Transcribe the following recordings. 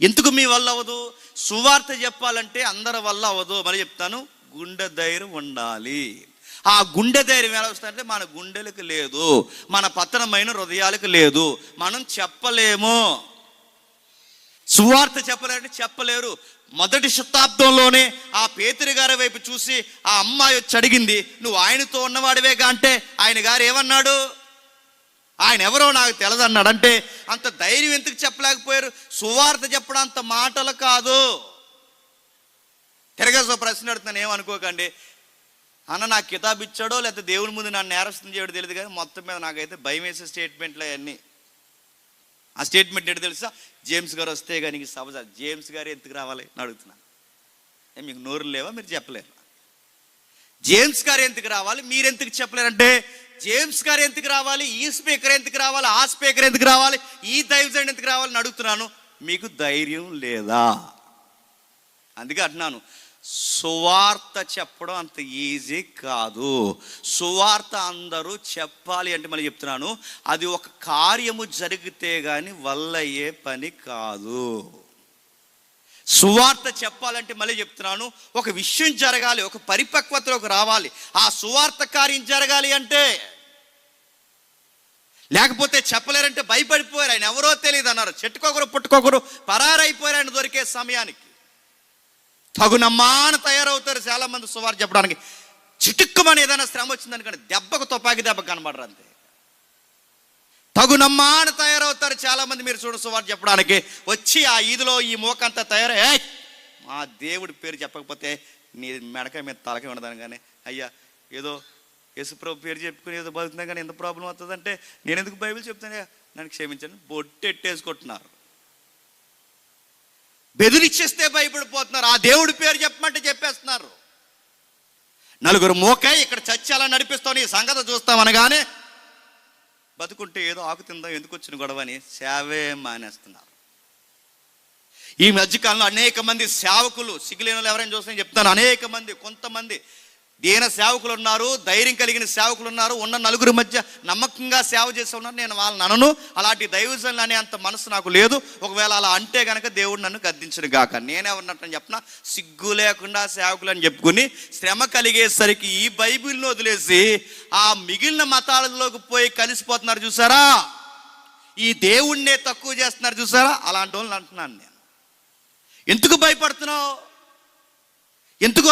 ఎందుకు మీ వల్ల అవ్వదు? సువార్త చెప్పాలంటే అందరి వల్ల అవ్వదు. మరి చెప్తాను, గుండె ధైర్యం ఉండాలి. ఆ గుండె ధైర్యం ఎలా వస్తుందంటే మన గుండెలకు లేదు, మన పతనమైన హృదయాలకు లేదు. మనం చెప్పలేము. సువార్త చెప్పలేరంటే చెప్పలేరు. మొదటి శతాబ్దంలోనే ఆ పేతురు గారి వైపు చూసి ఆ అమ్మాయి వచ్చి అడిగింది, నువ్వు ఆయనతో ఉన్నవాడివేగా అంటే ఆయన గారు ఏమన్నాడు? ఆయన ఎవరో నాకు తెలదన్నాడు. అంటే అంత ధైర్యం ఎందుకు చెప్పలేకపోయారు? సువార్త చెప్పడం అంత మాటలు కాదు. తిరగేసో ప్రశ్న అడుగుతున్నాను, ఏమనుకోకండి. అన్న నాకు కితాబ్ ఇచ్చాడో లేకపోతే దేవుని ముందు నన్ను నేరస్తుని చేయడో తెలియదు, కానీ మొత్తం మీద నాకైతే భయం వేసే స్టేట్మెంట్లు అవన్నీ. ఆ స్టేట్మెంట్ ఏంటి తెలుసా? జేమ్స్ గారు వస్తే కానీ సభ. జేమ్స్ గారు ఎందుకు రావాలి అని అడుగుతున్నాను. మీకు నోరు లేవా? మీరు చెప్పలేరు. జేమ్స్ గారు ఎందుకు రావాలి, మీరు ఎందుకు చెప్పలేరంటే, జేమ్స్ గారు ఎందుకు రావాలి, ఈ స్పీకర్ ఎందుకు రావాలి, ఆ స్పీకర్ ఎందుకు రావాలి, ఈ దైవజనుడు ఎందుకు రావాలని అడుగుతున్నాను. మీకు ధైర్యం లేదా? అందుకే అంటున్నాను, సువార్త చెప్పడం అంత ఈజీ కాదు. సువార్త అందరూ చెప్పాలి అంటే మళ్ళీ చెప్తున్నాను, అది ఒక కార్యము జరిగితే కానీ వల్ల అయ్యే పని కాదు. సువార్త చెప్పాలంటే మళ్ళీ చెప్తున్నాను, ఒక విషయం జరగాలి, ఒక పరిపక్వతలోకి రావాలి. ఆ సువార్త కార్యం జరగాలి అంటే, లేకపోతే చెప్పలేరంటే భయపడిపోయారు. ఆయన ఎవరో తెలియదు అన్నారు, చెట్టుకొకరు పుట్టుకొకరు పరారైపోయారు ఆయన దొరికే సమయానికి. తగునమ్మా అని తయారవుతారు చాలామంది సువార్త చెప్పడానికి. చిటుక్కుమని ఏదైనా శ్రమ వచ్చిందనుకోండి, దెబ్బకు తుపాకి దెబ్బ కనబడరు అంతే. తగునమ్మా అని తయారవుతారు చాలామంది. మీరు చూడ సువార్త చెప్పడానికి వచ్చి ఆ ఈదులో ఈ మోకంతా తయారై, మా దేవుడి పేరు చెప్పకపోతే నీ మెడకాయ మీద తలకాయ ఉండదాను. కానీ అయ్యా ఏదో యేసుప్రభు పేరు చెప్పుకుని ఏదో బతుకుతున్నా కానీ ఎంత ప్రాబ్లం అవుతుందంటే, నేను ఎందుకు బైబిల్ చెప్తాను, నన్ను క్షమించండి, బొట్టెట్టేసుకుంటున్నారు. బెదిరిచ్చేస్తే భయపడిపోతున్నారు. ఆ దేవుడి పేరు చెప్పమంటే చెప్పేస్తున్నారు. నలుగురు మోకాయి ఇక్కడ చచ్చాలని నడిపిస్తావు, నీ సంగతి చూస్తామనగానే బతుకుంటే ఏదో ఆకు తిందాం, ఎందుకు వచ్చిన గొడవ అని సేవే మానేస్తున్నారు. ఈ మధ్యకాలంలో అనేక మంది సేవకులు, సిగ్గులేని వాళ్ళు ఎవరైనా చూస్తారని చెప్తాను, అనేక మంది, కొంతమంది దీన సేవకులు ఉన్నారు, ధైర్యం కలిగిన సేవకులు ఉన్నారు, ఉన్న నలుగురి మధ్య నమ్మకంగా సేవ చేసి ఉన్నారు. నేను వాళ్ళని అనను, అలాంటి దైవజనులు అనే అంత మనసు నాకు లేదు. ఒకవేళ అలా అంటే కనుక దేవుడు నన్ను గద్దించడు గాక. నేనేమన్నట్టు చెప్పిన, సిగ్గు లేకుండా సేవకులు అని చెప్పుకుని శ్రమ కలిగేసరికి ఈ బైబిల్ని వదిలేసి ఆ మిగిలిన మతాలలోకి పోయి కలిసిపోతున్నారు చూసారా, ఈ దేవుణ్ణే తక్కువ చేస్తున్నారు చూసారా, అలాంటి వాళ్ళని అంటున్నాను నేను. ఎందుకు భయపడుతున్నావు? ఎందుకు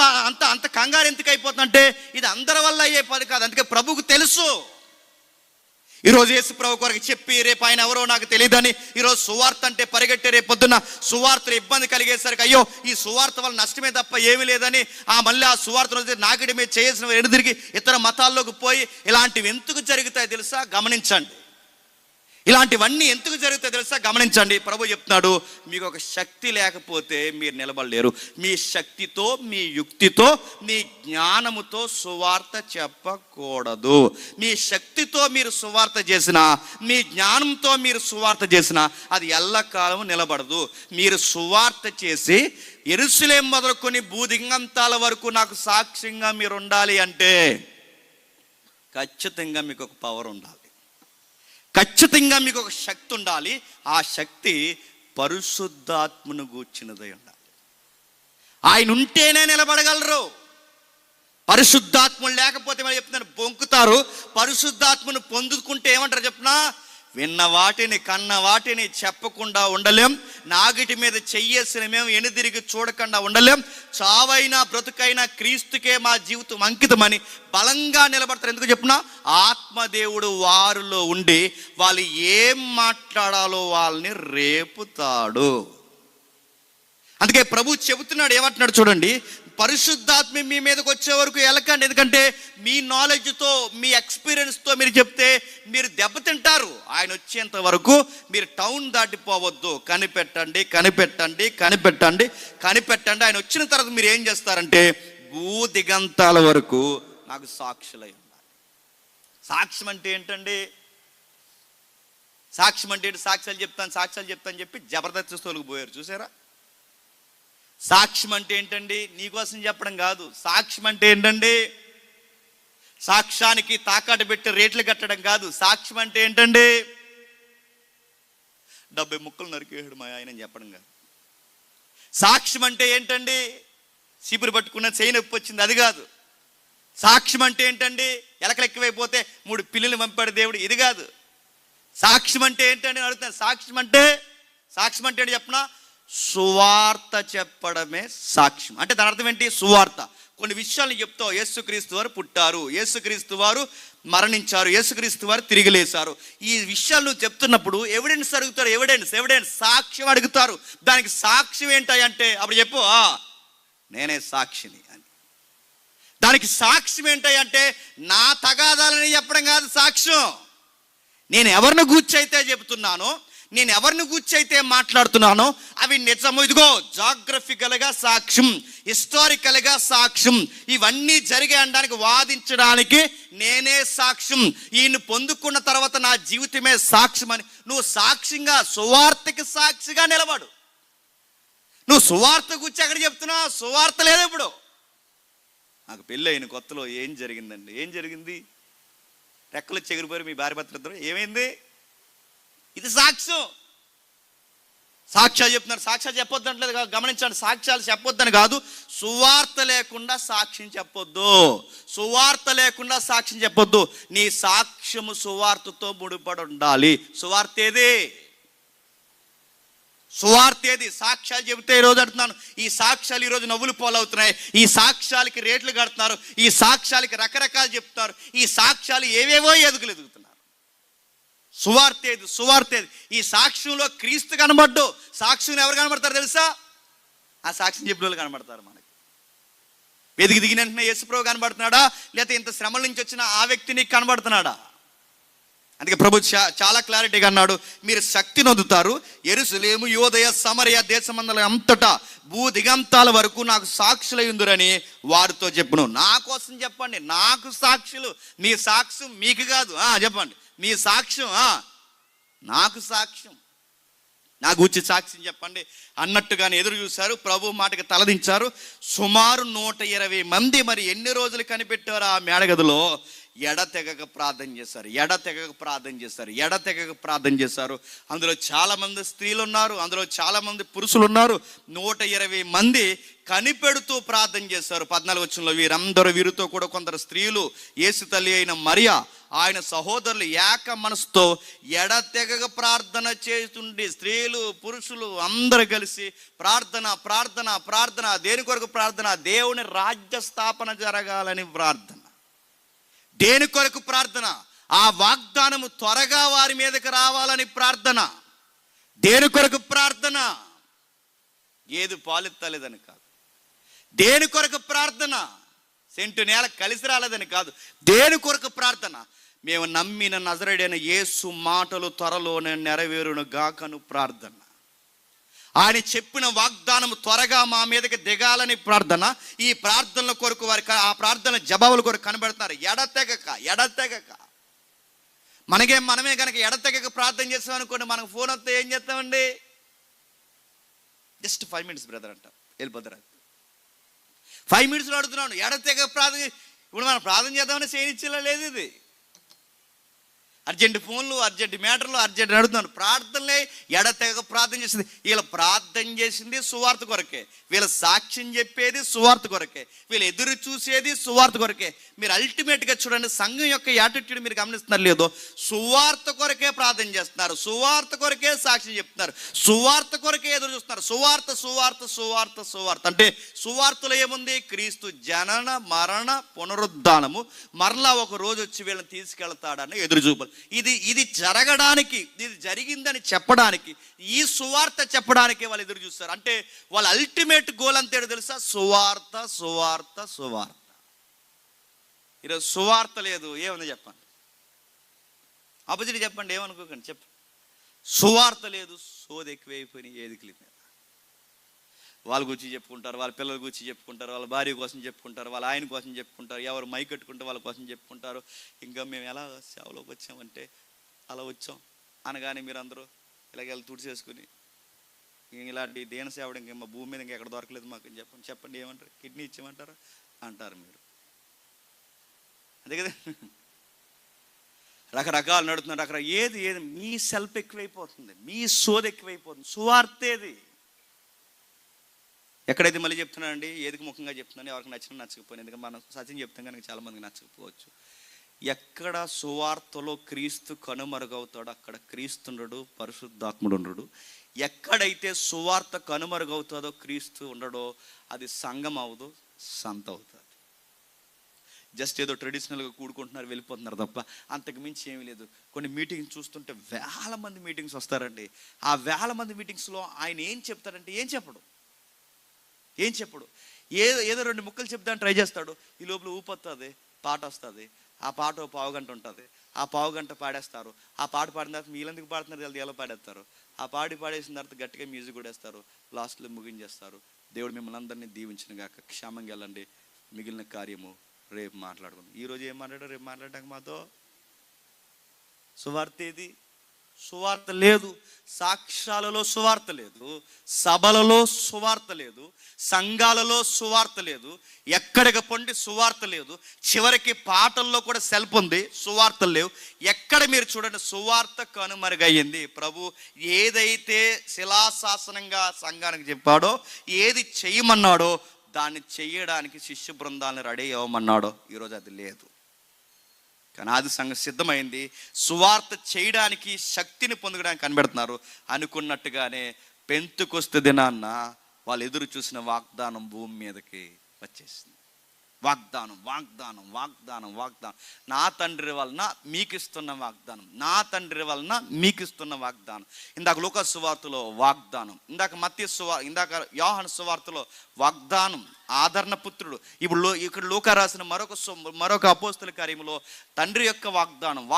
అంత కంగారు ఎందుకు అయిపోతుందంటే, ఇది అందరి వల్ల అయ్యే పని కాదు. అందుకే ప్రభువుకు తెలుసు. ఈరోజు యేసు ప్రభు కొరకు చెప్పి రేపు ఆయన ఎవరో నాకు తెలియదని ఈరోజు సువార్త అంటే పరిగెట్టే, రేపు పొద్దున్న సువార్తలు ఇబ్బంది కలిగేసరికి అయ్యో ఈ సువార్త వల్ల నష్టమే తప్ప ఏమీ లేదని మళ్ళీ ఆ సువార్తను నాగడి మీద చేసిన ఎదురుదిరిగి ఇతర మతాల్లోకి పోయి ఇలాంటివి ఎందుకు జరుగుతాయి తెలుసా? గమనించండి. ఇలాంటివన్నీ ఎందుకు జరుగుతాయి తెలుసా? గమనించండి. ప్రభు చెప్తున్నాడు, మీకు ఒక శక్తి లేకపోతే మీరు నిలబడలేరు. మీ శక్తితో, మీ యుక్తితో, మీ జ్ఞానముతో సువార్త చెప్పకూడదు. మీ శక్తితో మీరు సువార్త చేసినా, మీ జ్ఞానంతో మీరు సువార్త చేసినా అది ఎల్లకాలం నిలబడదు. మీరు సువార్త చేసి యెరూషలేము మొదలుకొని భూదిగంతాల వరకు నాకు సాక్ష్యంగా మీరు ఉండాలి అంటే ఖచ్చితంగా మీకు ఒక పవర్ ఉండాలి, ఖచ్చితంగా మీకు ఒక శక్తి ఉండాలి. ఆ శక్తి పరిశుద్ధాత్మను గూర్చినదై ఉండాలి. ఆయన ఉంటేనే నిలబడగలరు. పరిశుద్ధాత్మను లేకపోతే మరి చెప్తున్నారు బొంకుతారు. పరిశుద్ధాత్మను పొందుకుంటే ఏమంటారు చెప్తున్నా, విన్న వాటిని కన్న వాటిని చెప్పకుండా ఉండలేం, నాగిటి మీద చెయ్యేసిన మేము ఎనుదిరిగి చూడకుండా ఉండలేం, చావైనా బ్రతుకైనా క్రీస్తుకే మా జీవితం అంకితమని బలంగా నిలబడతారు. ఎందుకు చెప్పునా, ఆత్మదేవుడు వారిలో ఉండి వాళ్ళు ఏం మాట్లాడాలో వాళ్ళని రేపుతాడు. అందుకే ప్రభు చెబుతున్నాడు, ఏమంటున్నాడు చూడండి, పరిశుద్ధాత్మ మీ మీదకి వచ్చే వరకు వెళ్ళకండి. ఎందుకంటే మీ నాలెడ్జ్తో, మీ ఎక్స్పీరియన్స్తో మీరు చెప్తే మీరు దెబ్బతింటారు. ఆయన వచ్చేంత వరకు మీరు టౌన్ దాటిపోవద్దు. కనిపెట్టండి, కనిపెట్టండి, కనిపెట్టండి, కనిపెట్టండి. ఆయన వచ్చిన తర్వాత మీరు ఏం చేస్తారంటే భూదిగంతాల వరకు నాకు సాక్షులై ఉండాలి. సాక్ష్యం అంటే ఏంటండి? సాక్ష్యం అంటే ఏంటి? సాక్ష్యాలు చెప్తాను చెప్పి జబర్దస్త్ పోయారు చూసారా. సాక్ష్యం అంటే ఏంటండి? నీకోసం చెప్పడం కాదు. సాక్ష్యం అంటే ఏంటండి? సాక్ష్యానికి తాకట్టు పెట్టి రేట్లు కట్టడం కాదు. సాక్ష్యం అంటే ఏంటండి? 70 ముక్కలు నరికేయడం మా ఆయన చెప్పడం కాదు. సాక్ష్యం అంటే ఏంటండి? చీపురు పట్టుకున్న చేయి నొప్పి వచ్చింది, అది కాదు. సాక్ష్యం అంటే ఏంటండి? ఎలకలు ఎక్కువైపోతే 3 పిల్లులు పంపాడు దేవుడు, ఇది కాదు. సాక్ష్యం అంటే ఏంటండి అడుగుతాను. సాక్ష్యం అంటే ఏంటి చెప్పనా? సువార్త చెప్పడమే సాక్ష్యం. అంటే దాని అర్థం ఏంటి? సువార్త. కొన్ని విషయాలను చెప్తావు. యేసుక్రీస్తు వారు పుట్టారు, యేసుక్రీస్తు వారు మరణించారు, యేసుక్రీస్తు వారు తిరిగి లేచారు. ఈ విషయాలు నువ్వు చెప్తున్నప్పుడు ఎవిడెన్స్ అడుగుతారు. ఎవిడెన్స్ సాక్ష్యం అడుగుతారు. దానికి సాక్ష్యం ఏంటంటే అప్పుడు చెప్పు, నేనే సాక్షిని అని. దానికి సాక్ష్యం ఏంటంటే నా తగాదాలని చెప్పడం కాదు సాక్ష్యం. నేను ఎవరిని గూర్చైతే చెబుతున్నానో, నేను ఎవరిని గూర్చైతే మాట్లాడుతున్నానో అవి నిజము. ఇదిగో జాగ్రఫికల్గా సాక్ష్యం, హిస్టారికల్గా సాక్ష్యం, ఇవన్నీ జరిగే అనడానికి వాదించడానికి నేనే సాక్ష్యం. ఈయన్ని పొందుకున్న తర్వాత నా జీవితమే సాక్ష్యం అని నువ్వు సాక్ష్యంగా, సువార్తకి సాక్షిగా నిలబడు. నువ్వు సువార్త గురించి ఎక్కడ చెప్తున్నా? సువార్త లేదు. ఇప్పుడు నాకు పెళ్ళి అయిన కొత్తలో ఏం జరిగింది? రెక్కలు చెగిరిపోయారు మీ భార్య భర్తలు ఇద్దరు. ఏమైంది? ఇది సాక్ష్యం. సాక్ష్యాలు చెప్తున్నారు. సాక్ష్యాలు చెప్పొద్దు అంటలేదు, గమనించండి. సాక్ష్యాలు చెప్పొద్దని కాదు, సువార్త లేకుండా సాక్ష్యం చెప్పొద్దు. సువార్త లేకుండా సాక్ష్యం చెప్పొద్దు. నీ సాక్ష్యము సువార్తతో ముడిపడి ఉండాలి. సువార్త ఏది? సాక్ష్యాలు చెబితే ఈరోజు అంటున్నాను, ఈ సాక్ష్యాలు ఈరోజు నవ్వులు పోలవుతున్నాయి. ఈ సాక్ష్యాలకి రేట్లు కడుతున్నారు, ఈ సాక్ష్యాలకి రకరకాలు చెప్తున్నారు, ఈ సాక్ష్యాలు ఏవేవో ఎదుగుతున్నారు. సువార్త ఏది? ఈ సాక్ష్యంలో క్రీస్తు కనబడ్డు. సాక్ష్యం ఎవరు కనబడతారు తెలుసా? ఆ సాక్ష్యం చెప్పిన వాళ్ళు కనబడతారు. మనకి వెతికి దిగిన వెంటనే యేసుప్రభు కనబడుతున్నాడా, లేకపోతే ఇంత శ్రమల నుంచి వచ్చిన ఆ వ్యక్తి నీకు కనబడుతున్నాడా? అందుకే ప్రభు చాలా క్లారిటీగా అన్నాడు, మీరు శక్తి నొందుతారు, యెరూషలేము, యూదయ, సమరయ దేశమందల అంతటా భూ దిగంతాల వరకు నాకు సాక్షులయ్యుందురని వారితో చెప్పును. నా కోసం చెప్పండి, నాకు సాక్షులు. మీ సాక్ష్యం మీకు కాదు. చెప్పండి, మీ సాక్ష్యం నాకు సాక్ష్యం, నా గూర్చి సాక్ష్యం చెప్పండి అన్నట్టుగానే ఎదురు చూశారు. ప్రభు మాటకి తలదించారు. సుమారు 120 మంది మరి ఎన్ని రోజులు కనిపెట్టారు ఆ మేడగదిలో? ఎడతెగక ప్రార్థన చేశారు. అందులో చాలా మంది స్త్రీలు ఉన్నారు, అందులో చాలా మంది పురుషులు ఉన్నారు. 120 మంది కనిపెడుతూ ప్రార్థన చేశారు. 14 వచనంలో వీరితో కూడా కొందరు స్త్రీలు, యేసు తల్లి అయిన మరియా, ఆయన సహోదరులు ఏక మనసుతో ఎడతెగక ప్రార్థన చేస్తుండే స్త్రీలు, పురుషులు అందరూ కలిసి ప్రార్థన. దేని కొరకు ప్రార్థన? దేవుని రాజ్య స్థాపన జరగాలని ప్రార్థన. దేని కొరకు ప్రార్థన? ఆ వాగ్దానము త్వరగా వారి మీదకి రావాలని ప్రార్థన. దేని కొరకు ప్రార్థన? ఏది పాలెత్తలేదని కాదు. దేని కొరకు ప్రార్థన? సెంటు నేల కలిసి రాలేదని కాదు. దేని కొరకు ప్రార్థన? మేము నమ్మిన నజరేయుడైన యేసు మాటలు త్వరలోనే నెరవేరును గాకను ప్రార్థన. ఆయన చెప్పిన వాగ్దానం త్వరగా మా మీదకి దిగాలని ప్రార్థన. ఈ ప్రార్థనల కొరకు వారి ఆ ప్రార్థన జవాబుల కొరకు కనబడుతున్నారు. ఎడతెగక మనమే కనుక ఎడతెగక ప్రార్థన చేస్తాం అనుకోండి, మనకు ఫోన్ వస్తే ఏం చేస్తామండి? జస్ట్ 5 minutes బ్రదర్ అంట, వెళ్ళిపోతారు. 5 minutesలో అడుగుతున్నాను, ఎడతెగక ప్రార్థన. ఇప్పుడు మనం ప్రార్థన చేద్దామని చేయనిచ్చేలా లేదు. ఇది అర్జెంట్ ఫోన్లు, అర్జెంట్ మ్యాటర్లు, అర్జెంట్ అడుగుతున్నాను. ప్రార్థనలే ఎడతెగక ప్రార్థన చేసింది. వీళ్ళ ప్రార్థన చేసింది సువార్త కొరకే, వీళ్ళ సాక్ష్యం చెప్పేది సువార్త కొరకే, వీళ్ళు ఎదురు చూసేది సువార్త కొరకే. మీరు అల్టిమేట్గా చూడండి, సంఘం యొక్క యాటిట్యూడ్ మీరు గమనిస్తున్నారు లేదో? సువార్త కొరకే ప్రార్థన చేస్తున్నారు, సువార్త కొరకే సాక్ష్యం చెప్తున్నారు, సువార్త కొరకే ఎదురు చూస్తున్నారు. సువార్త అంటే సువార్తలో ఏముంది? క్రీస్తు జనన, మరణ, పునరుద్ధానము, మరలా ఒక రోజు వచ్చి వీళ్ళని తీసుకెళ్తాడని ఎదురు చూపాలి. ఇది జరగడానికి, ఇది జరిగిందని చెప్పడానికి, ఈ సువార్త చెప్పడానికి వాళ్ళు ఎదురు చూస్తారు. అంటే వాళ్ళ అల్టిమేట్ గోల్ అంతేడు తెలుసా? సువార్త. ఈరోజు సువార్త లేదు, ఏముంది చెప్పండి? ఆపోజిట్ చెప్పండి, ఏమనుకోకండి, చెప్పండి. సువార్త లేదు, సోది ఎక్కువైపోయినాయి ఏదికి లేదు. వాళ్ళ గురించి చెప్పుకుంటారు, వాళ్ళ పిల్లల గురించి చెప్పుకుంటారు, వాళ్ళ భార్య కోసం చెప్పుకుంటారు, వాళ్ళ ఆయన కోసం చెప్పుకుంటారు, ఎవరు మై కట్టుకుంటే వాళ్ళ కోసం చెప్పుకుంటారు. ఇంకా మేము ఎలా సేవలోకి వచ్చామంటే అలా వచ్చాం అనగానే మీరు అందరూ ఇలాగెళ్ళి తుడిచేసుకుని ఇలాంటి దేన సేవడం ఇంకా మా భూమి మీద ఇంకా ఎక్కడ దొరకలేదు మాకు చెప్పండి ఏమంటారు? కిడ్నీ ఇచ్చేయమంటారు అంటారు మీరు, అంతే కదా? రకరకాలు నడుతున్నారు. ఏది మీ సెల్ఫ్ ఎక్కువైపోతుంది, మీ సోది ఎక్కువైపోతుంది. సువార్త ఏది? ఎక్కడైతే మళ్ళీ చెప్తున్నానండి, ఏదికి ముఖంగా చెప్తున్నాను, ఎవరికి నచ్చిన నచ్చకపోయినా, ఎందుకంటే మనం సత్యం చెప్తాం కనుక చాలామందికి నచ్చకపోవచ్చు. ఎక్కడ సువార్తలో క్రీస్తు కనుమరుగవుతాడో అక్కడ క్రీస్తుండడు, పరిశుద్ధాత్ముడు ఉండడు. ఎక్కడైతే సువార్త కనుమరుగవుతుందో క్రీస్తు ఉండడో అది సంఘం అవదు, సంత అవుతుంది. జస్ట్ ఏదో ట్రెడిషనల్గా కూడుకుంటున్నారు, వెళ్ళిపోతున్నారు తప్ప అంతకు మించి ఏమీ లేదు. కొన్ని మీటింగ్స్ చూస్తుంటే వేల మంది మీటింగ్స్ వస్తారండి. ఆ వేల మంది మీటింగ్స్లో ఆయన ఏం చెప్తారంటే ఏం చెప్పడు. ఏదో రెండు ముక్కలు చెప్తాను ట్రై చేస్తాడు. ఈ లోపల ఊపొస్తుంది, పాట వస్తుంది. ఆ పాట ఓ పావుగంట ఉంటుంది. ఆ పావుగంట పాడేస్తారు. ఆ పాట పాడిన తర్వాత మీరెందుకు పాడుతున్నారు తెలియదు, ఎలా పాడేస్తారు. ఆ పాడేసిన తర్వాత గట్టిగా మ్యూజిక్ కూడా వేస్తారు. లాస్ట్లో ముగించేస్తారు. దేవుడు మిమ్మల్ని అందరినీ దీవించిన గాక. క్షేమంగా వెళ్ళండి. మిగిలిన కార్యము రేపు మాట్లాడుకుందాం. ఈరోజు ఏం మాట్లాడారు, రేపు మాట్లాడటానికి మాతో సువార్త ఏది? సువార్త లేదు. సాక్ష్యాలలో సువార్త లేదు, సభలలో సువార్త లేదు, సంఘాలలో సువార్త లేదు, ఎక్కడికి పొండి సువార్త లేదు. చివరికి పాటల్లో కూడా సెల్ఫ్ ఉంది, సువార్తలు లేవు. ఎక్కడ మీరు చూడండి సువార్త కనుమరుగయ్యింది. ప్రభు ఏదైతే శిలాశాసనంగా సంఘానికి చెప్పాడో, ఏది చేయమన్నాడో దాన్ని చెయ్యడానికి శిష్య బృందాలను రెడీ అవ్వమన్నాడో ఈరోజు అది లేదు. కానీ ఆది సంఘం సిద్ధమైంది. సువార్త చేయడానికి, శక్తిని పొందడానికి కనిపెడుతున్నారు. అనుకున్నట్టుగానే పెంతుకొస్తే దినాన్న వాళ్ళు ఎదురు చూసిన వాగ్దానం భూమి మీదకి వచ్చేసింది. వాగ్దానం. నా తండ్రి వలన మీకు ఇస్తున్న వాగ్దానం, నా తండ్రి వలన మీకు ఇస్తున్న వాగ్దానం. ఇందాక లూకా సువార్తలో వాగ్దానం, ఇందాక యోహాను సువార్తలో వాగ్దానం, ఆదరణ పుత్రుడు. ఇక్కడ లూకా రాసిన మరొక అపోస్తల కార్యములో తండ్రి యొక్క వాగ్దానం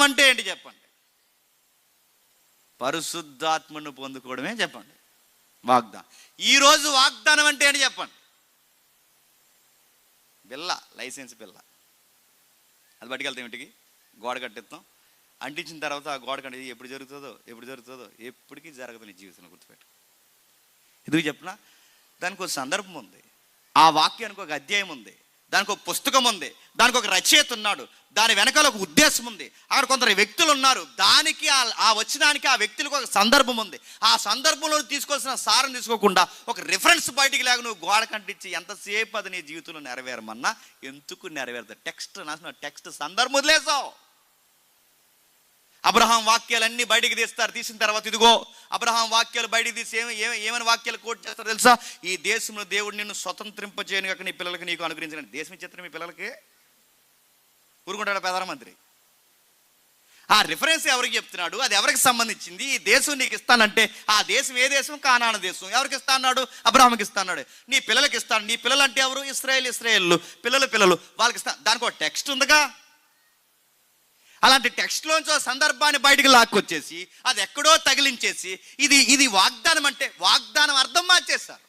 అంటే ఏంటి చెప్పండి? పరిశుద్ధాత్మను పొందుకోవడమే చెప్పండి వాగ్దానం. ఈరోజు వాగ్దానం అంటే ఏంటి చెప్పండి? లైసెన్స్ బిల్ల అది పట్టుకెళ్తాం ఇంటికి, గోడ కట్టిస్తాం. అంటించిన తర్వాత ఆ గోడ కట్టి ఎప్పుడు జరుగుతుందో ఎప్పటికీ జరగదు నీ జీవితంలో, గుర్తుపెట్టు. ఎందుకు చెప్పినా దానికి ఒక సందర్భం ఉంది, ఆ వాక్యానికి ఒక అధ్యాయం ఉంది, దానికి ఒక పుస్తకం ఉంది, దానికి ఒక రచయిత ఉన్నాడు, దాని వెనకాల ఒక ఉద్దేశం ఉంది, అక్కడ కొందరు వ్యక్తులు ఉన్నారు, దానికి ఆ వచ్చినానికి ఆ వ్యక్తులకు ఒక సందర్భం ఉంది. ఆ సందర్భంలో తీసుకోవాల్సిన సారం తీసుకోకుండా ఒక రిఫరెన్స్ బయటికి లేక నువ్వు గోడ కంటించి ఎంతసేపు అది నీ జీవితంలో నెరవేరమన్నా ఎందుకు నెరవేరుతుంది? టెక్స్ట్ సందర్భం వదిలేసావు. అబ్రహాం వాక్యాలన్నీ బయటికి తీస్తారు. తీసిన తర్వాత ఇదిగో అబ్రహాం వాక్యాలు బయటికి తీసి ఏమైనా వాక్యాలు కోట్ చేస్తారు తెలుసా? ఈ దేశంలో దేవుడు నిన్ను స్వతంత్రింపజేయను కాక నీ పిల్లలకి నీకు అనుగ్రహించిన. దేశం ఇచ్చేస్తారు మీ పిల్లలకి? ఊరుకుంటాడు ప్రధానమంత్రి. ఆ రిఫరెన్స్ ఎవరికి చెప్తున్నాడు? అది ఎవరికి సంబంధించింది? ఈ దేశం నీకు ఇస్తానంటే ఆ దేశం ఏ దేశం? కానాను దేశం. ఎవరికి ఇస్తా అన్నాడు? అబ్రహాంకి ఇస్తా అన్నాడు. నీ పిల్లలకి ఇస్తాను. నీ పిల్లలు అంటే ఎవరు? ఇశ్రాయేలు పిల్లలు వాళ్ళకి ఇస్తా. దానికి ఒక టెక్స్ట్ ఉందిగా. అలాంటి టెక్స్ట్లోంచి సందర్భాన్ని బయటికి లాక్కొచ్చేసి అది ఎక్కడో తగిలించేసి ఇది వాగ్దానం అంటే వాగ్దానం అర్థం మార్చేశారు.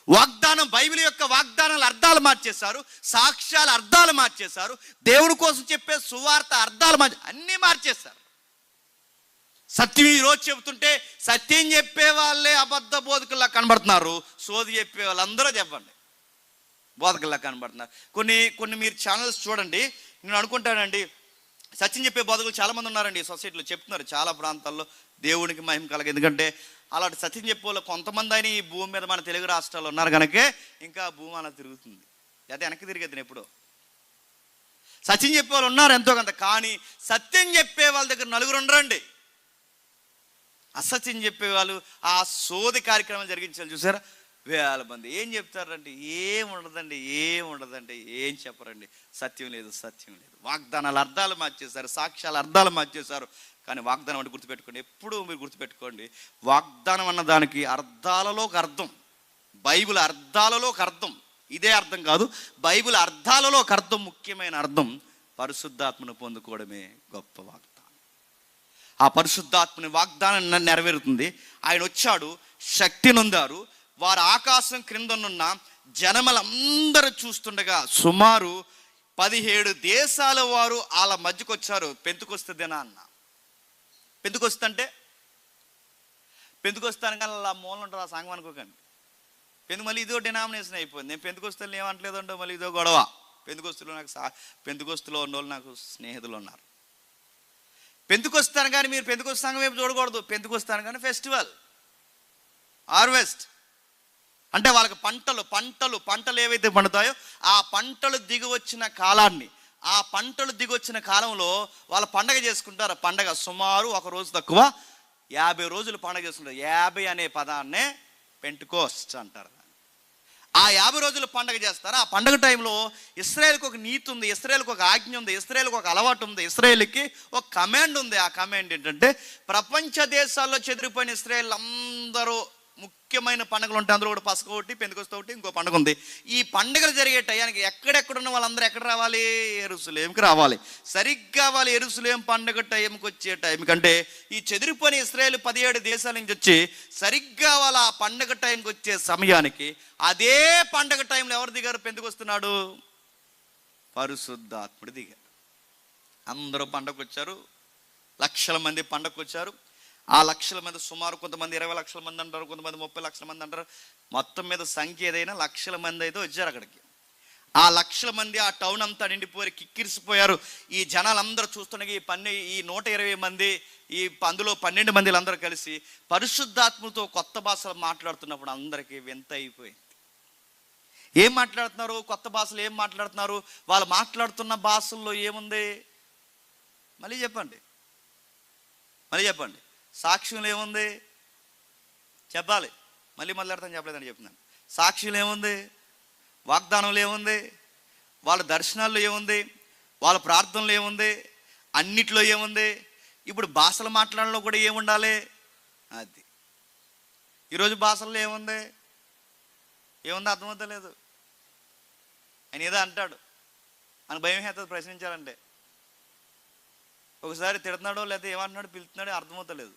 వాగ్దానం, బైబిల్ యొక్క వాగ్దానాల అర్థాలు మార్చేశారు, సాక్ష్యాల అర్థాలు మార్చేశారు, దేవుడి కోసం చెప్పే సువార్త అర్థాలు అన్నీ మార్చేశారు. సత్యం ఈరోజు చెబుతుంటే సత్యం చెప్పే వాళ్ళే అబద్ధ బోధకుల్లా కనబడుతున్నారు, సోది చెప్పే వాళ్ళందరూ చెప్పండి బోధకుల్లా కనబడుతున్నారు. కొన్ని మీరు ఛానల్స్ చూడండి. నేను అనుకుంటానండి, సత్యం చెప్పే బోధకులు చాలామంది ఉన్నారండి ఈ సొసైటీలో, చెప్తున్నారు చాలా ప్రాంతాల్లో దేవునికి మహిమ కలగ. ఎందుకంటే అలాంటి సత్యం చెప్పే వాళ్ళు కొంతమంది అయినా ఈ భూమి మీద మన తెలుగు రాష్ట్రాల్లో ఉన్నారు కనుకే ఇంకా భూమి అలా తిరుగుతుంది. అయితే వెనక్కి తిరిగేది ఎప్పుడో. సత్యం చెప్పే వాళ్ళు ఉన్నారు ఎంతో కొంత, కానీ సత్యం చెప్పే వాళ్ళ దగ్గర నలుగురు ఉండరండి. అసత్యం చెప్పేవాళ్ళు, ఆ సోది కార్యక్రమాలు జరిగించాలి చూసారా, వేల మంది. ఏం చెప్తారండి? ఏం ఉండదండి, ఏం చెప్పరండి. సత్యం లేదు. వాగ్దానాల అర్థాలు మార్చేశారు, సాక్ష్యాల అర్థాలు మార్చేశారు. కానీ వాగ్దానం అంటే గుర్తుపెట్టుకోండి, ఎప్పుడు మీరు గుర్తుపెట్టుకోండి, వాగ్దానం అన్న దానికి అర్థాలలో ఒక అర్థం, బైబిల్ అర్థాలలో ఒక అర్థం. ఇదే అర్థం కాదు, బైబిల్ అర్థాలలో ఒక అర్థం, ముఖ్యమైన అర్థం పరిశుద్ధాత్మను పొందుకోవడమే గొప్ప వాగ్దానం. ఆ పరిశుద్ధాత్మని వాగ్దానం నెరవేరుతుంది. ఆయన వచ్చాడు, శక్తి నొందారు. వారు ఆకాశం క్రిందనున్న జనములందరూ చూస్తుండగా సుమారు 17 దేశాల వారు వాళ్ళ మధ్యకు వచ్చారు. పెంతుకొస్తే దినాన్న. పెంతుకొస్తే పెంతుకొస్తాను కానీ అలా మూలం ఉంటుంది ఆ సంఘం అనుకోకండి. మళ్ళీ ఇదో డినామినేషన్ అయిపోయింది. నేను పెంతుకొస్తులు ఏమంటలేదు అంటే మళ్ళీ ఇదో గొడవ. పెంతుకొస్తులో ఉన్న వాళ్ళు నాకు స్నేహితులు ఉన్నారు. పెంతుకొస్తాను కానీ మీరు పెంతుకొస్తాను వైపు చూడకూడదు. పెంతుకొస్తాను కానీ ఫెస్టివల్. హార్వెస్ట్ అంటే వాళ్ళకి పంటలు ఏవైతే పండుతాయో ఆ పంటలు దిగి వచ్చిన కాలాన్ని, ఆ పంటలు దిగి వచ్చిన కాలంలో వాళ్ళు పండగ చేసుకుంటారు. పండగ సుమారు ఒక రోజు తక్కువ 50 రోజులు పండగ చేసుకుంటారు. 50 అనే పదాన్నే పెంటెకోస్ట్ అంటారు. ఆ 50 రోజులు పండగ చేస్తారు. ఆ పండగ టైంలో ఇశ్రాయేలుకి ఒక నీతి ఉంది, ఇశ్రాయేలుకి ఒక ఆజ్ఞ ఉంది, ఇశ్రాయేలుకి ఒక అలవాటు ఉంది, ఇశ్రాయేలుకి ఒక కమాండ్ ఉంది. ఆ కమాండ్ ఏంటంటే ప్రపంచ దేశాల్లో చెదిరిపోయిన ఇశ్రాయేల్ అందరూ ముఖ్యమైన పండుగలు ఉంటాయి. అందులో కూడా పసక ఒకటి, పెంతెకొస్తు ఒకటి, ఇంకో పండుగ ఉంది. ఈ పండుగలు జరిగే టయానికి ఎక్కడెక్కడున్న వాళ్ళందరూ ఎక్కడ రావాలి? యెరూషలేంకి రావాలి. సరిగ్గా వాళ్ళు యెరూషలేం పండుగ టైంకి వచ్చే టైం కంటే ఈ చెదిరిపోయిన ఇశ్రాయేల్ 17 దేశాల నుంచి వచ్చి సరిగ్గా వాళ్ళ ఆ పండుగ టైంకి వచ్చే సమయానికి అదే పండుగ టైంలో ఎవరు దిగారు? పెంతెకొస్తున్నాడు, పరిశుద్ధాత్ముడు దిగారు. అందరూ పండగకు వచ్చారు. లక్షల మంది పండగకు వచ్చారు. ఆ లక్షల మంది సుమారు కొంతమంది 20 లక్షల మంది అంటారు, కొంతమంది 30 లక్షల మంది అంటారు. మొత్తం మీద సంఖ్య ఏదైనా లక్షల మంది అయితే వచ్చారు అక్కడికి. ఆ లక్షల మంది ఆ టౌన్ అంతా నిండిపోయి కిక్కిరిసిపోయారు. ఈ జనాలందరూ చూస్తుండగా ఈ 120 మంది, అందులో 12 మంది అందరూ కలిసి పరిశుద్ధాత్మతో కొత్త భాషలు మాట్లాడుతున్నప్పుడు అందరికీ వింత అయిపోయింది. ఏం మాట్లాడుతున్నారు? కొత్త భాషలు ఏం మాట్లాడుతున్నారు? వాళ్ళు మాట్లాడుతున్న భాషల్లో ఏముంది? మళ్ళీ చెప్పండి. సాక్ష్యంలో ఏముంది? చెప్పాలి. మళ్ళీ మొదలెడతాను, చెప్పలేదని చెప్తున్నాను. సాక్ష్యంలో ఏముంది? వాగ్దానంలో ఏముంది? వాళ్ళ దర్శనాల్లో ఏముంది? వాళ్ళ ప్రార్థనలో ఏముంది? అన్నిట్లో ఏముంది? ఇప్పుడు భాషలు మాట్లాడడంలో కూడా ఏముండాలి? అది ఈరోజు భాషల్లో ఏముంది? అర్థమవుతలేదు. ఆయన ఏదో అంటాడు అని భయం అవుతుంది ప్రశ్నించాలంటే. ఒకసారి తిడుతున్నాడో లేదా ఏమంటున్నాడో పిలుస్తున్నాడో అర్థమవుతలేదు.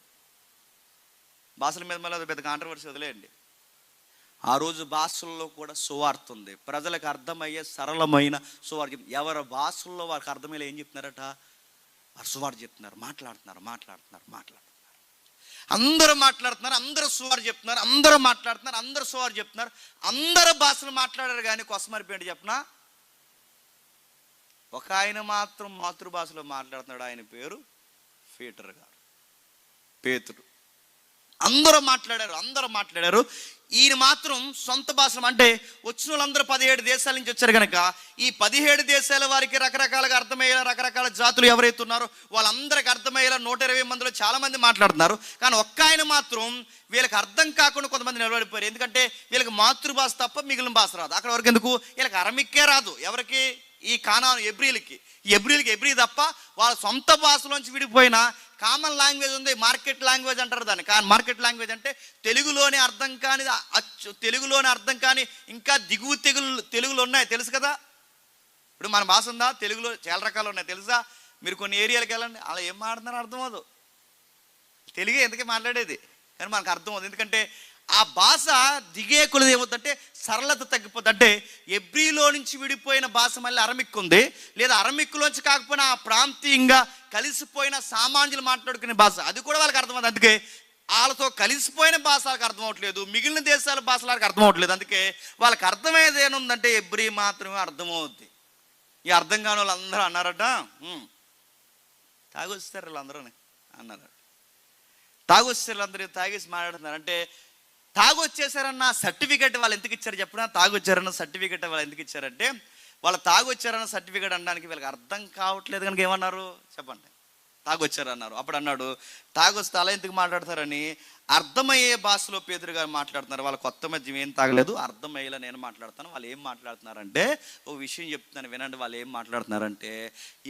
భాషల మీద మళ్ళీ అది పెద్ద కాంట్రవర్సీ వదిలేయండి. ఆ రోజు భాషల్లో కూడా సువార్త ఉంది. ప్రజలకు అర్థమయ్యే సరళమైన సువార్త. ఎవరి భాషల్లో వారికి అర్థమయ్యే ఏం చెప్తున్నారట? వారు సువార్త చెప్తున్నారు, మాట్లాడుతున్నారు. అందరూ మాట్లాడుతున్నారు, అందరూ సువార్త చెప్తున్నారు, అందరూ మాట్లాడుతున్నారు, అందరూ సువార్త చెప్తున్నారు. అందరూ భాషలు మాట్లాడారు కానీ కొసమరిపోయింది చెప్పనా? ఒక ఆయన మాత్రం మాతృభాషలో మాట్లాడుతున్నాడు. ఆయన పేరు పేతురు. అందరూ మాట్లాడారు. ఈయన మాత్రం సొంత భాషలు, అంటే వచ్చిన వాళ్ళందరూ 17 దేశాల నుంచి వచ్చారు కనుక ఈ 17 దేశాల వారికి రకరకాలుగా అర్థమయ్యేలా, రకరకాల జాతులు ఎవరైతే ఉన్నారో వాళ్ళందరికీ అర్థమయ్యేలా 120 మందిలో చాలా మంది మాట్లాడుతున్నారు. కానీ ఒక్క ఆయన మాత్రం వీళ్ళకి అర్థం కాకుండా కొంతమంది నిలబడిపోయారు. ఎందుకంటే వీళ్ళకి మాతృభాష తప్ప మిగిలిన భాష రాదు. అక్కడ వరకు ఎందుకు? వీళ్ళకి అరమిక్కే రాదు. ఎవరికి? ఈ కానాను ఎబ్రీలకి ఎబ్రీ తప్ప వాళ్ళ సొంత భాషలోంచి విడిపోయిన కామన్ లాంగ్వేజ్ ఉంది. మార్కెట్ లాంగ్వేజ్ అంటారు దాన్ని. మార్కెట్ లాంగ్వేజ్ అంటే తెలుగులోనే అర్థం కాని ఇంకా దిగువ తెలుగులు ఉన్నాయి, తెలుసు కదా. ఇప్పుడు మన భాష ఉందా? తెలుగులో చాలా రకాలు ఉన్నాయి, తెలుసా? మీరు కొన్ని ఏరియాలకు వెళ్ళండి, అలా ఏం మాట్లాడుతున్నారో అర్థమవుదు. తెలుగే ఎందుకే మాట్లాడేది, కానీ మనకు అర్థమవుతుంది. ఎందుకంటే ఆ భాష దిగే కొలది ఏమవుతుందంటే సరళత తగ్గిపోతుంది. అంటే ఎబ్రీలో నుంచి విడిపోయిన భాష మళ్ళీ అరమిక్కు ఉంది, లేదా అరమిక్కులోంచి కాకపోయినా ఆ ప్రాంతీయంగా కలిసిపోయిన సామాన్యులు మాట్లాడుకునే భాష, అది కూడా వాళ్ళకి అర్థమవుతుంది. అందుకే వాళ్ళతో కలిసిపోయిన భాష వాళ్ళకి అర్థమవట్లేదు, మిగిలిన దేశాల భాష వాళ్ళకి అర్థమవట్లేదు. అందుకే వాళ్ళకి అర్థమయ్యేది ఏముందంటే ఎబ్రీ మాత్రమే అర్థమవుద్ది. ఈ అర్థం కాని వాళ్ళు అందరూ అన్నారట, తాగొస్తారు వీళ్ళందరూ అన్నారు. తాగొస్తారు అందరూ తాగేసి మాట్లాడుతున్నారు. అంటే తాగొచ్చేసారన్న సర్టిఫికెట్ వాళ్ళు ఎందుకు ఇచ్చారు చెప్పినా? తాగొచ్చారన్న సర్టిఫికెట్ వాళ్ళు ఎందుకు ఇచ్చారంటే వాళ్ళు తాగొచ్చారన్న సర్టిఫికెట్ అనడానికి వీళ్ళకి అర్థం కావట్లేదు కనుక ఏమన్నారు చెప్పండి? తాగొచ్చారన్నారు. అప్పుడు అన్నాడు, తాగొస్తే అలా ఎందుకు మాట్లాడతారని అర్థమయ్యే భాషలో పేతురు గారు మాట్లాడుతున్నారు. వాళ్ళ కొత్త మద్యం ఏం తాగలేదు, అర్థమయ్యేలా నేను మాట్లాడుతాను. వాళ్ళు ఏం మాట్లాడుతున్నారంటే, ఓ విషయం చెప్తున్నాను వినండి. వాళ్ళు ఏం మాట్లాడుతున్నారంటే,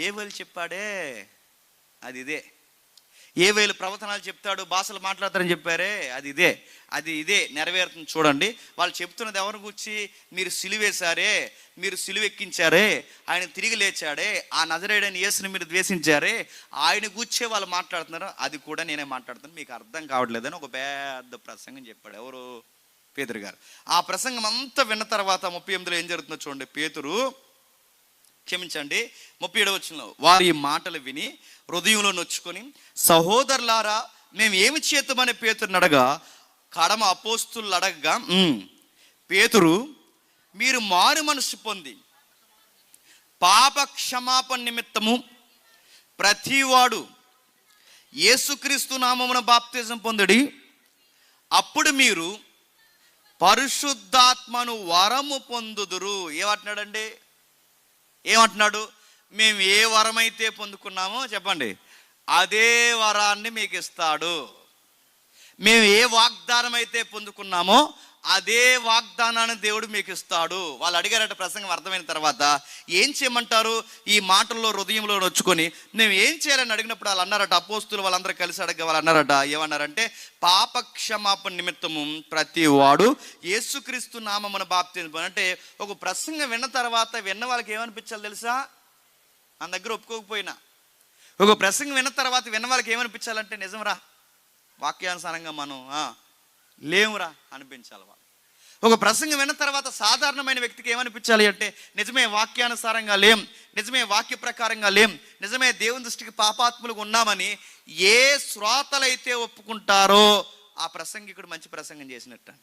ఏవేలు చెప్పాడే అది ఇదే, ఏవేలు ప్రవచనాలు చెప్తాడు, భాషలు మాట్లాడతారని చెప్పారే అది ఇదే నెరవేరుతుంది చూడండి. వాళ్ళు చెప్తున్నది ఎవరిని గురించి? మీరు సిలువేశారే, మీరు సిలువెక్కించారే, ఆయన తిరిగి లేచాడే, ఆ నజరేయుడైన యేసుని మీరు ద్వేషించారే, ఆయన గుచ్చే వాళ్ళు మాట్లాడుతున్నారు. అది కూడా నేనే మాట్లాడుతాను, మీకు అర్థం కావట్లేదని ఒక పెద్ద ప్రసంగం చెప్పాడు. ఎవరు? పేతురు గారు. ఆ ప్రసంగం అంతా విన్న తర్వాత 38లో ఏం జరుగుతుందో చూడండి. పేతురు 37వ వచనంలో వారు ఈ మాటలు విని హృదయంలో నొచ్చుకొని, సహోదరులారా మేము ఏమి చేద్దామని పేతురుని అడగా, కడమ అపోస్తులు అడగగా పేతురు, మీరు మారు మనసు పొంది పాప క్షమాపణ నిమిత్తము ప్రతివాడు యేసుక్రీస్తు నామమున బాప్తిజం పొందుడి, అప్పుడు మీరు పరిశుద్ధాత్మను వరము పొందుదురు. ఏమంటున్నాడండి? ఏమంటున్నాడు? మేము ఏ వరమైతే పొందుకున్నామో చెప్పండి, అదే వరాన్ని మీకు ఇస్తాడు. మేము ఏ వాగ్దానం అయితే పొందుకున్నామో అదే వాగ్దానాన్ని దేవుడు మీకు ఇస్తాడు. వాళ్ళు అడిగారట ప్రసంగం అర్థమైన తర్వాత, ఏం చేయమంటారు? ఈ మాటల్లో హృదయంలో నొచ్చుకొని మేము ఏం చేయాలని అడిగినప్పుడు వాళ్ళు అన్నారట, అపోస్తులు వాళ్ళందరూ కలిసి అడగ వాళ్ళు అన్నారట, ఏమన్నారంటే, పాప క్షమాపణ నిమిత్తము ప్రతి వాడు యేసుక్రీస్తు నామమున బాప్తిస్మం. అంటే ఒక ప్రసంగం విన్న తర్వాత విన్న వాళ్ళకి ఏమనిపించాలి తెలుసా? మన దగ్గర ఒప్పుకోకపోయినా ఒక ప్రసంగం విన్న తర్వాత విన్న వాళ్ళకి ఏమనిపించాలంటే, నిజంరా వాక్యానుసారంగా మనం లేవురా అనిపించాలి. వాళ్ళు ఒక ప్రసంగం విన్న తర్వాత సాధారణమైన వ్యక్తికి ఏమనిపించాలి అంటే, నిజమే వాక్యానుసారంగా లేం, నిజమే వాక్య ప్రకారంగా లేం, నిజమే దేవుని దృష్టికి పాపాత్ములుగా ఉన్నామని ఏ శ్రోతలైతే ఒప్పుకుంటారో ఆ ప్రసంగికుడు మంచి ప్రసంగం చేసినట్టు.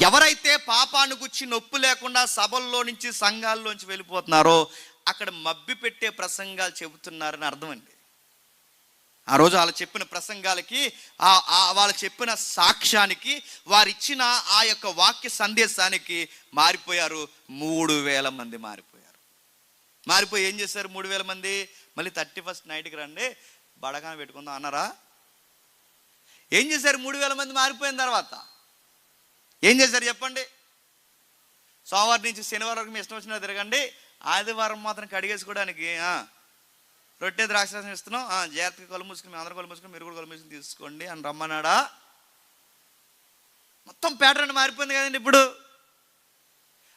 ఎవరైతే పాపాన్ని గురించి నొప్పు లేకుండా సభల్లో నుంచి సంఘాల్లోంచి వెళ్ళిపోతున్నారో అక్కడ మబ్బి పెట్టే ప్రసంగాలు చెబుతున్నారని అర్థం అండి. ఆ రోజు వాళ్ళు చెప్పిన ప్రసంగాలకి, వాళ్ళు చెప్పిన సాక్ష్యానికి, వారిచ్చిన ఆ యొక్క వాక్య సందేశానికి మారిపోయారు. 3000 మంది మారిపోయి ఏం చేశారు? 3000 మంది మళ్ళీ 31st నైట్కి రండి బడగాన పెట్టుకుందాం అన్నారా? ఏం చేశారు? 3000 మంది మారిపోయిన తర్వాత ఏం చేశారు చెప్పండి? సోమవారం నుంచి శనివారం వరకు మీ ఇష్టం వచ్చినా తిరగండి, ఆదివారం మాత్రం కడిగేసుకోవడానికి రొట్టె ద్రాక్షరసం ఇస్తున్నాం, జాగ్రత్తగా కళ్ళు మూసుకుని, మేము అందరం కళ్ళు మూసుకుని, మీరు కూడా కళ్ళు మూసుకుని తీసుకోండి అని రమ్మన్నాడా? మొత్తం ప్యాటర్న్ మారిపోయింది కదండి ఇప్పుడు.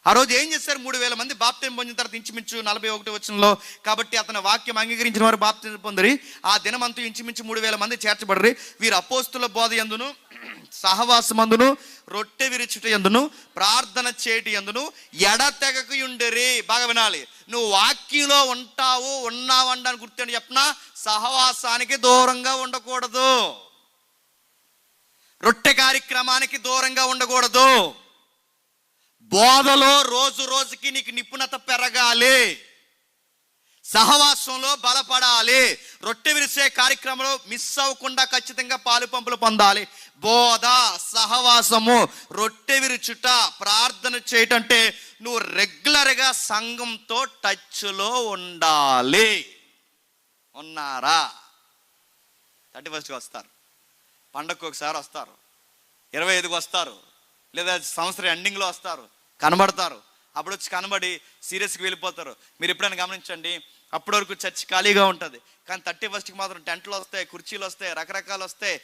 ఆ రోజు ఏం చేశారు? 3000 మంది బాప్తిజం పొందిన తర్వాత ఇంచుమించు 41వ వచనంలో, కాబట్టి అతని వాక్యం అంగీకరించిన వారు బాప్తిజం పొందిరి, ఆ దినమంతా ఇంచుమించు 3000 మంది చేర్చబడరి. వీరు అపోస్తుల బోధ యందును, సహవాసమందును, రొట్టె విరుచుట యందును, ప్రార్థన చేయటి యందును ఎడతెగక ఉండరి. బాగా వినాలి, నువ్వు వాక్యంలో ఉన్నావని గుర్తు చెప్పినా సహవాసానికి దూరంగా ఉండకూడదు, రొట్టె కార్యక్రమానికి దూరంగా ఉండకూడదు, బోధలో రోజు రోజుకి నీకు నిపుణత పెరగాలి, సహవాసంలో బలపడాలి, రొట్టె విరిసే కార్యక్రమంలో మిస్ అవ్వకుండా ఖచ్చితంగా పాలు పంపులు పొందాలి. బోధ, సహవాసము, రొట్టె విరుచుట, ప్రార్థన చేయటంటే నువ్వు రెగ్యులర్గా సంఘంతో టచ్లో ఉండాలి. ఉన్నారా? 31st వస్తారు, పండగకు ఒకసారి వస్తారు, 25కి వస్తారు, లేదా సంవత్సరం ఎండింగ్లో వస్తారు, కనబడతారు. అప్పుడు వచ్చి కనబడి సీరియస్గా వెళ్ళిపోతారు. మీరు ఎప్పుడైనా గమనించండి, అప్పటి వరకు చర్చ్ ఖాళీగా ఉంటుంది, కానీ 31st మాత్రం టెంట్లు వస్తాయి, కుర్చీలు వస్తాయి, రకరకాలు వస్తాయి,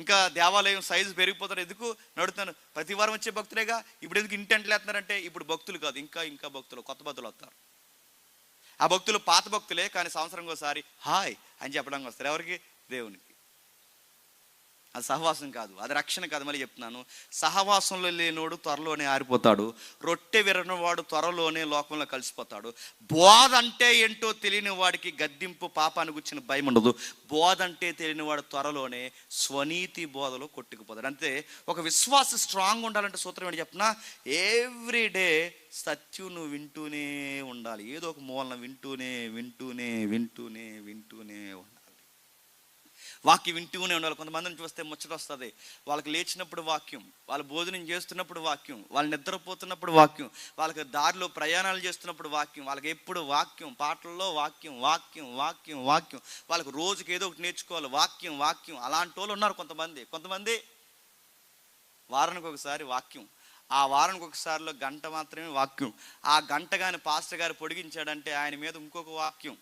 ఇంకా దేవాలయం సైజు పెరిగిపోతారు. ఎందుకు నడుతున్నాను? ప్రతి వారం వచ్చే భక్తులేగా. ఇప్పుడు ఎందుకు ఇన్ని టెంట్లు వేస్తున్నారంటే, ఇప్పుడు భక్తులు కాదు, ఇంకా భక్తులు, కొత్త భక్తులు వస్తారు. ఆ భక్తులు పాత భక్తులే, కానీ సంవత్సరంకి ఒకసారి హాయ్ అని చెప్పడానికి వస్తారు. ఎవరికి? దేవునికి. అది సహవాసం కాదు, అది రక్షణ కాదు. మళ్ళీ చెప్తున్నాను, సహవాసంలో లేనివాడు త్వరలోనే ఆరిపోతాడు, రొట్టె విరనవాడు త్వరలోనే లోకంలో కలిసిపోతాడు. బోధ అంటే ఏంటో తెలియని వాడికి గద్దింపు, పాపాన్ని గుర్చిన భయం ఉండదు. బోధ అంటే తెలియని వాడు త్వరలోనే స్వనీతి బోధలో కొట్టుకుపోతాడు. అంటే ఒక విశ్వాసం స్ట్రాంగ్ ఉండాలంటే సూత్రం ఏంటి చెప్పినా, ఎవ్రీడే సత్యం నువ్వు వింటూనే ఉండాలి. ఏదో ఒక మూలన వింటూనే ఉండాలి. వాక్యం వింటూనే ఉండాలి. కొంతమందిని చూస్తే ముచ్చట వస్తుంది. వాళ్ళకి లేచినప్పుడు వాక్యం, వాళ్ళు భోజనం చేస్తున్నప్పుడు వాక్యం, వాళ్ళు నిద్రపోతున్నప్పుడు వాక్యం, వాళ్ళకి దారిలో ప్రయాణాలు చేస్తున్నప్పుడు వాక్యం, వాళ్ళకి ఎప్పుడు వాక్యం, పాటల్లో వాక్యం, వాళ్ళకి రోజుకి ఏదో ఒకటి నేర్చుకోవాలి, వాక్యం. అలాంటి వాళ్ళు ఉన్నారు కొంతమంది. వారానికి ఒకసారి వాక్యం, ఆ వారానికి ఒకసారిలో గంట మాత్రమే వాక్యం. ఆ గంట కానీ పాస్టర్ గారు పొడిగించాడంటే ఆయన మీద ఇంకొక వాక్యం.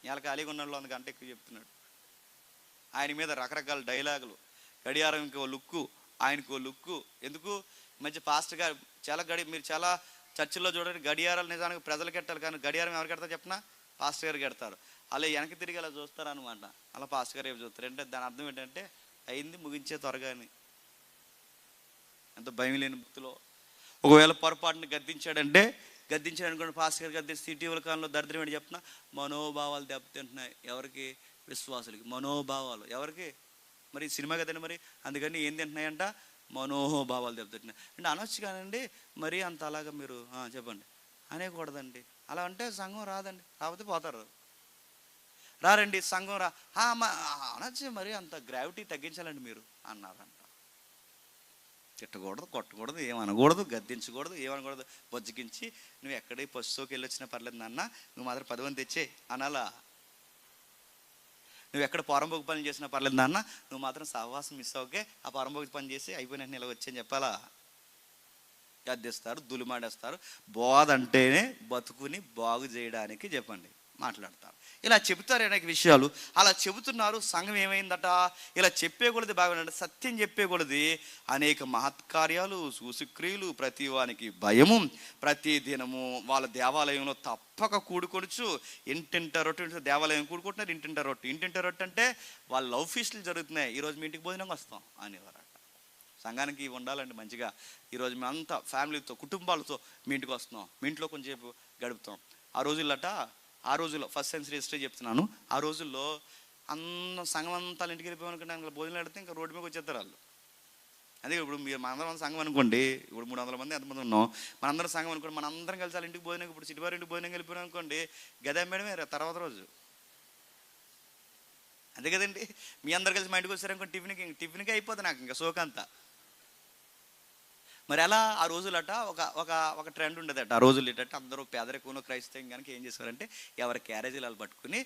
ఇవాళ ఖాళీగా ఉన్న వాళ్ళు గంట ఎక్కువ చెప్తున్నాడు. ఆయన మీద రకరకాల డైలాగులు, గడియారం ఇంకో లుక్కు, ఆయనకో లుక్కు. ఎందుకు? మంచి పాస్టర్ గారు మీరు చాలా చర్చిల్లో చూడండి, గడియారాలు నిజానికి ప్రజలు కట్టాలి, కానీ గడియారం ఎవరు కడతారు చెప్పినా? పాస్టర్ గారు కడతారు. అలా వెనక్కి తిరిగి అలా చూస్తారు అనమాట. అలా పాస్టర్ గారు ఏమి చూస్తారు అంటే దాని అర్థం ఏంటంటే అయింది ముగించే త్వరగా అని. ఎంత భయం లేని భక్తిలో. ఒకవేళ పొరపాటుని గద్దించాడనుకోండి, పాస్టర్ గారు గద్దిస్తే ఇటీవల కాలంలో దరిద్రం ఏంటి చెప్పిన, మనోభావాలు దెబ్బతింటున్నాయి. ఎవరికి? విశ్వాసులకి. మనోభావాలు ఎవరికి? మరి సినిమా కదండి. మరి అందుకని ఏం తింటున్నాయంట? మనోభావాలు దెబ్బతింటున్నాయి. అంటే అనొచ్చు కానండి, మరి అంత అలాగా మీరు చెప్పండి అనేకూడదండి. అలా అంటే సంఘం రాదండి, రాకపోతే పోతారు. రారండి సంఘం అనొచ్చు, మరి అంత గ్రావిటీ తగ్గించాలండి మీరు అన్నారంట. తిట్టకూడదు, కొట్టకూడదు, ఏమనకూడదు, గద్దించకూడదు, ఏమనకూడదు. బొజ్జగించి నువ్వు ఎక్కడికి పశువుకి వెళ్ళి వచ్చినా పర్లేదు నాన్న, నువ్వు మాత్రం 10 మంది తెచ్చే అనాలా. నువ్వు ఎక్కడ పొరంబోకు పని చేసినా పర్లేదు నాన్న, నువ్వు మాత్రం సహవాసం మిస్ అవ్వకే, ఆ పొరంబోకు పని చేసి అయిపోయిన ఇలా వచ్చని చెప్పాలా. గద్దిస్తారు, దులిమాడేస్తారు. బోధ అంటేనే బతుకుని బాగు చేయడానికి చెప్పండి మాట్లాడతారు. ఇలా చెబుతారు అనేక విషయాలు. అలా చెబుతున్నారు. సంఘం ఏమైందట, ఇలా చెప్పేకూడదు బాగుందంటే సత్యం చెప్పేకూడదు. అనేక మహత్కార్యాలు, సూసుక్రియలు, ప్రతి వానికి భయము, ప్రతి దినము వాళ్ళ దేవాలయంలో తప్పక కూడుకొనుచు. ఇంటింట రొట్టె, దేవాలయం కూడుకుంటున్నారు, ఇంటింట రొట్టె అంటే వాళ్ళ లవ్ ఫీస్టులు జరుగుతున్నాయి. ఈరోజు మీ ఇంటికి భోజనంగా వస్తాం అనేవారట. సంఘానికి ఉండాలండి మంచిగా. ఈరోజు మేమంతా ఫ్యామిలీతో, కుటుంబాలతో మీ ఇంటికి వస్తున్నాం, మీ ఇంట్లో కొంచెంసేపు గడుపుతాం. ఆ రోజుల్లో ఫస్ట్ సెంచరీ హిస్టరీ చెప్తున్నాను. ఆ రోజుల్లో సంఘం అంతా ఇంటికి వెళ్ళిపోయామనుకుంటే భోజనం పెడితే ఇంకా రోడ్డు మీద వచ్చేస్తారు వాళ్ళు. అందుకే ఇప్పుడు మీరు మనందరం సంఘం అనుకోండి, ఇప్పుడు 300 మంది ఎంతమంది ఉన్నాం, మనందరం సంఘం అనుకోండి, మనందరం కలిసి వాళ్ళ ఇంటికి భోజనం, ఇప్పుడు సిటీవారి ఇంటికి భోజనం వెళ్ళిపోయాం అనుకోండి, గదా మేడమే తర్వాత రోజు. అంతే కదండి. మీ అందరు కలిసి మా ఇంటికి వచ్చారనుకోండి, టిఫిన్కి అయిపోతుంది నాకు ఇంకా సోకంతా. మరి అలా ఆ రోజులట ఒక ట్రెండ్ ఉండేదట. ఆ రోజులు ఏంటంటే అందరూ పేదరికంలో క్రైస్తవం కనుక ఏం చేశారంటే ఎవరి క్యారేజీలు పట్టుకుని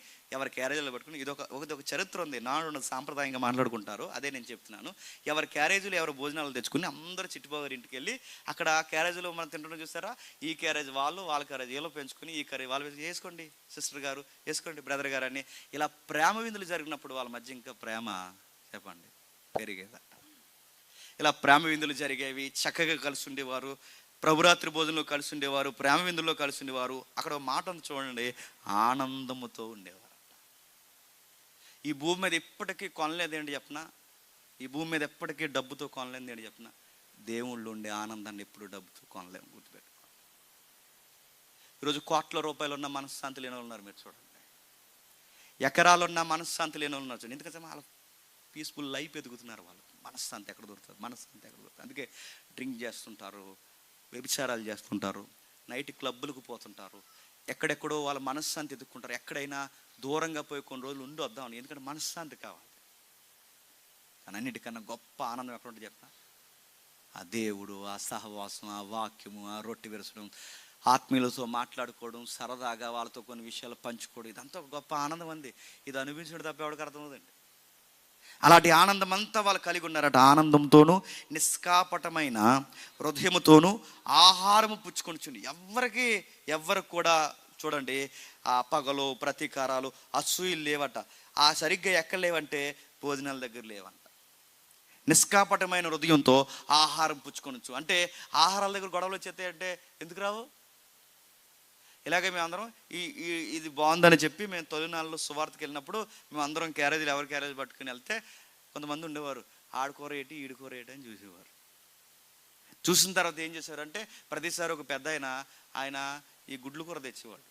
ఇది ఒక చరిత్ర ఉంది. నాడు సాంప్రదాయంగా మాట్లాడుకుంటారు, అదే నేను చెప్తున్నాను. ఎవరి క్యారేజీలు ఎవరి భోజనాలు తెచ్చుకుని అందరూ చిట్టుబాబు ఇంటికి వెళ్ళి అక్కడ క్యారేజీలో మనం తింటున్నాం చూస్తారా, ఈ క్యారేజ్ వాళ్ళ క్యారేజ్ వీళ్ళు పెంచుకుని, ఈ క్యారేజ్ వాళ్ళు వేసుకోండి సిస్టర్ గారు, వేసుకోండి బ్రదర్ గారు అని ఇలా ప్రేమ విందులు జరిగినప్పుడు వాళ్ళ మధ్య ఇంకా ప్రేమ చెప్పండి పెరిగేదట. ఇలా ప్రేమ విందులు జరిగేవి, చక్కగా కలిసి ఉండేవారు, ప్రభురాత్రి భోజనంలో కలిసి ఉండేవారు, ప్రేమ విందుల్లో కలిసి ఉండేవారు. అక్కడ మాట చూడండి, ఆనందముతో ఉండేవారు. ఈ భూమి మీద ఎప్పటికీ కొనలేదేంటి చెప్పనా, ఈ భూమి మీద ఎప్పటికీ డబ్బుతో కొనలేదు ఏంటి చెప్పనా, దేవుళ్ళు ఉండే ఆనందాన్ని ఎప్పుడు డబ్బుతో కొనలేము, గుర్తుపెట్టుకో. ఈరోజు కోట్ల రూపాయలు ఉన్న మనశ్శాంతి లేని ఉన్నారు మీరు చూడండి, ఎకరాలున్న మనశ్శాంతి లేని ఉన్నారు చూడండి. ఎందుకంటే వాళ్ళ పీస్ఫుల్ లైఫ్ ఎదుగుతున్నారు. వాళ్ళు మనశ్శాంతి ఎక్కడ దొరుకుతుంది. అందుకే డ్రింక్ చేస్తుంటారు, వ్యభిచారాలు చేస్తుంటారు, నైట్ క్లబ్బులకు పోతుంటారు, ఎక్కడెక్కడో వాళ్ళ మనశ్శాంతి ఎదుర్కొంటారు. ఎక్కడైనా దూరంగా పోయి కొన్ని రోజులు ఉండి వద్దామని, ఎందుకంటే మనశ్శాంతి కావాలి. కానీ అన్నిటికన్నా గొప్ప ఆనందం ఎక్కడ ఉంటుంది చెప్తా, ఆ దేవుడు, ఆ సహవాసం, ఆ వాక్యము, ఆ రొట్టె విరచడం, ఆత్మీయులతో మాట్లాడుకోవడం, సరదాగా వాళ్ళతో కొన్ని విషయాలు పంచుకోవడం, ఇదంతా గొప్ప ఆనందం అంది. ఇది అనుభవించడం తప్ప ఎవరికి అర్థమవుతుంది. అలాంటి ఆనందం అంతా వాళ్ళు కలిగి ఉన్నారట. ఆనందంతోనూ నిష్కాపటమైన హృదయముతోనూ ఆహారము పుచ్చుకొనిచుండి. ఎవరికి కూడా చూడండి ఆ పగలు, ప్రతీకారాలు, అసూయలు లేవట. ఆ సరిగ్గా ఎక్కడ లేవంటే భోజనాల దగ్గర లేవంట. నిష్కాపటమైన హృదయంతో ఆహారం పుచ్చుకొనొచ్చు అంటే ఆహారాల దగ్గర గొడవలు వచ్చేస్తాయి అంటే ఎందుకు రావు? ఇలాగే మేము అందరం ఇది బాగుందని చెప్పి మేము తొలినాళ్ళలో సువార్తకి వెళ్ళినప్పుడు మేము అందరం క్యారేజీలు ఎవరి క్యారేజ్ పట్టుకుని వెళ్తే కొంతమంది ఉండేవారు, ఆడుకూర ఏంటి ఈడుకూర ఏంటి అని చూసేవారు. చూసిన తర్వాత ఏం చేశారంటే ప్రతిసారి ఒక పెద్ద ఆయన ఈ గుడ్లు కూర తెచ్చేవాడు.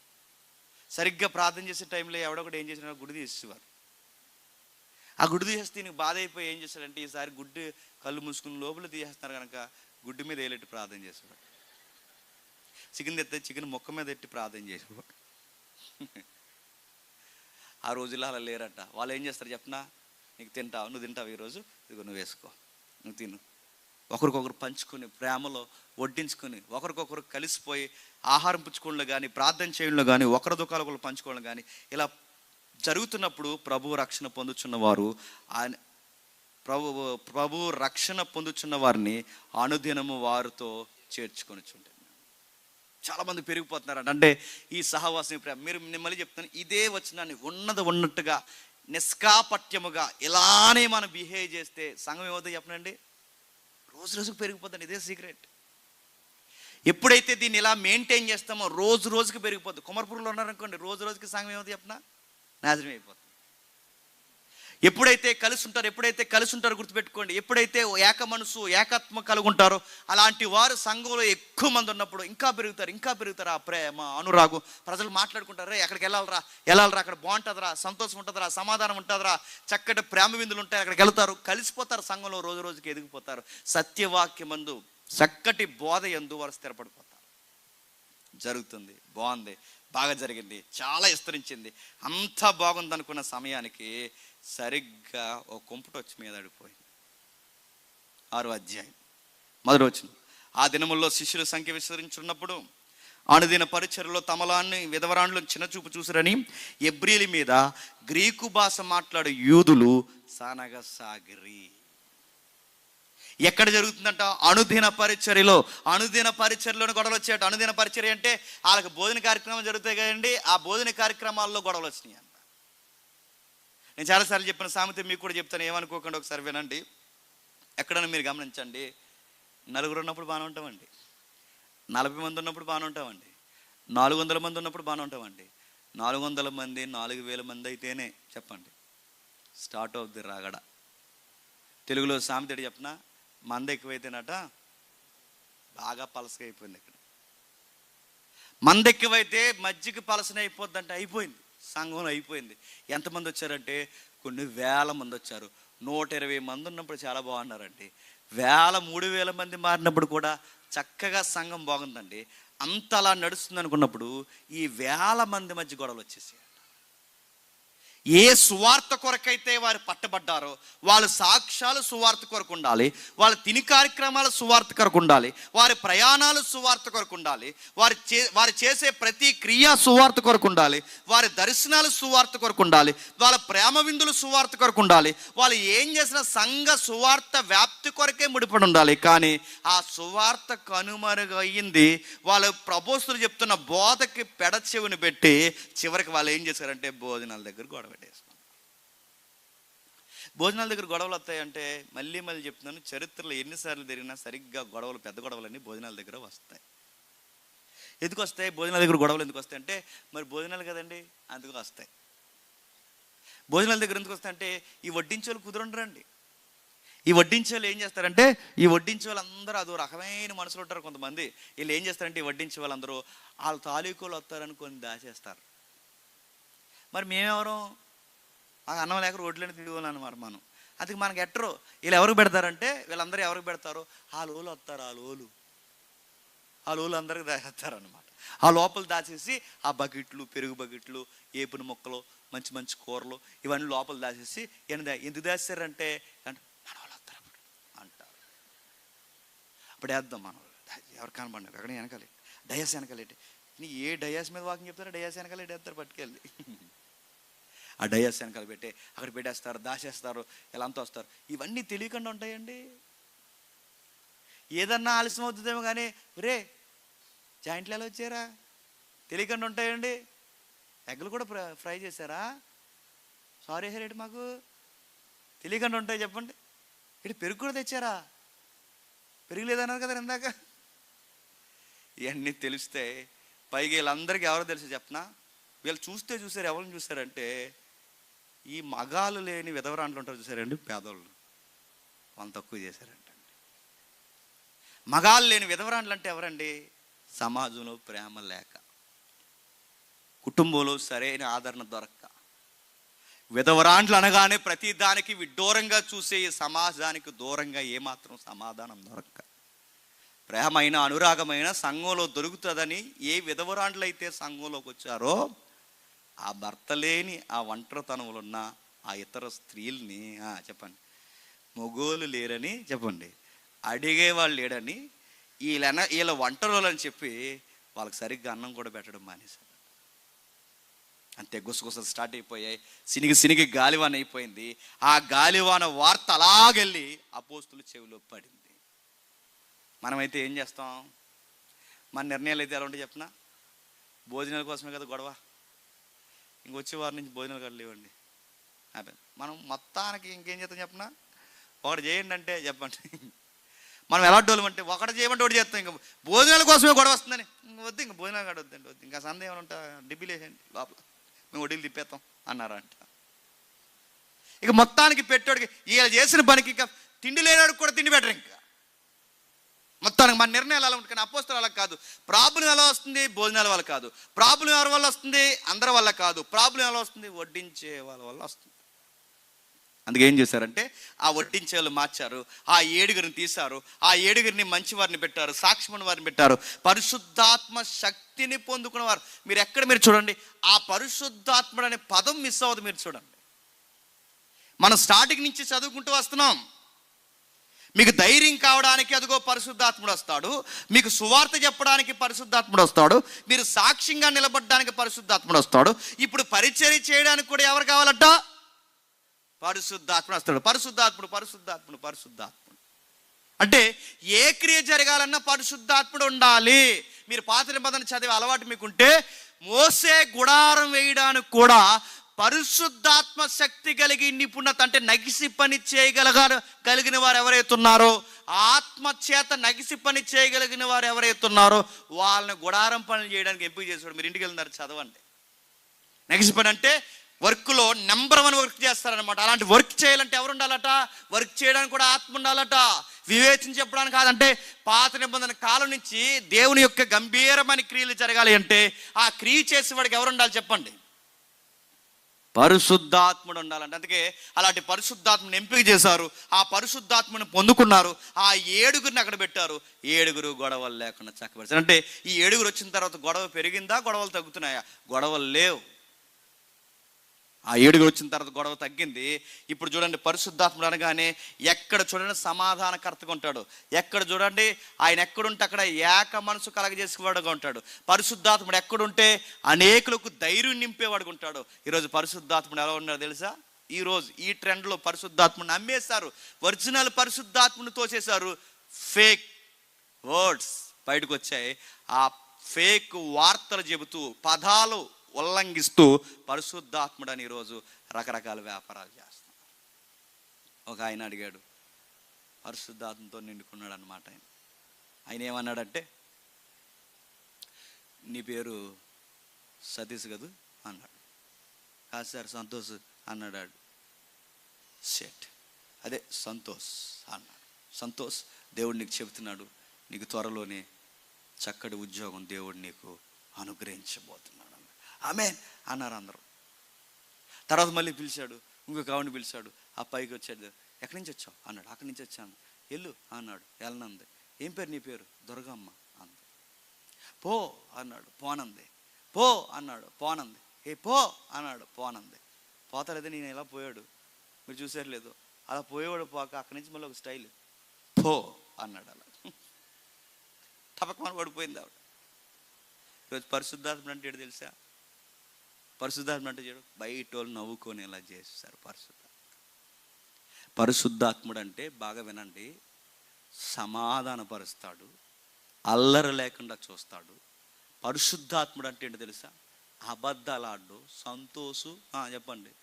సరిగ్గా ప్రార్థన చేసే టైంలో ఎవడొకటి ఏం చేసినా గుడ్డు తీసేవారు. ఆ గుడ్డు తీసేస్తే నీకు బాధ అయిపోయి ఏం చేశాడంటే ఈసారి గుడ్డు కళ్ళు మూసుకుని లోపల తీసేస్తున్నారు కనుక గుడ్డు మీద వేలెట్టి ప్రార్థన చేసేవాడు. చికెన్ తెస్తే చికెన్ మొక్క మీద ఎట్టి ప్రార్థన చేసేవాడు. ఆ రోజుల్లో అలా లేరట. వాళ్ళు ఏం చేస్తారు చెప్పనా, నీకు నువ్వు తింటావు ఈరోజు, ఇదిగో నువ్వు వేసుకో, నువ్వు తిను. ఒకరికొకరు పంచుకొని ప్రేమలో వడ్డించుకొని ఒకరికొకరు కలిసిపోయి ఆహారం పుచ్చుకోవడంలో కానీ, ప్రార్థన చేయడంలో కానీ, ఒకరి దుఃఖాలు ఒకరు పంచుకోవడం కానీ ఇలా జరుగుతున్నప్పుడు ప్రభు రక్షణ పొందుచున్నవారు ప్రభు రక్షణ పొందుచున్న వారిని అనుదినము వారితో చేర్చుకొని చుంటారు. చాలామంది పెరిగిపోతున్నారంట. అంటే ఈ సహవాసం ప్రేమ మీరు మిమ్మల్ని చెప్తాను, ఇదే వచనాన్ని ఉన్నట్టుగా నిష్కాపట్యముగా ఇలానే మనం బిహేవ్ చేస్తే సంఘం ఏమవుతుందో చెప్పనండి, రోజు రోజుకు పెరిగిపోతుంది. ఇదే సీక్రెట్. ఎప్పుడైతే దీన్ని ఇలా మెయింటైన్ చేస్తామో రోజు రోజుకి పెరిగిపోతుంది. కుమరపురంలో ఉన్నారనుకోండి, రోజు రోజుకి సంఘం ఏమవుతుంది చెప్పనా, నాశనం అయిపోతుంది. ఎప్పుడైతే కలిసి ఉంటారో గుర్తుపెట్టుకోండి, ఎప్పుడైతే ఏక మనసు ఏకాత్మ కలిగి ఉంటారో అలాంటి వారు సంఘంలో ఎక్కువ మంది ఉన్నప్పుడు ఇంకా పెరుగుతారు ఆ ప్రేమ, అనురాగం. ప్రజలు మాట్లాడుకుంటారు, ఎక్కడికి వెళ్ళాలరా, అక్కడ బాగుంటుందిరా, సంతోషం ఉంటుందిరా, సమాధానం ఉంటుందిరా, చక్కటి ప్రేమ విందులు ఉంటాయి, అక్కడికి వెళ్తారు, కలిసిపోతారు, సంఘంలో రోజు రోజుకి ఎదిగిపోతారు. సత్యవాక్యమందు చక్కటి బోధ యందు వారు స్థిరపడిపోతారు. జరుగుతుంది, బాగుంది, బాగా జరిగింది, చాలా విస్తరించింది, అంతా బాగుంది అనుకున్న సమయానికి సరిగ్గా ఓ కుంపట వచ్చి మీద పడిపోయింది. 6వ అధ్యాయం మొదటి వచనం, ఆ దినముల్లో శిష్యుల సంఖ్య విస్తరించున్నప్పుడు అనుదిన పరిచర్యలో తమలాన్ని విధవరాండ్లు చిన్నచూపు చూసిరని ఎబ్రీల మీద గ్రీకు భాష మాట్లాడే యూదులు సనగసాగిరి. ఎక్కడ జరుగుతుందంట? అనుదిన పరిచర్యలోని గొడవలు వచ్చాయట. అనుదిన పరిచర్య అంటే వాళ్ళకి భోజన కార్యక్రమాలు జరుగుతాయి కదండి, ఆ భోజన కార్యక్రమాల్లో గొడవలు వచ్చినాయి అంట. నేను చాలాసార్లు చెప్పిన సామెత మీకు కూడా చెప్తాను, ఏమనుకోకుండా ఒకసారి వినండి. ఎక్కడైనా మీరు గమనించండి, నలుగురు ఉన్నప్పుడు బాగానే ఉంటామండి, 40 మంది ఉన్నప్పుడు బాగానే ఉంటామండి, 400 మంది ఉన్నప్పుడు బాగానే ఉంటామండి. 400 మంది 4000 మంది అయితేనే చెప్పండి స్టార్ట్ అవుద్ది రాగడ. తెలుగులో సామెత చెప్పిన, మంద ఎక్కువైతేనట బాగా పలసగా అయిపోయింది. ఇక్కడ మంద ఎక్కువైతే మజ్జిగ పలసన అయిపోద్దంటే అయిపోయింది, సంఘంలో అయిపోయింది. ఎంతమంది వచ్చారంటే కొన్ని వేల మంది వచ్చారు. 120 మంది ఉన్నప్పుడు చాలా బాగున్నారండి. 3000 మంది మారినప్పుడు కూడా చక్కగా సంఘం బాగుందండి. అంతలా నడుస్తుంది అనుకున్నప్పుడు ఈ 1000 మంది మధ్య గొడవలు వచ్చేసాయి. ఏ సువార్త కొరకైతే వారు పట్టబడ్డారో వాళ్ళ సాక్ష్యాలు సువార్త కొరకు ఉండాలి, వాళ్ళ తిని కార్యక్రమాలు సువార్త కొరకు ఉండాలి, వారి ప్రయాణాలు సువార్త కొరకు ఉండాలి, వారు చేసే ప్రతి క్రియ సువార్త కొరకు ఉండాలి, వారి దర్శనాలు సువార్త కొరకు ఉండాలి, వాళ్ళ ప్రేమ విందులు సువార్త కొరకు ఉండాలి, వాళ్ళు ఏం చేసిన సంఘ సువార్త వ్యాప్తి కొరకే ముడిపడి ఉండాలి. కానీ ఆ సువార్త కనుమరుగయ్యింది. వాళ్ళు ప్రబోస్తులు చెప్తున్న బోధకి పెడచెవిని పెట్టి చివరికి వాళ్ళు ఏం చేశారంటే భోజనాల దగ్గర గొడవ. భోజనాల దగ్గర గొడవలు వస్తాయంటే మళ్ళీ చెప్తున్నాను, చరిత్రలో ఎన్నిసార్లు జరిగినా సరిగ్గా గొడవలు, పెద్ద గొడవలన్నీ భోజనాల దగ్గర వస్తాయి. ఎందుకు వస్తాయి భోజనాల దగ్గర గొడవలు? ఎందుకు వస్తాయి అంటే మరి భోజనాలు కదండి, అందుకు వస్తాయి. భోజనాల దగ్గర ఎందుకు వస్తాయంటే ఈ వడ్డించోళ్ళు కుదురుండరండి. ఈ వడ్డించోళ్ళు ఏం చేస్తారంటే, ఈ వడ్డించే వాళ్ళందరూ అదో రకమైన మనుషులు ఉంటారు కొంతమంది. వీళ్ళు ఏం చేస్తారంటే ఈ వడ్డించే వాళ్ళందరూ వాళ్ళ తాలూకోలు వస్తారని కొన్ని దాచేస్తారు. మరి మేమెవరం? మాకు అన్నం లేక రోడ్లని తిరిగిపోవాలి అన్నమాట మనం. అందుకు మనకి ఎట్టరు వీళ్ళు ఎవరికి పెడతారంటే, వీళ్ళందరూ ఎవరికి పెడతారో ఆ లోలు వస్తారు. ఆ లోలు అందరికి దాచేస్తారనమాట. ఆ లోపల దాచేసి ఆ బకెట్లు, పెరుగు బకెట్లు, ఏపుని ముక్కలు, మంచి మంచి కూరలు ఇవన్నీ లోపల దాచేసి ఎందుకు దాచేస్తారంటే మన వాళ్ళు వస్తారు అంటారు. అప్పుడు వేద్దాం మనం ఎవరు కనబడినా ఎక్కడ వెనకాలి డయాస్ వెనకాలేంటి. ఏ డయాస్ మీద వాకింగ్ చెప్తారో డయాస్ వెనకాలేంటి వేస్తారు పట్టుకెళ్ళి. ఆ డయాస్ వెనకాల పెట్టి అక్కడ పెట్టేస్తారు, దాచేస్తారు, ఇలా అంతా వస్తారు. ఇవన్నీ తెలియకుండా ఉంటాయండి. ఏదన్నా ఆలస్యం అవుతుందేమో కానీ రే జాయింట్లు ఎలా వచ్చారా తెలియకుండా ఉంటాయండి. ఎగ్గులు కూడా ఫ్రై చేశారా, సారీ హెరేటి మాకు తెలియకుండా ఉంటాయి చెప్పండి. ఇటు పెరుగు కూడా తెచ్చారా, పెరుగు లేదన్నారు కదా ఇందాక. ఇవన్నీ తెలిస్తే పైగా వీళ్ళందరికీ ఎవరో తెలుసు చెప్పనా, వీళ్ళు చూసారు. ఎవరిని చూసారంటే ఈ మగాలు లేని విధవరాండ్లు ఉంటారు చూసారండి, పేదోళ్ళు, వాళ్ళు తక్కువ చేశారంటండి. మగాలు లేని విధవరాండ్లు అంటే ఎవరండి? సమాజంలో ప్రేమ లేక, కుటుంబంలో సరైన ఆదరణ దొరక్క, విధవరాండ్లు అనగానే ప్రతి దానికి విడ్డూరంగా చూసే ఈ సమాజానికి దూరంగా ఏమాత్రం సమాధానం దొరక్క, ప్రేమైన అనురాగమైన సంఘంలో దొరుకుతుందని ఏ విధవరాండ్లు అయితే సంఘంలోకి వచ్చారో ఆ భర్త లేని ఆ ఒంటరితనంలో ఉన్న ఆ ఇతర స్త్రీల్ని చెప్పండి మొగోలు లేరని చెప్పండి, అడిగేవాళ్ళు లేడని, వీళ్ళ ఒంటరోళ్ళని చెప్పి వాళ్ళకి సరిగ్గా అన్నం కూడా పెట్టడం మానేశారు. అంతే, గుసగుసలు స్టార్ట్ అయిపోయాయి. సినిగి గాలివాన అయిపోయింది. ఆ గాలివాన వార్త అలాగెళ్ళి అపోస్తుల చెవిలో పడింది. మనమైతే ఏం చేస్తాం? మన నిర్ణయాలు అయితే ఎలా ఉంటాయి చెప్పినా, భోజనాల కోసమే కదా గొడవ, ఇంకొచ్చే వారి నుంచి భోజనాలు కూడా లేవండి. మనం మొత్తానికి ఇంకేం చేస్తాం చెప్పినా, ఒకటి చేయండి అంటే చెప్పండి, మనం ఎలా డోలమంటే ఒకటి చేయమంటే ఒకటి చేస్తాం. ఇంకా భోజనాల కోసమే గొడవ వస్తుందని వద్దు, ఇంకా భోజనాలు కూడా వద్దండి, వద్దు, ఇంకా సందేహం ఏమైనా ఉంటా డిబ్బీలు వేసేయండి లోపల, మేము వడ్డీలు తిప్పేస్తాం అన్నారంట. ఇక మొత్తానికి పెట్టోడికి వీళ్ళు చేసిన పనికి ఇంకా తిండి లేనాడికి కూడా తిండి పెట్టరు. ఇంకా మొత్తానికి మన నిర్ణయాలు అలా ఉంటుంది. కానీ అపోస్తలు అలా కాదు. ప్రాబ్లం ఎలా వస్తుంది? భోజనాల వల్ల కాదు. ప్రాబ్లం ఎవరి వల్ల వస్తుంది? అందరి వల్ల కాదు. ప్రాబ్లం ఎలా వస్తుంది? వడ్డించే వాళ్ళ వల్ల వస్తుంది. అందుకే ఏం చేశారంటే ఆ వడ్డించే వాళ్ళు మార్చారు, ఆ 7 తీశారు, ఆ 7 మంచి వారిని పెట్టారు, సాక్షిమని వారిని పెట్టారు, పరిశుద్ధాత్మ శక్తిని పొందుకున్నవారు. మీరు చూడండి, ఆ పరిశుద్ధాత్ముడు అనే పదం మిస్ అవ్వదు. మీరు చూడండి, మనం స్టార్టింగ్ నుంచి చదువుకుంటూ వస్తున్నాం. మీకు ధైర్యం కావడానికి అదిగో పరిశుద్ధాత్ముడు వస్తాడు, మీకు సువార్త చెప్పడానికి పరిశుద్ధాత్ముడు వస్తాడు, మీరు సాక్ష్యంగా నిలబడడానికి పరిశుద్ధాత్ముడు వస్తాడు. ఇప్పుడు పరిచర్య చేయడానికి కూడా ఎవరు కావాలట? పరిశుద్ధాత్ముడు వస్తాడు. పరిశుద్ధాత్ముడు పరిశుద్ధాత్ముడు పరిశుద్ధాత్ముడు అంటే ఏ క్రియ జరగాలన్నా పరిశుద్ధాత్ముడు ఉండాలి. మీరు పాత నిబంధన చదివే అలవాటు మీకుంటే మోసే గుడారం వేయడానికి కూడా పరిశుద్ధాత్మ శక్తి కలిగి నిపుణత, అంటే నగిసి పని చేయగలిగిన వారు ఎవరైతే ఉన్నారో, ఆత్మ చేత నగిసి పని చేయగలిగిన వారు ఎవరైతే ఉన్నారో వాళ్ళని గుడారం పనులు చేయడానికి ఎంపిక చేశాడు. మీరు ఇంటికి వెళ్ళినారు, చదవండి. నగిసి పని అంటే వర్క్లో నెంబర్ 1 వర్క్ చేస్తారనమాట. అలాంటి వర్క్ చేయాలంటే ఎవరు ఉండాలట? వర్క్ చేయడానికి కూడా ఆత్మ ఉండాలట. వివేచన చెప్పడానికి కాదంటే పాత నిబంధన కాలం నుంచి దేవుని యొక్క గంభీరమైన క్రియలు జరగాలి అంటే ఆ క్రియ చేసేవాడికి ఎవరు ఉండాలి చెప్పండి? పరిశుద్ధాత్ముడు ఉండాలంటే. అందుకే అలాంటి పరిశుద్ధాత్మని ఎంపిక చేశారు. ఆ పరిశుద్ధాత్మని పొందుకున్నారు. ఆ 7గురిని అక్కడ పెట్టారు. 7 గొడవలు లేకుండా చక్కబెడతారు. అంటే ఈ 7 వచ్చిన తర్వాత గొడవ పెరిగిందా, గొడవలు తగ్గుతున్నాయా? గొడవలు లేవు. ఆ 7 వచ్చిన తర్వాత గొడవ తగ్గింది. ఇప్పుడు చూడండి, పరిశుద్ధాత్ముడు అనగానే ఎక్కడ చూడండి సమాధానకర్తగా ఉంటాడు. ఎక్కడ చూడండి ఆయన ఎక్కడుంటే అక్కడ ఏక మనసు కలగజేసేవాడుగా ఉంటాడు. పరిశుద్ధాత్ముడు ఎక్కడుంటే అనేకులకు ధైర్యం నింపేవాడుగా ఉంటాడు. ఈరోజు పరిశుద్ధాత్ముడు ఎలా ఉన్నాడో తెలుసా? ఈరోజు ఈ ట్రెండ్లో పరిశుద్ధాత్ముడిని అమ్మేశారు. ఒరిజినల్ పరిశుద్ధాత్ముని తోసేశారు. ఫేక్ వర్డ్స్ బయటకు వచ్చాయి. ఆ ఫేక్ వార్తలు చెబుతూ పదాలు ఉల్లంఘిస్తూ పరిశుద్ధాత్ముడు అని ఈరోజు రకరకాల వ్యాపారాలు చేస్తున్నారు. ఒక ఆయన అడిగాడు, పరిశుద్ధాత్మతో నిండుకున్నాడు అనమాట. ఆయన ఏమన్నాడంటే, నీ పేరు సతీష్ కదూ అన్నాడు. కాదు సార్ సంతోష్ అన్నాడు. షెట్ అదే సంతోష్ అన్నాడు. సంతోష్, దేవుడు నీకు చెబుతున్నాడు, నీకు త్వరలోనే చక్కటి ఉద్యోగం దేవుడు నీకు అనుగ్రహించబోతున్నాడు. ఆమేన్ అన్నారు అందరూ. తర్వాత మళ్ళీ పిలిచాడు, ఇంకొక ఆవిడని పిలిచాడు. ఆ పైకి వచ్చాడు. ఎక్కడి నుంచి వచ్చావు అన్నాడు. అక్కడి నుంచి వచ్చాను. ఎల్లు అన్నాడు. వెళ్ళనంది. ఏం పేరు నీ పేరు? దుర్గమ్మ అంది. పో అన్నాడు. పోనంది. పో అన్నాడు. పోనంది. ఏ పో అన్నాడు. పోనంది. పోతలేదు. నేను ఇలా పోయాడు, మీరు చూసారు లేదు, అలా పోయేవాడు పోక అక్కడి నుంచి మళ్ళీ ఒక స్టైల్ పో అన్నాడు. అలా తప్పకమని పడిపోయింది ఆవిడ. ఈరోజు పరిశుద్ధాత్మ అంటే ఏంటి తెలుసా? పరిశుద్ధాత్మ అంటే చూడు, బయట వాళ్ళు నవ్వుకొని ఇలా చేస్తారు. పరిశుద్ధాత్ముడు అంటే బాగా వినండి, సమాధానపరుస్తాడు, అల్లరి లేకుండా చూస్తాడు. పరిశుద్ధాత్ముడు అంటే ఏంటో తెలుసా? అబద్ధాలు ఆడు, సంతోషు చెప్పండి,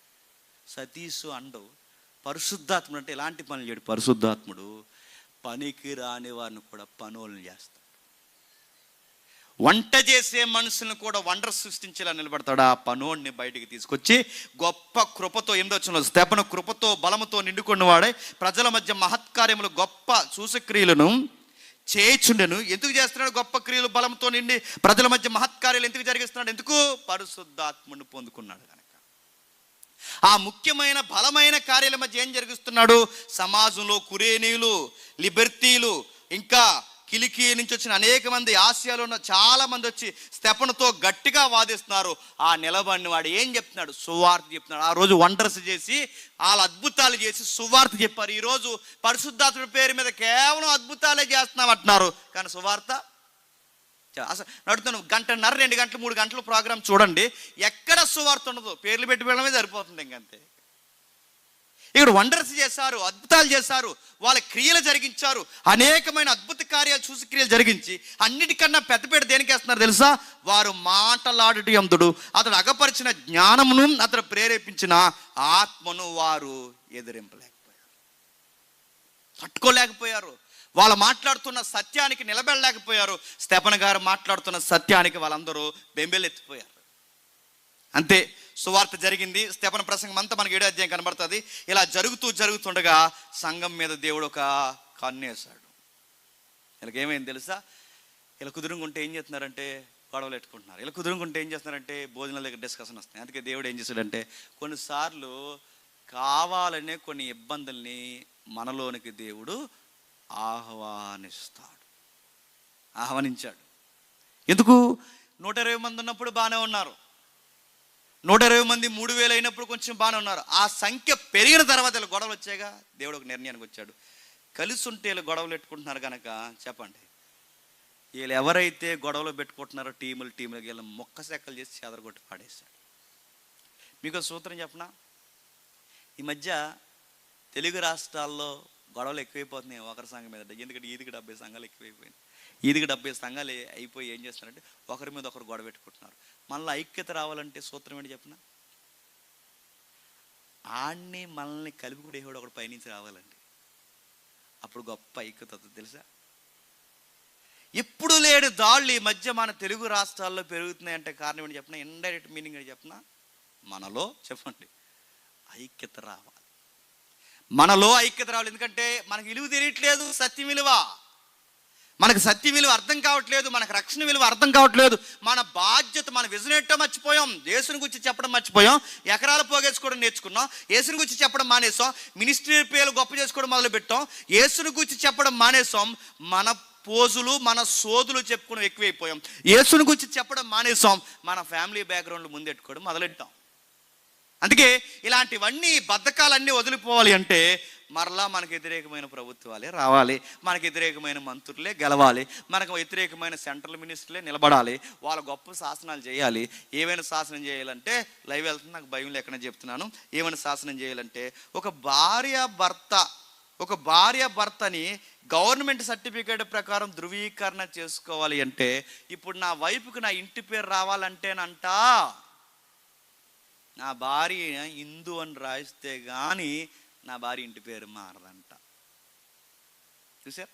సతీషు అండవు. పరిశుద్ధాత్ముడు అంటే ఎలాంటి పనులు చేయడు. పరిశుద్ధాత్ముడు పనికి రాని వారిని కూడా పనులను చేస్తాడు. వంట చేసే మనుషులను కూడా వండర్ సృష్టించేలా నిలబడతాడు. ఆ పనోడిని బయటికి తీసుకొచ్చి గొప్ప కృపతో, 8వ వచనంలో స్తెఫను కృపతో బలముతో నిండుకున్నవాడే ప్రజల మధ్య మహత్కార్యములు గొప్ప సూచక్రియలను చేయుచుండెను. ఎందుకు చేస్తున్నాడు గొప్ప క్రియలు? బలంతో నిండి ప్రజల మధ్య మహత్కార్యాలు ఎందుకు జరిగిస్తున్నాడు? ఎందుకు? పరిశుద్ధాత్మను పొందుకున్నాడు కనుక. ఆ ముఖ్యమైన బలమైన కార్యాల మధ్య ఏం జరిగిస్తున్నాడు? సమాజంలో కురేనీలు, లిబర్తీలు, ఇంకా కిలికి నుంచి వచ్చిన అనేక మంది, ఆసియాలో ఉన్న చాలా మంది వచ్చి స్తెఫనుతో గట్టిగా వాదిస్తున్నారు. ఆ నిలబడిన వాడు ఏం చెప్తున్నాడు? సువార్త చెప్తున్నాడు. ఆ రోజు వండర్స్ చేసి వాళ్ళ అద్భుతాలు చేసి సువార్త చెప్పారు. ఈరోజు పరిశుద్ధాత్ముడి పేరు మీద కేవలం అద్భుతాలే చేస్తున్నాం అంటున్నారు, కానీ సువార్త అసలు నడుతున్నాను. 1:30, 2 గంటలు, 3 గంటలు ప్రోగ్రాం చూడండి, ఎక్కడ సువార్త ఉండదు. పేర్లు పెట్టి వెళ్ళడమే సరిపోతుంది. ఇంకంతే. ఇక్కడ వండర్స్ చేశారు, అద్భుతాలు చేశారు, వాళ్ళ క్రియలు జరిగించారు. అనేకమైన అద్భుత కార్యాలు చూసి క్రియలు జరిగించి అన్నిటికన్నా పెద్దపేట దేనికి వేస్తున్నారు తెలుసా? వారు మాటలాడుట యందుడు అతడు అగపరిచిన జ్ఞానమును, అతడు ప్రేరేపించిన ఆత్మను వారు ఎదిరింపలేకపోయారు, తట్టుకోలేకపోయారు. వాళ్ళు మాట్లాడుతున్న సత్యానికి నిలబడలేకపోయారు. స్తెఫను గారు మాట్లాడుతున్న సత్యానికి వాళ్ళందరూ బెంబేలెత్తిపోయారు. అంతే, సువార్త జరిగింది. స్తెఫను ప్రసంగం అంతా మనకి 7వ అధ్యాయం కనబడుతుంది. ఇలా జరుగుతుండగా సంఘం మీద దేవుడు ఒక కన్నేశాడు. వీళ్ళకి ఏమైంది తెలుసా? ఇలా కుదురుకుంటే ఏం చేస్తున్నారంటే గొడవలు పెట్టుకుంటున్నారు. ఇలా కుదురుకుంటే ఏం చేస్తున్నారంటే భోజనాల దగ్గర డిస్కషన్ వస్తున్నాయి. అందుకే దేవుడు ఏం చేశాడంటే కొన్నిసార్లు కావాలనే కొన్ని ఇబ్బందుల్ని మనలోనికి దేవుడు ఆహ్వానించాడు. ఎందుకు? 120 మంది ఉన్నప్పుడు బాగానే ఉన్నారు, 120 మంది 3000 అయినప్పుడు కొంచెం బాగానే ఉన్నారు. ఆ సంఖ్య పెరిగిన తర్వాత ఇలా గొడవలు వచ్చాయిగా. దేవుడు ఒక నిర్ణయానికి వచ్చాడు, కలిసి ఉంటే వీళ్ళు గొడవలు పెట్టుకుంటున్నారు కనుక చెప్పండి, వీళ్ళు ఎవరైతే గొడవలు పెట్టుకుంటున్నారో టీములుగా వీళ్ళు మొక్క సెక్కలు చేసి చెదరగొట్టి పాడేశాడు. మీకు సూత్రం చెప్పనా, ఈ మధ్య తెలుగు రాష్ట్రాల్లో గొడవలు ఎక్కువైపోతున్నాయి ఒకరి సంఘం మీద. ఎందుకంటే ఈదికి 70 సంఘాలు ఎక్కువైపోయినాయి. ఈదికి 70 సంఘాలు అయిపోయి ఏం చేస్తున్నారంటే ఒకరి మీద ఒకరు గొడవ పెట్టుకుంటున్నారు. మళ్ళీ ఐక్యత రావాలంటే సూత్రం ఏంటి చెప్పనా, ఆడిని మనల్ని కలిపి కూడా ఒకడు పైనుంచి రావాలండి. అప్పుడు గొప్ప ఐక్యత అవుతుంది తెలుసా. ఎప్పుడు లేని దాళ్ళు ఈ మధ్య మన తెలుగు రాష్ట్రాల్లో పెరుగుతున్నాయి అంటే కారణం ఏంటి చెప్పిన, ఇండైరెక్ట్ మీనింగ్ ఏంటి చెప్పిన, మనలో చెప్పండి ఐక్యత రావాలి. మనలో ఐక్యత రావాలి. ఎందుకంటే మనకు విలువ తెలియట్లేదు, సత్యం విలువ. మనకు సత్య విలువ అర్థం కావట్లేదు, మనకు రక్షణ విలువ అర్థం కావట్లేదు. మన బాధ్యత, మన విజన్ ఏంటో మర్చిపోయాం. యేసుని గురించి చెప్పడం మర్చిపోయాం. ఎకరాలు పోగేసుకోవడం నేర్చుకున్నాం. యేసుని గురించి చెప్పడం మానేసాం. మినిస్ట్రీ పేర్లు గొప్ప చేసుకోవడం మొదలు పెట్టాం. యేసుని గురించి చెప్పడం మానేసాం. మన పోజులు, మన సోదులు చెప్పుకోవడం ఎక్కువైపోయాం. యేసుని గురించి చెప్పడం మానేసాం. మన ఫ్యామిలీ బ్యాక్గ్రౌండ్లు ముందెట్టుకోవడం మొదలెట్టాం. అందుకే ఇలాంటివన్నీ బద్ధకాలన్నీ వదిలిపోవాలి అంటే మరలా మనకు వ్యతిరేకమైన ప్రభుత్వాలే రావాలి, మనకు వ్యతిరేకమైన మంత్రులే గెలవాలి, మనకు వ్యతిరేకమైన సెంట్రల్ మినిస్టర్లే నిలబడాలి, వాళ్ళ గొప్ప శాసనాలు చేయాలి. ఏమైనా శాసనం చేయాలంటే లైవ్ వెళ్తుంది, నాకు భయం లేకుండా చెప్తున్నాను. ఏమైనా శాసనం చేయాలంటే ఒక భార్య భర్తని గవర్నమెంట్ సర్టిఫికేట్ ప్రకారం ధృవీకరణ చేసుకోవాలి అంటే ఇప్పుడు నా వైపుకి నా ఇంటి పేరు రావాలంటేనంట నా భార్య హిందూ అని రాయిస్తే కానీ నా భార్య ఇంటి పేరు మారదంట. చూసారు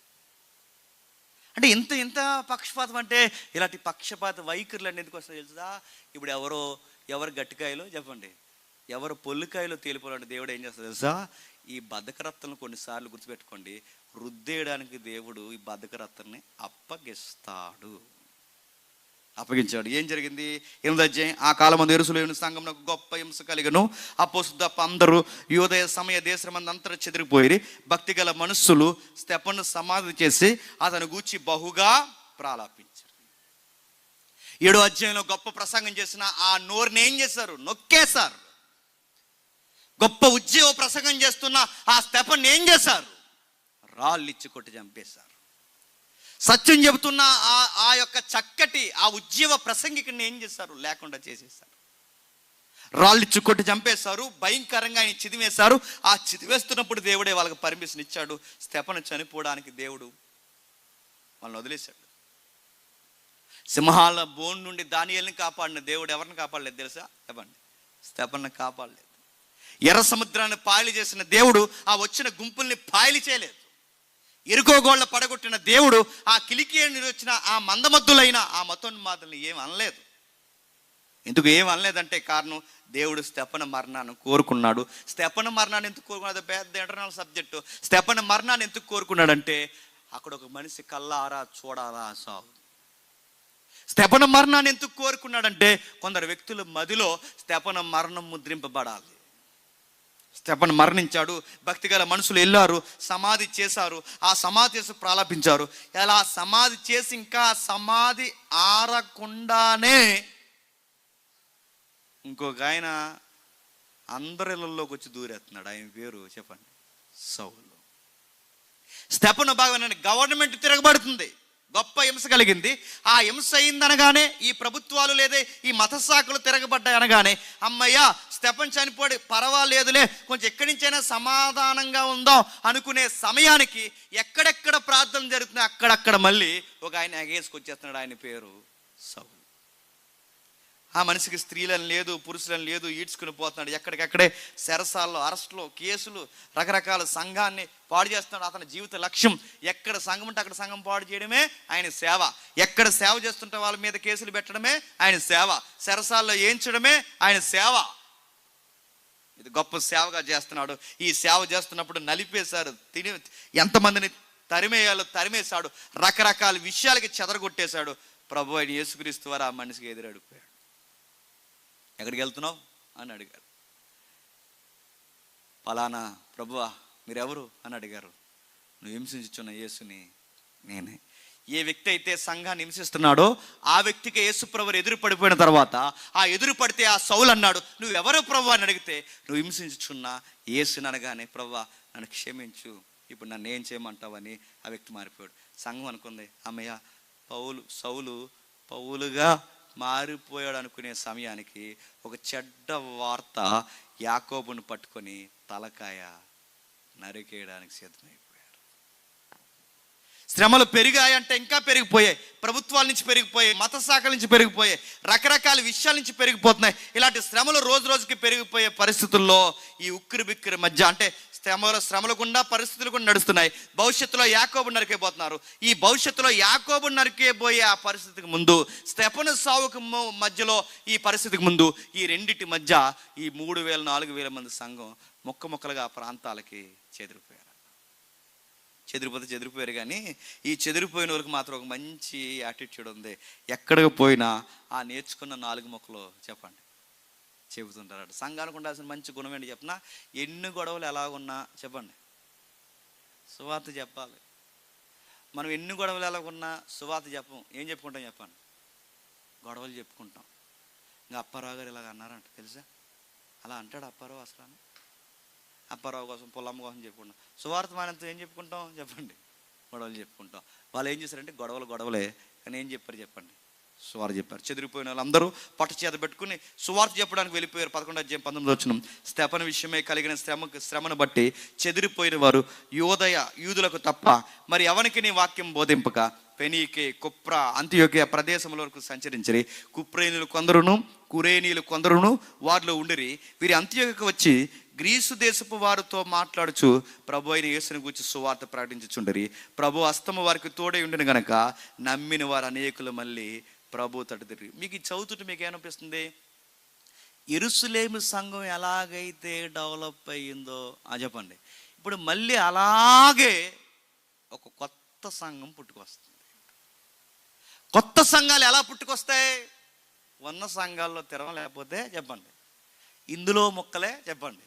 అంటే ఇంత పక్షపాతం. అంటే ఇలాంటి పక్షపాత వైఖరులు అంటే ఎందుకు వస్తాయి తెలుసా. ఇప్పుడు ఎవరు గట్టికాయలో చెప్పండి, ఎవరు పొల్లికాయలో తేలిపోవాలంటే దేవుడు ఏం చేస్తాడు తెలుసా, ఈ బద్ధకరత్తలను కొన్నిసార్లు గుర్తుపెట్టుకోండి, రుద్దేయడానికి దేవుడు ఈ బద్ధకరత్తల్ని అప్పగించాడు. ఏం జరిగింది? 8వ అధ్యాయం. ఆ కాలమందు యెరూషలేము సంఘమున గొప్ప హింస కలిగెను. అపోస్తలులు అందరూ యూదయ సమయ దేశమందంతా చెదిరిపోయి భక్తి గల మనుషులు స్తెఫనును సమాధి చేసి అతను గూర్చి బహుగా ప్రాలాపించారు. 7వ అధ్యాయంలో గొప్ప ప్రసంగం చేసిన ఆ నోరుని ఏం చేశారు? నొక్కేశారు. గొప్ప ఉజ్జీవ ప్రసంగం చేస్తున్న ఆ స్తెఫను ఏం చేశారు? రాళ్ళు ఇచ్చి కొట్టి చంపేశారు. సత్యం చెబుతున్న ఆ యొక్క చక్కటి ఆ ఉజ్జీవ ప్రసంగికుడిని ఏం చేశారు? లేకుండా చేసేసారు. రాళ్ళు ఇచ్చి కొట్టి చంపేశారు. భయంకరంగా ఆయన చిదివేశారు. ఆ చిదివేస్తున్నప్పుడు దేవుడే వాళ్ళకి పర్మిషన్ ఇచ్చాడు. స్తెఫను చనిపోవడానికి దేవుడు వాళ్ళని వదిలేశాడు. సింహాల బోన్ నుండి దానియేలుని కాపాడిన దేవుడు ఎవరిని కాపాడలేదు తెలుసా? చెప్పండి, స్తెఫనుని కాపాడలేదు. ఎర్ర సముద్రాన్ని పాయలు చేసిన దేవుడు ఆ వచ్చిన గుంపుల్ని పాయలు చేయలేదు. ఎరుకో గోళ్ళ పడగొట్టిన దేవుడు ఆ కిలికియని వచ్చిన ఆ మందమద్దులైన ఆ మతోన్మాదుల్ని ఏం అనలేదు. ఎందుకు ఏం అనలేదంటే కారణం, దేవుడు స్తెఫను మరణాన్ని కోరుకున్నాడు. స్తెఫను మరణాన్ని ఎందుకు కోరుకున్నాడు? పెద్ద ఇంటర్నల్ సబ్జెక్టు. స్తెఫను మరణాన్ని ఎందుకు కోరుకున్నాడంటే అక్కడ ఒక మనిషి కల్లారా చూడాలా సాగు. స్తెఫను మరణాన్ని ఎందుకు కోరుకున్నాడంటే కొందరు వ్యక్తుల మదిలో స్తెఫను మరణం ముద్రింపబడాలి. స్తెఫను మరణించాడు. భక్తిగల మనుషులు వెళ్ళారు, సమాధి చేశారు. ఆ సమాధి చేసి ప్రాలాపించారు. ఇలా సమాధి చేసి ఇంకా సమాధి ఆరకుండానే ఇంకొక ఆయన అందరిలోకి వచ్చి దూరేస్తున్నాడు. ఆయన పేరు చెప్పండి, సౌలు. స్తెఫను బాగా గవర్నమెంట్ తిరగబడుతుంది, గొప్ప హింస కలిగింది. ఆ హింస అయిందనగానే ఈ ప్రభుత్వాలు లేదా ఈ మత శాఖలు తిరగబడ్డాయి అనగానే అమ్మయ్యా స్తెఫను చనిపోయి పర్వాలేదులే, కొంచెం ఎక్కడి నుంచైనా సమాధానంగా ఉందాం అనుకునే సమయానికి ఎక్కడెక్కడ ప్రార్థన జరుగుతున్నాయి అక్కడక్కడ మళ్ళీ ఒక ఆయన ఎగేసుకొచ్చేస్తున్నాడు. ఆయన పేరు సౌలు. ఆ మనిషికి స్త్రీలను లేదు, పురుషులను లేదు, ఈడ్చుకుని పోతున్నాడు. ఎక్కడికక్కడే సెరసాల్లో, అరెస్టులో, కేసులు, రకరకాల సంఘాన్ని పాడు చేస్తున్నాడు. అతని జీవిత లక్ష్యం ఎక్కడ సంఘం ఉంటే అక్కడ సంఘం పాడు చేయడమే ఆయన సేవ. ఎక్కడ సేవ చేస్తుంటే వాళ్ళ మీద కేసులు పెట్టడమే ఆయన సేవ. సెరసాల్లో ఏంచడమే ఆయన సేవ. ఇది గొప్ప సేవగా చేస్తున్నాడు. ఈ సేవ చేస్తున్నప్పుడు నలిపేశారు, ఎంతమందిని తరిమేయాలో తరిమేశాడు, రకరకాల విషయాలకి చెదరగొట్టేశాడు. ప్రభు అయిన యేసుక్రీస్తు వారు ఆ మనిషికి ఎదురడిపోయాడు. ఎక్కడికి వెళ్తున్నావు అని అడిగారు. పలానా ప్రభువా మీరెవరు అని అడిగారు. నువ్వు హింసించున్న యేసుని నేనే. ఏ వ్యక్తి అయితే సంఘాన్ని హింసిస్తున్నాడో ఆ వ్యక్తికి యేసు ప్రభువు ఎదురు పడిపోయిన తర్వాత ఆ ఎదురు పడితే ఆ సౌలు అన్నాడు, నువ్వెవరు ప్రభు అని అడిగితే నువ్వు హింసించుచున్న యేసుని అనగానే, ప్రభువా నన్ను క్షమించు, ఇప్పుడు నన్ను ఏం చేయమంటావని ఆ వ్యక్తి మారిపోయాడు. సంఘం అనుకుంది, అమ్మయ్య సౌలు పౌలుగా మారిపోయాడు అనుకునే సమయానికి ఒక చెడ్డ వార్త యాకోబును పట్టుకొని తలకాయ నరికేయడానికి సిద్ధమైపోయారు. శ్రమలు పెరిగాయంటే ఇంకా పెరిగిపోయాయి, ప్రభుత్వాల నుంచి పెరిగిపోయాయి, మత శాఖల నుంచి పెరిగిపోయాయి, రకరకాల విషయాల నుంచి పెరిగిపోతున్నాయి. ఇలాంటి శ్రమలు రోజు రోజుకి పెరిగిపోయే పరిస్థితుల్లో ఈ ఉక్కిరి బిక్కిరి మధ్య, అంటే శ్రమల గుండా పరిస్థితులు కూడా నడుస్తున్నాయి. భవిష్యత్తులో యాకోబు నరికేయబోతున్నారు. ఈ భవిష్యత్తులో యాకోబు నరికేయబోయే ఆ పరిస్థితికి ముందు, స్టెఫను సావుకు మధ్యలో ఈ పరిస్థితికి ముందు, ఈ రెండింటి మధ్య ఈ 3,000-4,000 మంది సంఘం ముక్కలుగా ఆ ప్రాంతాలకి చెదిరిపోయారు. చెదిరిపోయారు. కానీ ఈ చెదిరిపోయిన వాళ్ళకి మాత్రం ఒక మంచి యాటిట్యూడ్ ఉంది. ఎక్కడికి పోయినా ఆ నేర్చుకున్న 4 ముక్కలు చెప్పండి చెబుతుంటారట. సంఘానికి ఉండాల్సిన మంచి గుణం ఏంటి చెప్పినా, ఎన్ని గొడవలు ఎలాగున్నా చెప్పండి సువార్త చెప్పాలి. మనం ఎన్ని గొడవలు ఎలాగున్నా సువార్త చెప్పం. ఏం చెప్పుకుంటాం చెప్పండి? గొడవలు చెప్పుకుంటాం. ఇంకా అప్పారావు గారు ఇలాగ అన్నారంట తెలుసా, అలా అంటాడు అప్పారావు. అసలు అప్పారావు కోసం పొల్లమ్మ కోసం చెప్పుకుంటాం. సువార్త మానంతో ఏం చెప్పుకుంటాం చెప్పండి? గొడవలు చెప్పుకుంటాం. వాళ్ళు ఏం చేశారంటే గొడవలే, కానీ ఏం చెప్పారు చెప్పండి? సువార్త చెప్పారు. చెదిరిపోయిన వాళ్ళందరూ పట్టు చేత పెట్టుకుని సువార్త చెప్పడానికి వెళ్ళిపోయారు. 11:19 స్టెఫను విషయమే కలిగిన శ్రమను బట్టి చెదిరిపోయిన వారు యూదులకు తప్ప మరి ఎవరికి నీ వాక్యం బోధింపక ఫెనీకే, కుప్ర, అంతియోకియా ప్రదేశముల వరకు సంచరించిరి. కుప్రేనీలు కొందరును కురేనీలు కొందరును వారిలో ఉండిరి. వీరి అంతియోకియాకు వచ్చి గ్రీసు దేశపు వారితో మాట్లాడుచు ప్రభు అయిన యేసుని గూర్చి సువార్త ప్రకటించుచుండరి. ప్రభు హస్తము వారికి తోడై ఉండిన గనక నమ్మిన వారు అనేకులు మళ్ళీ ప్రభు తట్టుదిరి. మీకు ఈ చదువుతుంటే మీకు ఏమనిపిస్తుంది? యెరూషలేము సంఘం ఎలాగైతే డెవలప్ అయ్యిందో చెప్పండి, ఇప్పుడు మళ్ళీ అలాగే ఒక కొత్త సంఘం పుట్టుకొస్తుంది. కొత్త సంఘాలు ఎలా పుట్టుకొస్తాయి? ఉన్న సంఘాల్లో తిరగలేకపోతే చెప్పండి, ఇందులో ముక్కలే చెప్పండి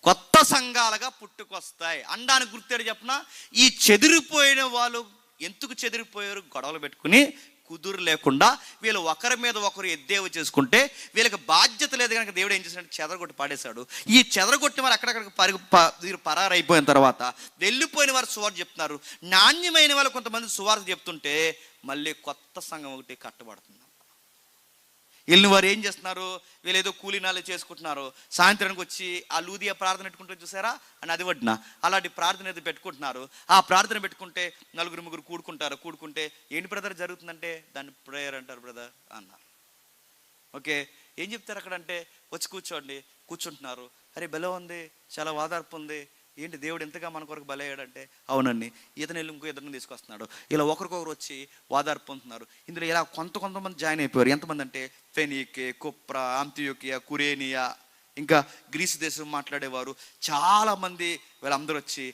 కొత్త సంఘాలుగా పుట్టుకొస్తాయి. అండానికి గుర్తేడు చెప్పిన, ఈ చెదిరిపోయిన వాళ్ళు ఎందుకు చెదిరిపోయారు? గొడవలు పెట్టుకుని కుదురు లేకుండా వీళ్ళు ఒకరి మీద ఒకరు ఎద్దేవ చేసుకుంటే వీళ్ళకి బాధ్యత లేదు కనుక దేవుడు ఏం చేశాడు? చెదరగొట్టి పాడేశాడు. ఈ చెదరగొట్టిన వారు అక్కడక్కడ పరారైపోయిన తర్వాత వెళ్ళిపోయిన వారు సువార్త చెప్తున్నారు. నాణ్యమైన వాళ్ళు కొంతమంది సువార్త చెప్తుంటే మళ్ళీ కొత్త సంఘం ఒకటి కట్టబడుతుంది. వీళ్ళని వారు ఏం చేస్తున్నారు? వీళ్ళు ఏదో కూలీనాలు చేసుకుంటున్నారు. సాయంత్రానికి వచ్చి ఆ లూదియా ప్రార్థన పెట్టుకుంటారు చూసారా అని, అది వడ్న అలాంటి ప్రార్థన ఏదో పెట్టుకుంటున్నారు. ఆ ప్రార్థన పెట్టుకుంటే 4-3 కూడుకుంటే ఏంటి బ్రదర్ జరుగుతుందంటే దాన్ని ప్రేయర్ అంటారు బ్రదర్ అన్నారు. ఓకే, ఏం చెప్తారు అక్కడ అంటే, వచ్చి కూర్చుంటున్నారు. అరే బెల ఉంది, చాలా వాదార్పు ఉంది, ఏంటి దేవుడు ఎంతగా మన కొరకు బలయ్యాడంటే, అవునండి ఇతను ఇంకో ఇద్దరిని తీసుకొస్తున్నాడు. ఇలా ఒకరికొకరు వచ్చి వాదార్పు పొందుతున్నారు. ఇందులో ఇలా కొంతమంది జాయిన్ అయిపోయారు. ఎంతమంది అంటే ఫెనీకే, కుప్ర, అంతియోకియా, కురేనియా, ఇంకా గ్రీసు దేశం మాట్లాడేవారు చాలామంది. వీళ్ళందరూ వచ్చి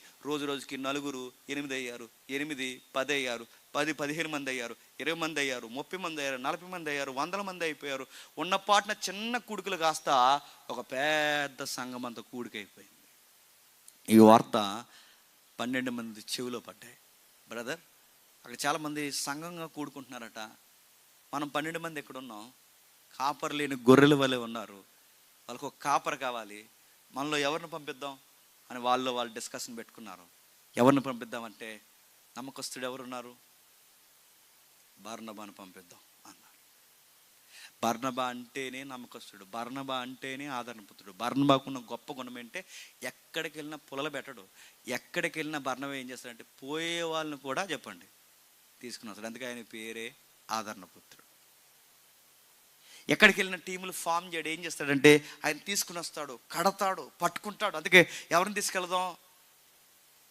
రోజుకి 4, 8 అయ్యారు, 8, 10 అయ్యారు, 10, 15 మంది అయ్యారు, 20 మంది అయ్యారు, 30 మంది అయ్యారు, 40 మంది అయ్యారు, 100 మంది అయిపోయారు. ఉన్న పాటున చిన్న కూడుకులు కాస్త ఒక పెద్ద సంఘం అంతా కూడికైపోయింది. ఈ వార్త 12 మంది చెవిలో పడ్డాయి. బ్రదర్ అక్కడ చాలామంది సంఘంగా కూడుకుంటున్నారట. మనం 12 మంది ఎక్కడున్నాం? కాపర్ లేని గొర్రెల వలె ఉన్నారు. వాళ్ళకు ఒక కాపర్ కావాలి. మనలో ఎవరిని పంపిద్దాం అని వాళ్ళు డిస్కషన్ పెట్టుకున్నారు. ఎవరిని పంపిద్దామంటే నమ్మకస్తుడు ఎవరున్నారు? బర్నబాను పంపిద్దాం అన్నారు. బర్నబా అంటేనే నమ్మకస్తుడు, బర్నబా అంటేనే ఆదరణపుత్రుడు. బర్నబాకున్న గొప్ప గుణం ఏంటంటే ఎక్కడికి వెళ్ళినా పులలు పెట్టడు. ఎక్కడికి వెళ్ళినా బర్నబా ఏం చేస్తాడంటే పోయే వాళ్ళని కూడా చెప్పండి తీసుకుని వస్తాడు. అందుకే ఆయన పేరే ఆదరణపుత్రుడు. ఎక్కడికి వెళ్ళిన టీములు ఫామ్ చేయడు. ఏం చేస్తాడంటే ఆయన తీసుకుని వస్తాడు, కడతాడు, పట్టుకుంటాడు. అందుకే ఎవరిని తీసుకెళ్దాం?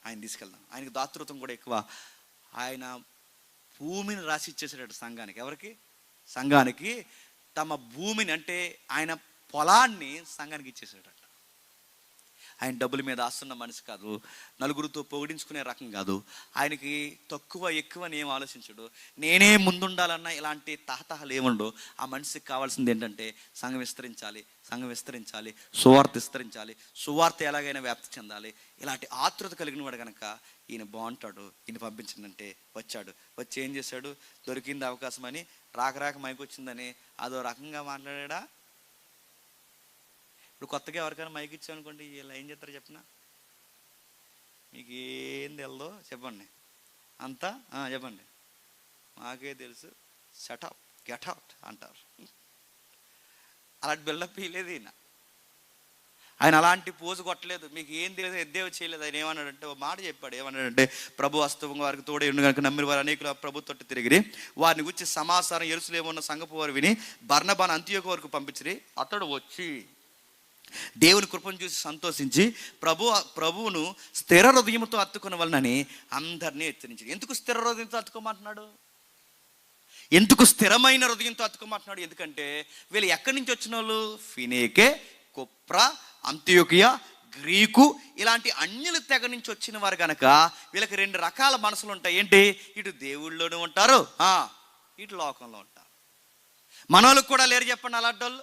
ఆయన తీసుకెళ్దాం. ఆయనకి దాతృత్వం కూడా ఎక్కువ. ఆయన భూమిని రాసి ఇచ్చేసాడు సంఘానికి. ఎవరికి? సంఘానికి. తమ భూమిని అంటే ఆయన పొలాన్ని సంఘానికి ఇచ్చేసాడట. ఆయన డబ్బుల మీద ఆస్తున్న మనిషి కాదు, నలుగురితో పొగిడించుకునే రకం కాదు. ఆయనకి తక్కువ ఎక్కువ అని ఏం ఆలోచించడు. నేనే ముందుండాలన్న ఇలాంటి తహతహలు ఏముండో. ఆ మనిషికి కావాల్సింది ఏంటంటే సంఘం విస్తరించాలి, సువార్త విస్తరించాలి, సువార్త ఎలాగైనా వ్యాప్తి చెందాలి. ఇలాంటి ఆతృత కలిగిన వాడు కనుక ఈయన బాగుంటాడు. ఈయన పంపించిందంటే వచ్చి ఏం చేశాడు? దొరికింది అవకాశం అని రాక మైకి వచ్చిందని అదో రకంగా మాట్లాడా. ఇప్పుడు కొత్తగా ఎవరికైనా మైక్ ఇచ్చామనుకోండి, ఇలా ఏం చేస్తారు చెప్పిన? మీకు ఏం తెలదో చెప్పండి, అంతా చెప్పండి, మాకే తెలుసు, షటప్ గెట్ అవుట్ అంటారు. అలాంటి బిల్డప్ ఇవ్వలేదు ఆయన అలాంటి పోజు కొట్టలేదు. మీకు ఏం తెలియదు, ఎద్దేవా చేయలేదు. ఆయన ఏమన్నాడంటే ఒక మాట చెప్పాడు. ఏమన్నాడంటే, ప్రభు హస్తం వారికి తోడే ఉండి కనుక నమ్మిన వారు అనేకులు ప్రభు తొట్టి తిరిగిరి, వారిని గురించి సమాచారం యెరూషలేములో ఉన్న సంఘపు వారు విని బర్నబాను అంతియోకు వరకు పంపించిరి. అతడు వచ్చి దేవుని కృపను చూసి సంతోషించి ప్రభువును స్థిర హృదయంతో హత్తుకున్న వలనని అందరినీ హెచ్చరించాడు. ఎందుకు స్థిర హృదయంతో హత్తుకోమంటున్నాడు? ఎందుకు స్థిరమైన హృదయంతో హత్తుకోమంటున్నాడు? ఎందుకంటే వీళ్ళు ఎక్కడి నుంచి వచ్చిన వాళ్ళు? ఫినేకే, కుప్ర, అంతియోకియా, గ్రీకు ఇలాంటి అన్యుల తెగ నుంచి వచ్చిన వారు కనుక వీళ్ళకి రెండు రకాల మనసులు ఉంటాయి. ఏంటి? ఇటు దేవుళ్ళలోనూ ఉంటారు, ఇటు లోకంలో ఉంటారు. మనోళ్ళకి కూడా లేరు చెప్పండి అలాంటి వాళ్ళు.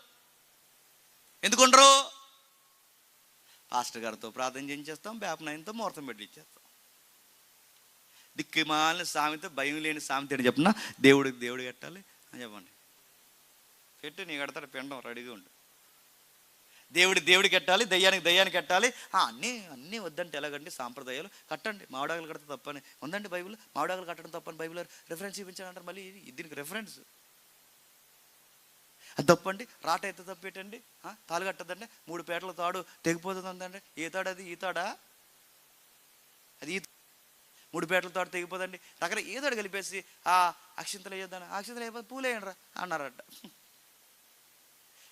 ఎందుకుండరు? పాస్టర్ గారితో ప్రార్థన చేయించేస్తాం, బేపనాయంతో ముహూర్తం పెట్టించేస్తాం. దిక్కుమాలిన సామెత, భయం లేని సామెత ఏంటి చెప్పిన? దేవుడికి దేవుడు కట్టాలి అని చెప్పండి. పెట్టు, నీ కడతాడు పిండం రెడీగా ఉండు. దేవుడికి కట్టాలి, దయ్యానికి కట్టాలి. అన్నీ వద్దంటే ఎలాగండి? సాంప్రదాయాలు కట్టండి. మామిడాకులు కడితే తప్పని ఉందండి బైబిల్. మామిడాకులు కట్టడం తప్పని బైబిల్ రిఫరెన్స్ చూపించాలంటారు. మళ్ళీ దీనికి రిఫరెన్స్ అది తప్పండి. రాట అయితే తప్పేటండి, తాలు కట్టద్దండి, 3 పేటల తాడు తెగిపోతుంది అందండి. ఏ తాడు అది? ఈ తాడా? అది 3 పేటల తాడు తెగిపోదండి. రకరకాల ఏ తాడు కలిపేసి అక్షింతలు వేయొద్దాను, అక్షింతలు అయిపోతే పూలు వేయండి రా అన్నారట.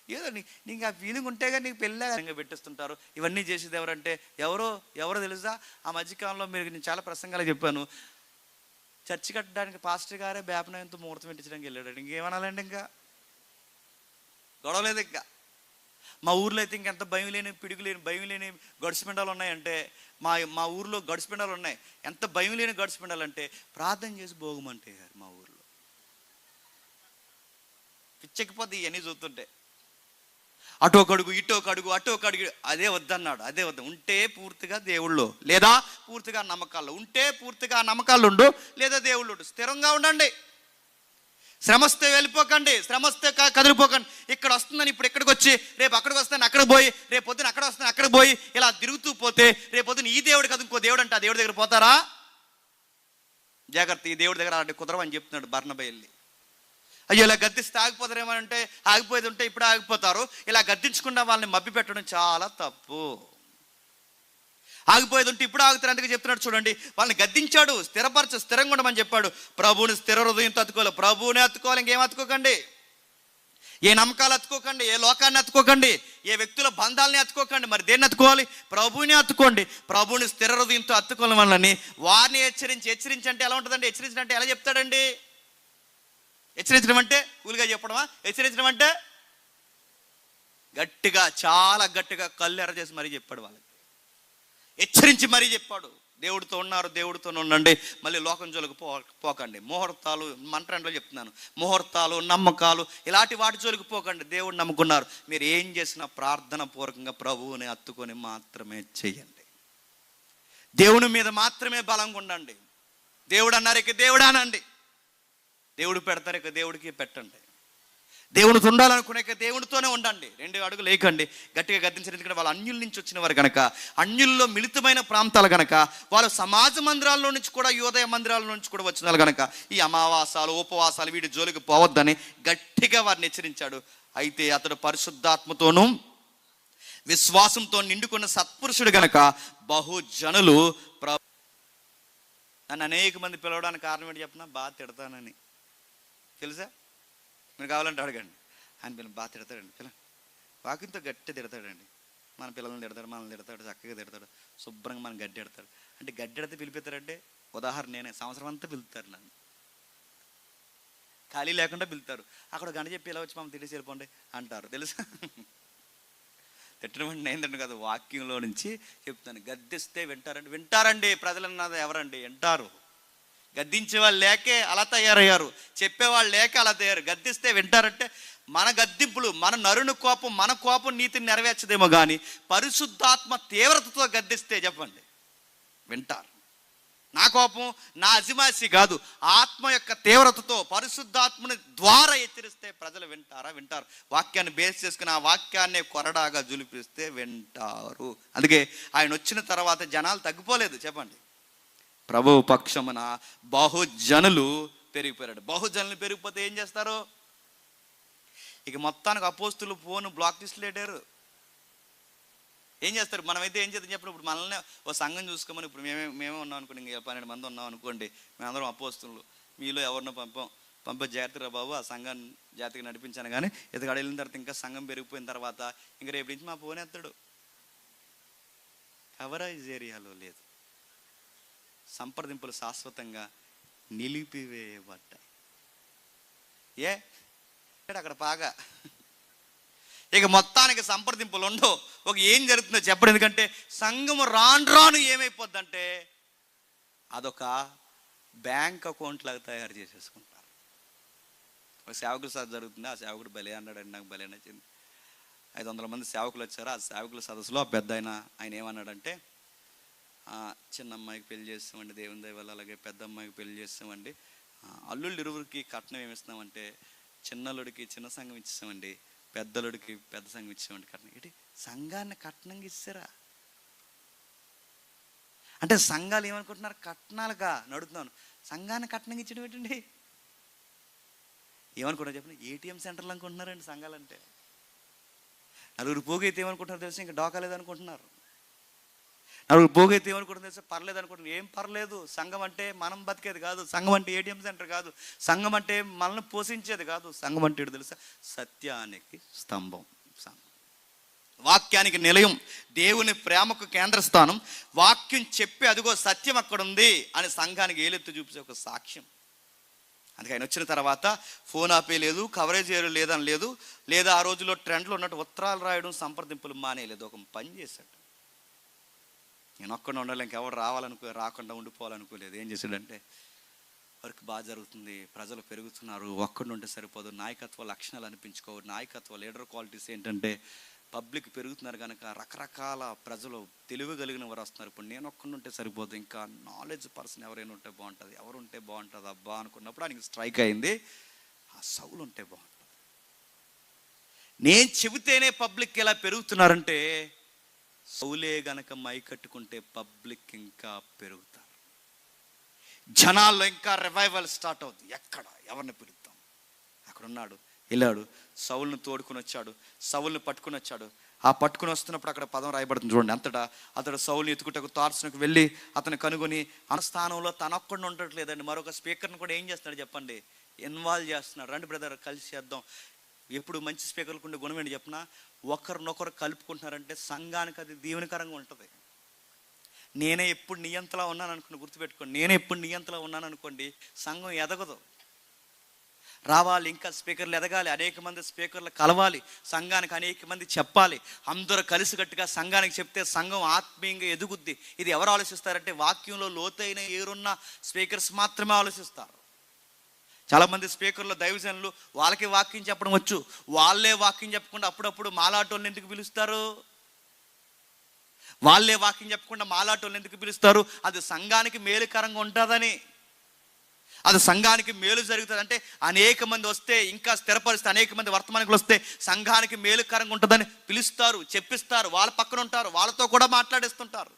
ఏదో నీకు ఆ ఫీలింగ్ ఉంటే కానీ నీకు పెళ్ళగా పెట్టేస్తుంటారు. ఇవన్నీ చేసేది ఎవరంటే ఎవరో తెలుసా? ఆ మధ్యకాలంలో నేను చాలా ప్రసంగాలు చెప్పాను. చర్చి కట్టడానికి పాస్టర్ గారే బేపనాయంతో ముహూర్తం పెట్టించడానికి వెళ్ళాడు. ఇంకేమనాలండి? ఇంకా గొడవలేదు. ఇంకా మా ఊర్లో అయితే ఇంకెంత భయం లేని, పిడుగు లేని, భయం లేని గడుచుపిండాలు ఉన్నాయంటే, మా ఊర్లో గడుచుపిండాలు ఉన్నాయి. ఎంత భయం లేని గడుచుపిండాలు అంటే ప్రార్థన చేసి భోగమంటే మా ఊర్లో పిచ్చెక్కిపోద్ది ఇవన్నీ చూస్తుంటే. అటో కడుగు, ఇటో కడుగు, అదే వద్దన్నాడు. అదే వద్ద ఉంటే పూర్తిగా దేవుళ్ళు, లేదా పూర్తిగా నమ్మకాల్లో ఉంటే పూర్తిగా నమ్మకాలు ఉండు, లేదా దేవుళ్ళు ఉండు. స్థిరంగా ఉండండి. శ్రమస్తే వెళ్ళిపోకండి, శ్రమస్తే కదిలిపోకండి. ఇక్కడ వస్తుందని ఇప్పుడు ఇక్కడికి వచ్చి రేపు అక్కడికి వస్తాను అక్కడికి పోయి, రేపు పొద్దున అక్కడ వస్తాను అక్కడికి పోయి ఇలా తిరుగుతూ పోతే రేపు పొద్దున ఈ దేవుడు కదా ఇంకో దేవుడు అంటే ఆ దేవుడి దగ్గర పోతారా? జాగ్రత్త, ఈ దేవుడి దగ్గర అలాంటి కుదరవని చెప్తున్నాడు బర్నబా వెళ్ళి. అయ్యో ఇలా గద్దిస్తే ఆగిపోతారేమోనంటే, ఆగిపోయేది ఉంటే ఇప్పుడు ఆగిపోతారు. ఇలా గద్దించకుండా వాళ్ళని మభ్య పెట్టడం చాలా తప్పు. ఆగిపోయేది ఉంటే ఇప్పుడు ఆగుతారు. అందుకే చెప్తున్నాడు చూడండి, వాళ్ళని గద్దించాడు, స్థిరంగా ఉండమని చెప్పాడు. ప్రభువుని స్థిర హృదయంతో అత్తుకోవాలి. ప్రభువుని అత్తుకోవాలి, ఇంకేం అత్తుకోకండి. ఏ నమ్మకాలు అత్తుకోకండి, ఏ లోకాన్ని అత్తుకోకండి, ఏ వ్యక్తుల బంధాలని అత్తుకోకండి. మరి దేన్ని అత్తుకోవాలి? ప్రభువుని అత్తుకోండి. ప్రభువుని స్థిర హృదయంతో అత్తుకోవాలి. వాళ్ళని వారిని హెచ్చరించంటే ఎలా ఉంటుందండి? హెచ్చరించినంటే ఎలా చెప్తాడండి? హెచ్చరించడం అంటే కూలిగా చెప్పడమా? హెచ్చరించడం అంటే గట్టిగా, చాలా గట్టిగా కళ్ళెర చేసి మరీ చెప్పాడు. వాళ్ళకి హెచ్చరించి మరీ చెప్పాడు. దేవుడితో ఉన్నారు, దేవుడితోనే ఉండండి, మళ్ళీ లోకం జోలికి పోకండి. ముహూర్తాలు, మంత్రంలో చెప్తున్నాను, ముహూర్తాలు, నమ్మకాలు ఇలాంటి వాటి జోలికి పోకండి. దేవుడు నమ్ముకున్నారు. మీరు ఏం చేసినా ప్రార్థన పూర్వకంగా ప్రభువుని హత్తుకొని మాత్రమే చెయ్యండి. దేవుని మీద మాత్రమే బలంగా ఉండండి. దేవుడు అన్నారు ఇక దేవుడు అనండి. దేవుడు పెడతారు ఇక దేవుడికి పెట్టండి. దేవుడితో ఉండాలనుకునే దేవుడితోనే ఉండండి. 2 అడుగులు లేకండి. గట్టిగా గద్దించారు. ఎందుకంటే వాళ్ళు అన్యుల నుంచి వచ్చిన వారు కనుక, అన్యుల్లో మిళితమైన ప్రాంతాలు కనుక, వాళ్ళు సమాజ మందిరాల్లో నుంచి కూడా, యోదయ మందిరాల నుంచి కూడా వచ్చిన వాళ్ళు కనుక ఈ అమావాసాలు, ఉపవాసాలు వీటి జోలికి పోవద్దని గట్టిగా వారిని హెచ్చరించాడు. అయితే అతడు పరిశుద్ధాత్మతోనూ విశ్వాసంతో నిండుకున్న సత్పురుషుడు గనక బహుజనులు నన్ను అనేక మంది పిలవడానికి కారణం ఏంటి చెప్పినా? బాగా తిడతానని. తెలుసా? మీరు కావాలంటే అడగండి. ఆయన పిల్లలు బాగా తిడతాడండి. వాకింతో గట్టి తిడతాడండి. మన పిల్లల్ని తిడతాడు, మనల్ని తిడతాడు, చక్కగా తిడతాడు, శుభ్రంగా మనం గడ్డి ఎడతాడు. అంటే గడ్డి ఎడితే పిలిపిస్తారంటే ఉదాహరణ నేనే, సంవత్సరం అంతా పిలుస్తారు నన్ను, ఖాళీ లేకుండా పిలుతారు. అక్కడ గంట చెప్పి ఇలా వచ్చి మమ్మల్ని తిరిగి వెళ్ళిపోండి అంటారు. తెలుసా? తిట్టడం అంటే ఏంటంటే కదా, వాక్యంలో నుంచి చెప్తాను. గద్దిస్తే వింటారండి. ప్రజలన్నది ఎవరండి? వింటారు. గద్దించే వాళ్ళు లేకే అలా తయారయ్యారు, చెప్పేవాళ్ళు లేక అలా తయారు. గద్దిస్తే వింటారంటే మన గద్దింపులు, మన నరుని కోపం, మన కోపం నీతిని నెరవేర్చదేమో కానీ పరిశుద్ధాత్మ తీవ్రతతో గద్దిస్తే చెప్పండి వింటారు. నా కోపం, నా అజిమాసి కాదు. ఆత్మ యొక్క తీవ్రతతో పరిశుద్ధాత్మని ద్వారా హెచ్చరిస్తే ప్రజలు వింటారా? వింటారు. వాక్యాన్ని బేస్ చేసుకుని ఆ వాక్యాన్ని కొరడాగా జులిపిస్తే వింటారు. అందుకే ఆయన వచ్చిన తర్వాత జనాలు తగ్గిపోలేదు. చెప్పండి, ప్రభువు పక్షమున బహుజనులు పెరిగిపోయాడు. బహుజనులు పెరిగిపోతే ఏం చేస్తారు? ఇక మొత్తానికి అపోస్తులు ఫోన్ బ్లాక్ లిస్టులు పెట్టారు. ఏం చేస్తారు? మనమైతే ఏం చేద్దాం చెప్పండి. ఇప్పుడు మనల్ని ఓ సంఘం చూసుకోమని, ఇప్పుడు మేమే ఉన్నాం అనుకోండి, ఇంక 12 మంది ఉన్నాం అనుకోండి, మేమందరం అపోస్తులు, మీలో ఎవరినో పంప జాగ్రత్తరా బాబు, ఆ సంఘాన్ని జాగ్రత్తగా నడిపించాను. కానీ ఇతగాడు వెళ్ళిన తర్వాత ఇంకా సంఘం పెరిగిపోయిన తర్వాత ఇంక రేపు నుంచి మా ఫోన్ ఎత్తాడు. కవరేజ్ ఏరియాలో లేదు. సంప్రదింపులు శాశ్వతంగా నిలిపివేయబడ్డాయి. అక్కడ బాగా ఇక మొత్తానికి సంప్రదింపులు ఉండవు. ఒక ఏం జరుగుతుందో చెప్పడం. ఎందుకంటే సంఘము రాను ఏమైపోద్దంటే అదొక బ్యాంక్ అకౌంట్ లాగా తయారు చేసేసుకుంటారు. ఒక సేవకుల సదస్సు జరుగుతుంది. ఆ సేవకుడు భలే అన్నాడండి, నాకు భలే నచ్చింది. 500 మంది సేవకులు వచ్చారు. ఆ సేవకుల సదస్సులో ఆ పెద్ద ఆయన ఏమన్నాడంటే, చిన్న అమ్మాయికి పెళ్లి చేస్తామండి, దేవుని దయ వల్ల, అలాగే పెద్ద అమ్మాయికి పెళ్లి చేస్తామండి, అల్లుళ్ళు ఇరువురికి కట్నం ఏమిస్తామంటే చిన్నల్లుడికి చిన్న సంఘం ఇచ్చేసామండి, పెద్దలుడికి పెద్ద సంఘం ఇచ్చామండి కట్నం. ఏంటి, సంఘాన్ని కట్నంగా ఇస్తారా? అంటే సంఘాలు ఏమనుకుంటున్నారు? కట్నాలుగా నడుతున్నాను. సంఘాన్ని కట్నంగా ఇచ్చడం ఏంటండి? ఏమనుకుంటున్నారు చెప్పండి? ఏటీఎం సెంటర్లు అనుకుంటున్నారండి సంఘాలంటే. నలుగురు పోగైతే ఏమనుకుంటున్నారు తెలుసు? ఇంకా డోకాలేదు అనుకుంటున్నారు. నలుగురు పోగైతే ఏమనుకుంటున్నారు తెలుసు? పర్లేదు అనుకుంటున్నారు. ఏం పర్లేదు. సంఘం అంటే మనం బతికేది కాదు. సంఘం అంటే ఏటీఎం సెంటర్ కాదు. సంఘం అంటే మనల్ని పోషించేది కాదు. సంఘం అంటే ఏంటో తెలుసా? సత్యానికి స్తంభం. వాక్యానికి నిలయం, దేవుని ప్రేమకు కేంద్ర స్థానం. వాక్యం చెప్పి అదిగో సత్యం అక్కడ ఉంది అని సంఘానికి ఏలెత్తి చూపించే ఒక సాక్ష్యం. అందుకే ఆయన వచ్చిన తర్వాత ఫోన్ ఆపే లేదు, కవరేజ్ లేదని లేదు, లేదా ఆ రోజుల్లో ట్రెండ్లో ఉన్నట్టు ఉత్తరాలు రాయడం, సంప్రదింపులు మానేయలేదు. ఒక పని చేశాడు. నేను ఒక్కడ ఉండాలి, ఇంకెవరు రాకుండా ఉండిపోవాలనుకోలేదు. ఏం చేశాడంటే, వర్క్ బాగా జరుగుతుంది, ప్రజలు పెరుగుతున్నారు, ఒక్కడు ఉంటే సరిపోదు, నాయకత్వ లక్షణాలు అనిపించుకో. నాయకత్వ లీడర్ క్వాలిటీస్ ఏంటంటే, పబ్లిక్ పెరుగుతున్నారు కనుక రకరకాల ప్రజలు తెలివి కలిగిన వారు వస్తున్నారు. ఇప్పుడు నేను ఒక్కడు ఉంటే సరిపోదు, ఇంకా నాలెడ్జ్ పర్సన్ ఎవరైనా ఉంటే బాగుంటుంది, ఎవరు ఉంటే బాగుంటుంది అబ్బా అనుకున్నప్పుడు ఆయనకి స్ట్రైక్ అయింది, ఆ సౌలు ఉంటే బాగుంటుంది. నేను చెబితేనే పబ్లిక్ ఎలా పెరుగుతున్నారంటే, సౌలే గనక మైకట్టుకుంటే పబ్లిక్ ఇంకా పెరుగుతారు, జనాల్లో ఇంకా రివైవల్ స్టార్ట్ అవుతుంది. ఎక్కడ ఎవరిని పిలుద్దాం? అక్కడ ఉన్నాడు, వెళ్ళాడు, సౌలుని తోడుకుని వచ్చాడు, సౌలుని పట్టుకుని వచ్చాడు. ఆ పట్టుకుని వస్తున్నప్పుడు అక్కడ పదం రాయబడుతుంది చూడండి. అంతటా అతడు సౌలుని ఎత్తుకుటకు తార్సునకు వెళ్ళి అతను కనుగొని, ఆ స్థానంలో తనొక్కడిని ఉండట్లేదండి, మరొక స్పీకర్ని కూడా ఏం చేస్తున్నాడు చెప్పండి? ఇన్వాల్వ్ చేస్తున్నాడు. రండి బ్రదర్ కలిసి చేద్దాం. ఎప్పుడు మంచి స్పీకర్లకు ఉండే గుణం ఏంటి చెప్పిన? ఒకరినొకరు కలుపుకుంటున్నారంటే సంఘానికి అది దీవెనకరంగా ఉంటుంది. నేనే ఎప్పుడు నియంతలా ఉన్నాను అనుకోండి, గుర్తుపెట్టుకోండి, నేనే ఎప్పుడు నియంతలా ఉన్నాను అనుకోండి, సంఘం ఎదగదు. రావాలి, ఇంకా స్పీకర్లు ఎదగాలి, అనేక మంది స్పీకర్లు కలవాలి, సంఘానికి అనేక మంది చెప్పాలి, అందరూ కలిసికట్టుగా సంఘానికి చెప్తే సంఘం ఆత్మీయంగా ఎదుగుద్ది. ఇది ఎవరు ఆలోచిస్తారంటే, వాక్యంలో లోతైన ఏరున్న స్పీకర్స్ మాత్రమే ఆలోచిస్తారు. చాలామంది స్పీకర్లు, దైవజనులు, వాళ్ళకి వాక్యం చెప్పడం వచ్చు, వాళ్ళే వాక్యం చెప్పకుండా అప్పుడప్పుడు మాలాటోళ్ళని ఎందుకు పిలుస్తారు? వాళ్ళే వాక్యం చెప్పకుండా మాలాటోళ్ళని ఎందుకు పిలుస్తారు? అది సంఘానికి మేలుకరంగా ఉంటుందని, అది సంఘానికి మేలు జరుగుతుంది. అంటే అనేక మంది వస్తే, ఇంకా స్థిరపరిస్తే, అనేక మంది వర్తమానికులు వస్తే సంఘానికి మేలుకరంగా ఉంటుందని పిలుస్తారు, చెప్పిస్తారు, వాళ్ళ పక్కన ఉంటారు, వాళ్ళతో కూడా మాట్లాడిస్తుంటారు.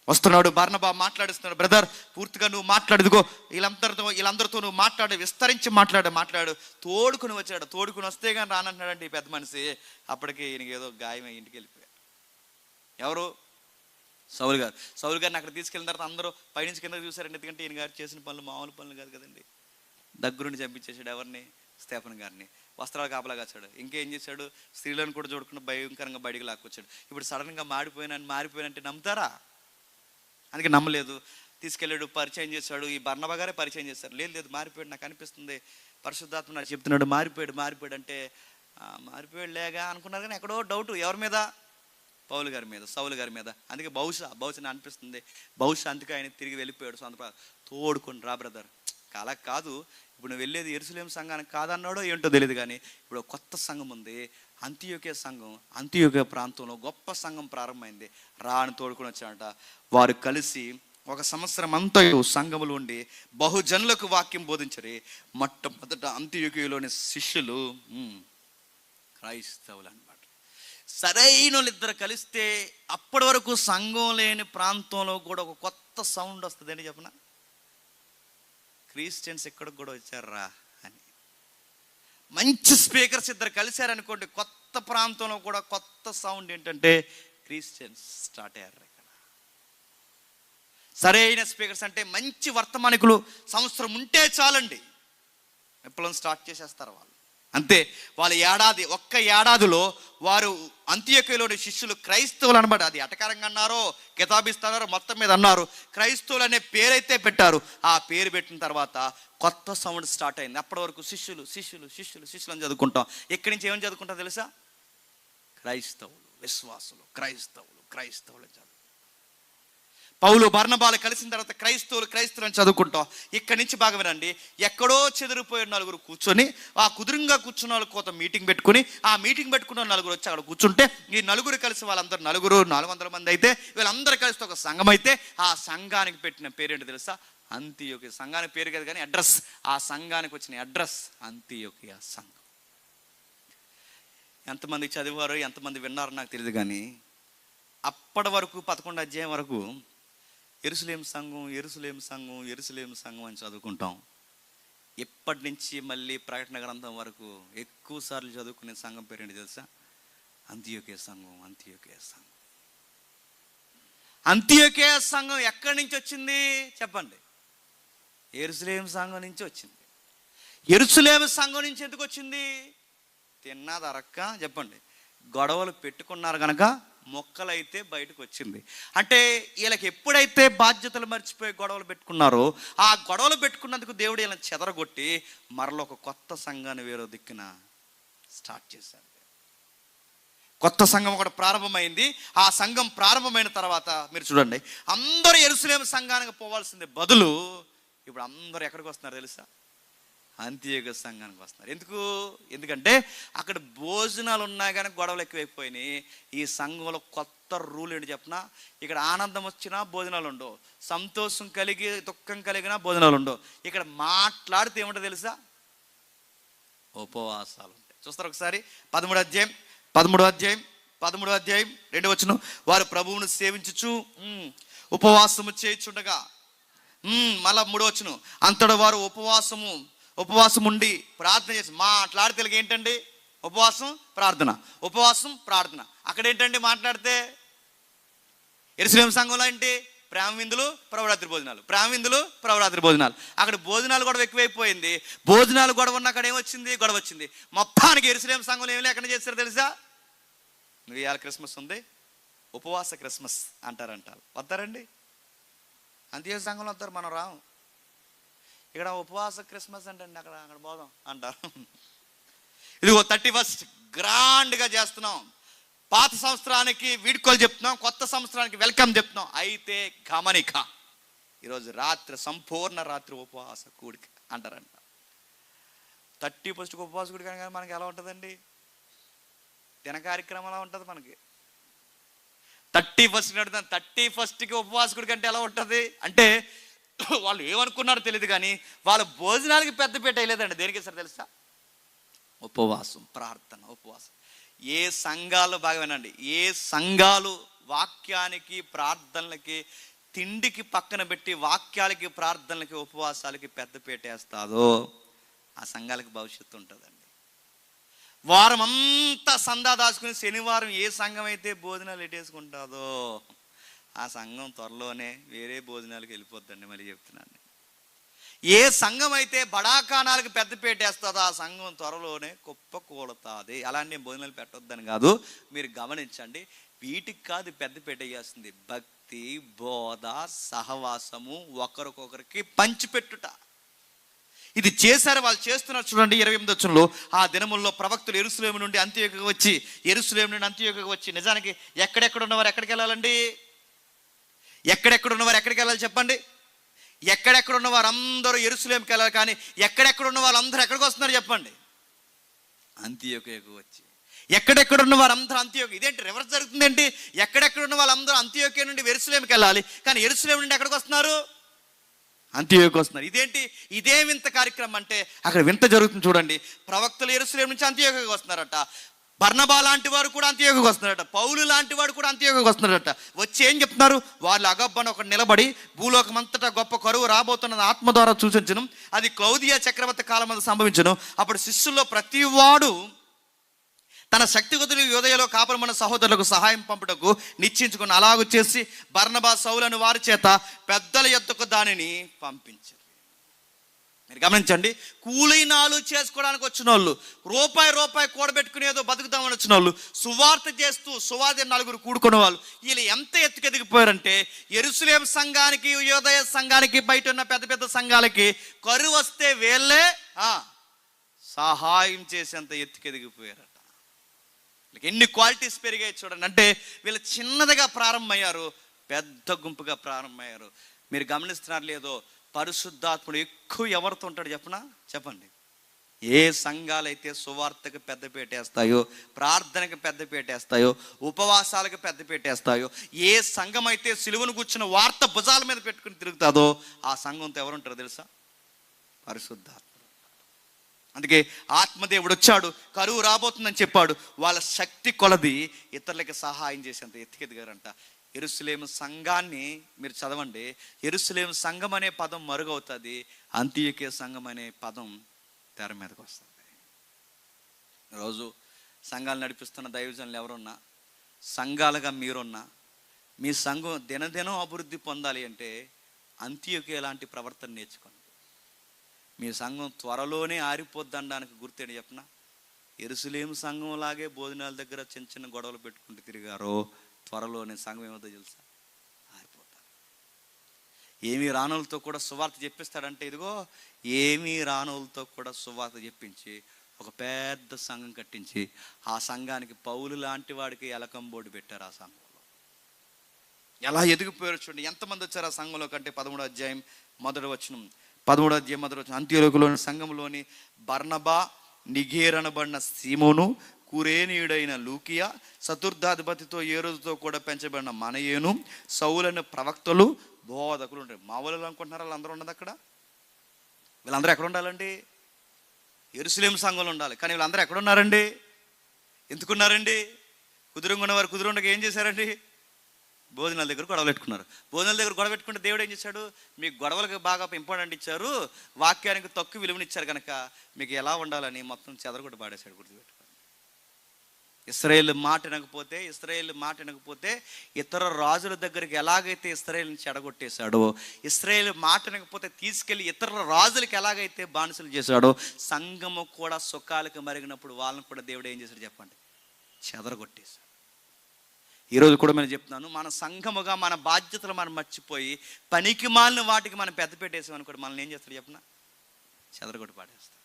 వస్తున్నాడు బర్నబా, మాట్లాడిస్తున్నాడు, బ్రదర్ పూర్తిగా నువ్వు మాట్లాడుదుగో, వీళ్ళందరితో నువ్వు మాట్లాడు, విస్తరించి మాట్లాడు. తోడుకుని వచ్చాడు. తోడుకుని వస్తే కానీ రానంటున్నాడండి ఈ పెద్ద మనిషి. అప్పటికి ఈయనకి ఏదో గాయం ఇంటికి వెళ్ళిపోయాడు. ఎవరు? సౌలు గారు. సౌలు గారిని అక్కడ తీసుకెళ్ళిన తర్వాత అందరూ పైనుంచి కిందకి చూశారండి. ఎందుకంటే ఈయన గారు చేసిన పనులు మామూలు పనులు కాదు కదండి. దగ్గరుండి చంపించేశాడు. ఎవరిని? స్టెఫెన్ గారిని. వస్త్రాలు కాపలా కాచాడు. ఇంకేం చేశాడు? స్త్రీలను కూడా చూడకుండా భయంకరంగా బయటికి లాక్కొచ్చాడు. ఇప్పుడు సడన్గా మారిపోయినంటే నమ్ముతారా? అందుకే నమ్మలేదు. తీసుకెళ్ళాడు, పరిచయం చేశాడు. ఈ బర్నబా గారే పరిచయం చేశారు. లేదు మారిపోయాడు, నాకు అనిపిస్తుంది, పరిశుద్ధాత్మ నాకు చెప్తున్నాడు మారిపోయాడు అంటే, మారిపోయాడు లేగా అనుకున్నారు. కానీ ఎక్కడో డౌట్. ఎవరి మీద? పౌలు గారి మీద, సౌలు గారి మీద. అందుకే బహుశా అనిపిస్తుంది, అందుకే ఆయన తిరిగి వెళ్ళిపోయాడు. సొంత తోడుకొని రా బ్రదర్. అలా కాదు, ఇప్పుడు నువ్వు వెళ్ళేది యెరూషలేము సంఘానికి కాదన్నాడో ఏంటో తెలియదు, కానీ ఇప్పుడు కొత్త సంఘం ఉంది, అంతియోక్య సంఘం. అంతియోక్య ప్రాంతంలో గొప్ప సంఘం ప్రారంభమైంది. రా అని తోడుకొని వచ్చాడట. వారు కలిసి ఒక సంవత్సరం అంతా సంఘములు ఉండి బహుజనులకు వాక్యం బోధించరి. మొట్టమొదట అంత్యోక్యలోని శిష్యులు క్రైస్తవులు అన్నమాట. సరైన ఇద్దరు కలిస్తే అప్పటి వరకు సంఘం లేని ప్రాంతంలో కూడా ఒక కొత్త సౌండ్ వస్తుంది. అని చెప్పిన క్రిస్టియన్స్ ఎక్కడికి కూడా వచ్చారా అని. మంచి స్పీకర్స్ ఇద్దరు కలిశారనుకోండి, కొత్త ప్రాంతంలో కూడా కొత్త సౌండ్. ఏంటంటే క్రిస్టియన్స్ స్టార్ట్ అయ్యారు ఇక్కడ. సరైన స్పీకర్స్ అంటే మంచి వర్తమానికులు సంవత్సరం ఉంటే చాలండి, విప్లవం స్టార్ట్ చేసేస్తారు వాళ్ళు. అంతే. వాళ్ళ ఒక్క ఏడాదిలో వారు అంత్యోక్యలోని శిష్యులు క్రైస్తవులు అనమాట. అది ఎటకారంగా అన్నారో కితాబిస్తారో మొత్తం మీద అన్నారు. క్రైస్తవులు అనే పేరైతే పెట్టారు. ఆ పేరు పెట్టిన తర్వాత కొత్త సౌండ్ స్టార్ట్ అయింది. అప్పటి వరకు శిష్యులు శిష్యులు శిష్యులు శిష్యులు అని చదువుకుంటాం. ఇక్కడి నుంచి ఏమని చదువుకుంటాం తెలుసా? క్రైస్తవులు, విశ్వాసులు, క్రైస్తవులు, క్రైస్తవులు అని చదువు. పౌలు బర్నబాలు కలిసిన తర్వాత క్రైస్తవులు క్రైస్తవులు అని చదువుకుంటాం. ఇక్కడి నుంచి బాగా వినండి. ఎక్కడో చెదిరిపోయిన నలుగురు కూర్చొని, ఆ కుదురుగా కూర్చున్న వాళ్ళ కోత మీటింగ్ పెట్టుకుని, ఆ మీటింగ్ పెట్టుకున్న నలుగురు వచ్చి అక్కడ కూర్చుంటే, ఈ నలుగురు కలిసి వాళ్ళందరూ 400 మంది అయితే వీళ్ళందరూ కలిసి ఒక సంఘం అయితే, ఆ సంఘానికి పెట్టిన పేరేంటి తెలుసా? అంతియోకియ. సంఘానికి పేరు కదా కానీ అడ్రస్, ఆ సంఘానికి వచ్చిన అడ్రస్ అంతియోకియ సంఘం. ఎంతమంది చదివారో ఎంతమంది విన్నారో నాకు తెలియదు కానీ అప్పటి వరకు 11వ అధ్యాయం వరకు యెరూషలేము సంఘం యెరూషలేము సంఘం యెరూషలేము సంఘం అని చదువుకుంటాం. ఇప్పటి నుంచి మళ్ళీ ప్రకటన గ్రంథం వరకు ఎక్కువ సార్లు చదువుకునే సంఘం పేరేంటి తెలుసా? అంతియోకియ సంఘం. అంతియోకియ సంఘం. అంతియోకియ సంఘం ఎక్కడి నుంచి వచ్చింది చెప్పండి? యెరూషలేము సంఘం నుంచి వచ్చింది. యెరూషలేము సంఘం నుంచి ఎందుకు వచ్చింది? తిన్నది అరక్క చెప్పండి, గొడవలు పెట్టుకున్నారు కనుక మొక్కలైతే బయటకు వచ్చింది. అంటే వీళ్ళకి ఎప్పుడైతే బాధ్యతలు మర్చిపోయి గొడవలు పెట్టుకున్నారో, ఆ గొడవలు పెట్టుకున్నందుకు దేవుడు వీళ్ళని చెదరగొట్టి మరలో ఒక కొత్త సంఘాన్ని వేరే దిక్కున స్టార్ట్ చేశారు. కొత్త సంఘం ఒకటి ప్రారంభమైంది. ఆ సంఘం ప్రారంభమైన తర్వాత మీరు చూడండి, అందరూ యెరూషలేము సంఘానికి పోవాల్సిందే బదులు ఇప్పుడు అందరూ ఎక్కడికి వస్తున్నారు తెలుసా? అంత్యోకియ సంఘానికి వస్తున్నారు. ఎందుకంటే అక్కడ భోజనాలు ఉన్నాయి కానీ గొడవలు ఎక్కువైపోయినాయి. ఈ సంఘంలో కొత్త రూల్ ఏంటి చెప్పిన? ఇక్కడ ఆనందం వచ్చినా భోజనాలు ఉండవు, సంతోషం కలిగి దుఃఖం కలిగినా భోజనాలు ఉండవు. ఇక్కడ మాట్లాడితే ఏమిటో తెలుసా? ఉపవాసాలు ఉంటాయి. చూస్తారు ఒకసారి 13వ అధ్యాయం 2వ వచనం. వారు ప్రభువును సేవించుచు ఉపవాసము చేయుచుండగా, మళ్ళా 3వ వచనం, అంతటా వారు ఉపవాసం ఉండి ప్రార్థన చేసి. మాట్లాడితే ఏంటండి? ఉపవాసం ప్రార్థన, ఉపవాసం ప్రార్థన. అక్కడ ఏంటండి మాట్లాడితే? యెరూషలేము సంఘంలో ఏంటి? ప్రేమ విందులు, ప్రభురాత్రి భోజనాలు, ప్రేమ విందులు, ప్రభురాత్రి భోజనాలు. అక్కడ భోజనాలు గొడవ ఎక్కువైపోయింది. భోజనాలు గొడవ ఉన్న అక్కడ ఏమొచ్చింది? గొడవ వచ్చింది. మొత్తానికి యెరూషలేము సంఘంలో ఏమి లేకుండా చేస్తారు తెలుసా? ఇవాళ క్రిస్మస్ ఉంది, ఉపవాస క్రిస్మస్ అంటారంటారు. వస్తారండి? అంత్యోకియ సంఘంలో వస్తారు, మనం రాము. ఇక్కడ ఉపవాస క్రిస్మస్ అంటే అక్కడ పోదాం అంటారు. ఇదిగో 31st గ్రాండ్గా చేస్తున్నాం. పాత సంవత్సరానికి వీడ్కోలు చెప్తున్నాం, కొత్త సంవత్సరానికి వెల్కమ్ చెప్తున్నాం. అయితే గమనిక, ఈరోజు రాత్రి సంపూర్ణ రాత్రి ఉపవాస కూడిక అంటారంట. 31st ఉపవాస కూడిక కానీ మనకి ఎలా ఉంటుందండి? దిన కార్యక్రమం ఎలా ఉంటుంది మనకి? 31st ఉపవాస కూడిక అంటే ఎలా ఉంటుంది అంటే, వాళ్ళు ఏమనుకున్నారో తెలియదు కానీ వాళ్ళ భోజనాలకి పెద్దపీట వేయలేదండి. దేనికి సార్ తెలుసా? ఉపవాసం, ప్రార్థన, ఉపవాసం. ఏ సంఘాలు బాగా వినండి, ఏ సంఘాలు వాక్యానికి ప్రార్థనలకి తిండికి పక్కన పెట్టి వాక్యాలకి ప్రార్థనలకి ఉపవాసాలకి పెద్దపీట వేస్తాదో ఆ సంఘాలకి భవిష్యత్తు ఉంటుందండి. వారం అంతా సందా దాచుకుని శనివారం ఏ సంఘం అయితే భోజనాలు ఎట్టేసుకుంటుందో ఆ సంఘం త్వరలోనే వేరే భోజనాలకు వెళ్ళిపోద్దండి. మళ్ళీ చెప్తున్నాను, ఏ సంఘం అయితే బడాకానాలకు పెద్దపీట వేస్తుందో ఆ సంఘం త్వరలోనే కుప్ప కూలుతుంది. అలాంటి భోజనాలు పెట్టొద్దని కాదు, మీరు గమనించండి. వీటికి కాదు పెద్దపీట వేస్తుంది, భక్తి, బోధ, సహవాసము, ఒకరికొకరికి పంచిపెట్టుట. ఇది చేశారు, వాళ్ళు చేస్తున్నారు. చూడండి 28వ వచనంలో, ఆ దినముల్లో ప్రవక్తులు యెరూషలేము నుండి అంతియోకియకు వచ్చి నిజానికి ఎక్కడెక్కడ ఉన్నవారు ఎక్కడికి వెళ్ళాలండి? ఎక్కడెక్కడ ఉన్నవారు ఎక్కడికి వెళ్ళాలి చెప్పండి? ఎక్కడెక్కడ ఉన్నవారు అందరూ యెరూషలేముకి వెళ్ళాలి. కానీ ఎక్కడెక్కడ ఉన్న వాళ్ళందరూ ఎక్కడికి వస్తున్నారు చెప్పండి? అంతియోకియకు వచ్చి. ఎక్కడెక్కడున్న వారందరూ అంత్యోక్య, ఇదేంటి రివర్స్ జరుగుతుందేంటి? ఎక్కడెక్కడున్న వాళ్ళందరూ అంత్యోక్య నుండి యెరూషలేముకి వెళ్ళాలి, కానీ యెరూషలేము నుండి ఎక్కడికి వస్తున్నారు? అంత్యోక్యకి వస్తున్నారు. ఇదే వింత కార్యక్రమం అంటే అక్కడ వింత జరుగుతుంది చూడండి. ప్రవక్తలు యెరూషలేము నుంచి అంత్యోక్యకి వస్తున్నారట. బర్నబా లాంటి వారు కూడా అంత్యోక్యకి వస్తున్నారట. పౌలు లాంటి వాడు కూడా అంత్యోక్యకి వస్తున్నారట. వచ్చి ఏం చెప్తున్నారు? వాళ్ళు అగబ్బను ఒకటి నిలబడి భూలోకమంతటా గొప్ప కరువు రాబోతున్నది ఆత్మ ద్వారా సూచించను, అది క్లౌదియా చక్రవర్తి కాలం మీద సంభవించను. అప్పుడు శిష్యుల్లో ప్రతి వాడు తన శక్తిగతులు యోదయలో కాపురమైన సహోదరులకు సహాయం పంపుటకు నిశ్చయించుకుని అలాగూ చేసి బర్నబా సౌలను వారి చేత పెద్దల యొద్దకు దానిని పంపించారు. మీరు గమనించండి, కూలీనాలు చేసుకోవడానికి వచ్చిన వాళ్ళు, రూపాయి కూడబెట్టుకుని ఏదో బతుకుతామని వచ్చిన వాళ్ళు, సువార్త చేస్తూ సువార్త నలుగురు కూడుకునే వాళ్ళు, వీళ్ళు ఎంత ఎత్తుకెదిగిపోయారంటే యెరూషలేము సంఘానికి, యోదయ సంఘానికి, బయట ఉన్న పెద్ద పెద్ద సంఘాలకి కరువు వస్తే వీళ్ళే సహాయం చేసేంత ఎత్తుకెదిగిపోయారట. ఎన్ని క్వాలిటీస్ పెరిగాయి చూడండి. అంటే వీళ్ళు చిన్నదిగా ప్రారంభమయ్యారు, పెద్ద గుంపుగా ప్రారంభమయ్యారు. మీరు గమనిస్తున్నారు లేదో, పరిశుద్ధాత్ముడు ఎక్కువ ఎవరితో ఉంటాడు చెప్పండి. ఏ సంఘాలైతే సువార్తకు పెద్ద పెట్టేస్తాయో, ప్రార్థనకు పెద్ద పెట్టేస్తాయో, ఉపవాసాలకు పెద్ద పెట్టేస్తాయో, ఏ సంఘం అయితే సిలువను కూర్చున్న వార్త భుజాల మీద పెట్టుకుని తిరుగుతుందో ఆ సంఘంతో ఎవరుంటారో తెలుసా? పరిశుద్ధాత్మ. అందుకే ఆత్మదేవుడు వచ్చాడు, కరువు రాబోతుందని చెప్పాడు. వాళ్ళ శక్తి కొలది ఇతరులకి సహాయం చేసేంత ఎత్తుకెదిగారంట. యెరూషలేము సంఘాన్ని మీరు చదవండి. యెరూషలేము సంఘం అనే పదం మరుగవుతుంది, అంత్యోక్య సంఘం అనే పదం తెర మీదకి వస్తుంది. ఈరోజు సంఘాలు నడిపిస్తున్న దైవజనులు ఎవరున్నా, సంఘాలుగా మీరున్నా, మీ సంఘం దినదినం అభివృద్ధి పొందాలి అంటే అంత్యోక్య లాంటి ప్రవర్తన నేర్చుకోండి. మీ సంఘం త్వరలోనే ఆరిపోద్దనడానికి గుర్తేంటి చెప్పనా? యెరూషలేము సంఘం లాగే భోజనాల దగ్గర చిన్న చిన్న గొడవలు పెట్టుకుంటూ తిరిగారో, త్వరలోనే సంఘం ఏమవుతుందో తెలుసా? ఆరిపోతారు. ఏమీ రానులతో కూడా సువార్త చెప్పిస్తాడంటే, ఇదిగో ఏమీ రానులతో కూడా సువార్త చెప్పించి ఒక పెద్ద సంఘం కట్టించి ఆ సంఘానికి పౌలు లాంటి వాడికి ఎలకంబోర్డు పెట్టారు. ఆ సంఘంలో ఎలా ఎదిగిపోయారు చూడండి. ఎంతమంది వచ్చారు ఆ సంఘంలో కంటే 13వ అధ్యాయం మొదటి వచనం. అంత్యోక్యలోని సంఘంలోని బర్నబా, నిగేర్ అనబడిన సీమోను, కురేనీయుడైన లూకియా, చతుర్థాధిపతితో ఏరోదుతో కూడా పెంచబడిన మనయేను, సౌలైన ప్రవక్తలు, బోధకులు ఉంటారు. మా వాళ్ళు అనుకుంటున్నారు వాళ్ళందరూ ఉన్నది అక్కడ. వీళ్ళందరూ ఎక్కడ ఉండాలండి? యెరూషలేము సంఘంలో ఉండాలి. కానీ వీళ్ళందరూ ఎక్కడ ఉన్నారండి? ఎందుకున్నారండి? కుదురుంగున్న వారు కుదురుండగా ఏం చేశారండి? భోజనాల దగ్గర గొడవలు పెట్టుకున్నారు. భోజనాల దగ్గర గొడవ పెట్టుకుంటే దేవుడు ఏం చేశాడు? మీకు గొడవలకు బాగా ఇంపార్టెంట్ ఇచ్చారు, వాక్యానికి తక్కువ విలువనిచ్చారు కనుక మీకు ఎలా ఉండాలని మొత్తం చెదరగొట్టి పాడేశాడు. గుర్తుపెట్టుకోండి. ఇశ్రాయేల్ మాట వినకపోతే ఇతర రాజుల దగ్గరికి ఎలాగైతే ఇశ్రాయేల్ని చెడగొట్టేశాడో, ఇశ్రాయేల్ మాట వినకపోతే తీసుకెళ్ళి ఇతర రాజులకి ఎలాగైతే బానిసలు చేశాడో, సంఘము కూడా సుఖాలకు మరిగినప్పుడు వాళ్ళని కూడా దేవుడు ఏం చేశాడు చెప్పండి? చెదరగొట్టేశాడు. ఈరోజు కూడా నేను చెప్తున్నాను, మన సంఘముగా మన బాధ్యతలు మనం మర్చిపోయి పనికి మాలిన వాటికి మనం పెద్ద పెట్టేసామనుకోండి, మనల్ని ఏం చేస్తాడు చెప్పిన? చెదరగొట్టి పాడేస్తాడు.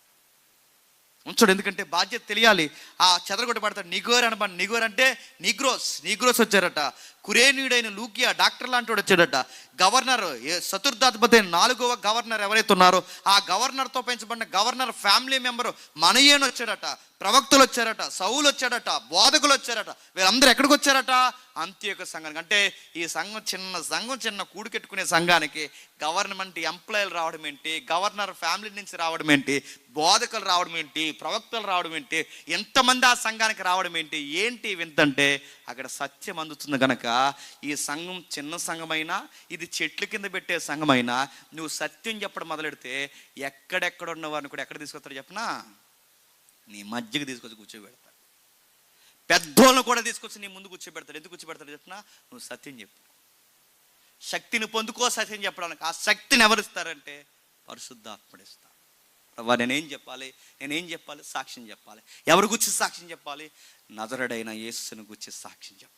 ఉంచాడు. ఎందుకంటే బాధ్యత తెలియాలి. ఆ చెదరగొట్టి పడతాడు. నిగోర్ అంటే నీగ్రోస్ వచ్చారట. కురేనీయుడైన లూకియా డాక్టర్ లాంటి వాడు వచ్చాడట. గవర్నర్, చతుర్థాధిపతి 4వ గవర్నర్ ఎవరైతే ఉన్నారో ఆ గవర్నర్తో పెంచబడిన గవర్నర్ ఫ్యామిలీ మెంబరు మనయేను వచ్చాడట. ప్రవక్తలు వచ్చారట, సౌలు వచ్చాడట, బోధకులు వచ్చారట. వీళ్ళందరూ ఎక్కడికి వచ్చారట? అంత్యోక్య సంఘానికి. అంటే ఈ సంఘం చిన్న కూడుకెట్టుకునే సంఘానికి గవర్నమెంట్ ఎంప్లాయీలు రావడం ఏంటి, గవర్నర్ ఫ్యామిలీ నుంచి రావడం ఏంటి, బోధకులు రావడం ఏంటి, ప్రవక్తలు రావడం ఏంటి, ఎంతమంది ఆ సంఘానికి రావడం ఏంటి వింతంటే అక్కడ సత్యం అందుతుంది కనుక ఈ సంఘం చిన్న సంఘమైనా, ఇది చెట్ల కింద పెట్టే సంఘమైనా, నువ్వు సత్యం చెప్పడం మొదలెడితే ఎక్కడెక్కడ ఉన్న వారిని కూడా ఎక్కడ తీసుకొస్తాడు చెప్పనా? నీ మధ్యకి తీసుకొచ్చి కూర్చోబెడతాడు. పెద్దోళ్ళను కూడా తీసుకొచ్చి నీ ముందు కూర్చోబెడతాడు. ఎందుకు కూర్చోబెడతాడు చెప్పనా? నువ్వు సత్యం చెప్పు. శక్తిని పొందుకో సత్యం చెప్పడానికి. ఆ శక్తిని ఎవరిస్తారంటే పరిశుద్ధాత్ముడు ఇస్తాడు. ప్రభా నేనేం చెప్పాలి? సాక్ష్యం చెప్పాలి. ఎవరి గురించి సాక్ష్యం చెప్పాలి? నజరుడైన యేసుని గురించి సాక్ష్యం చెప్పాలి.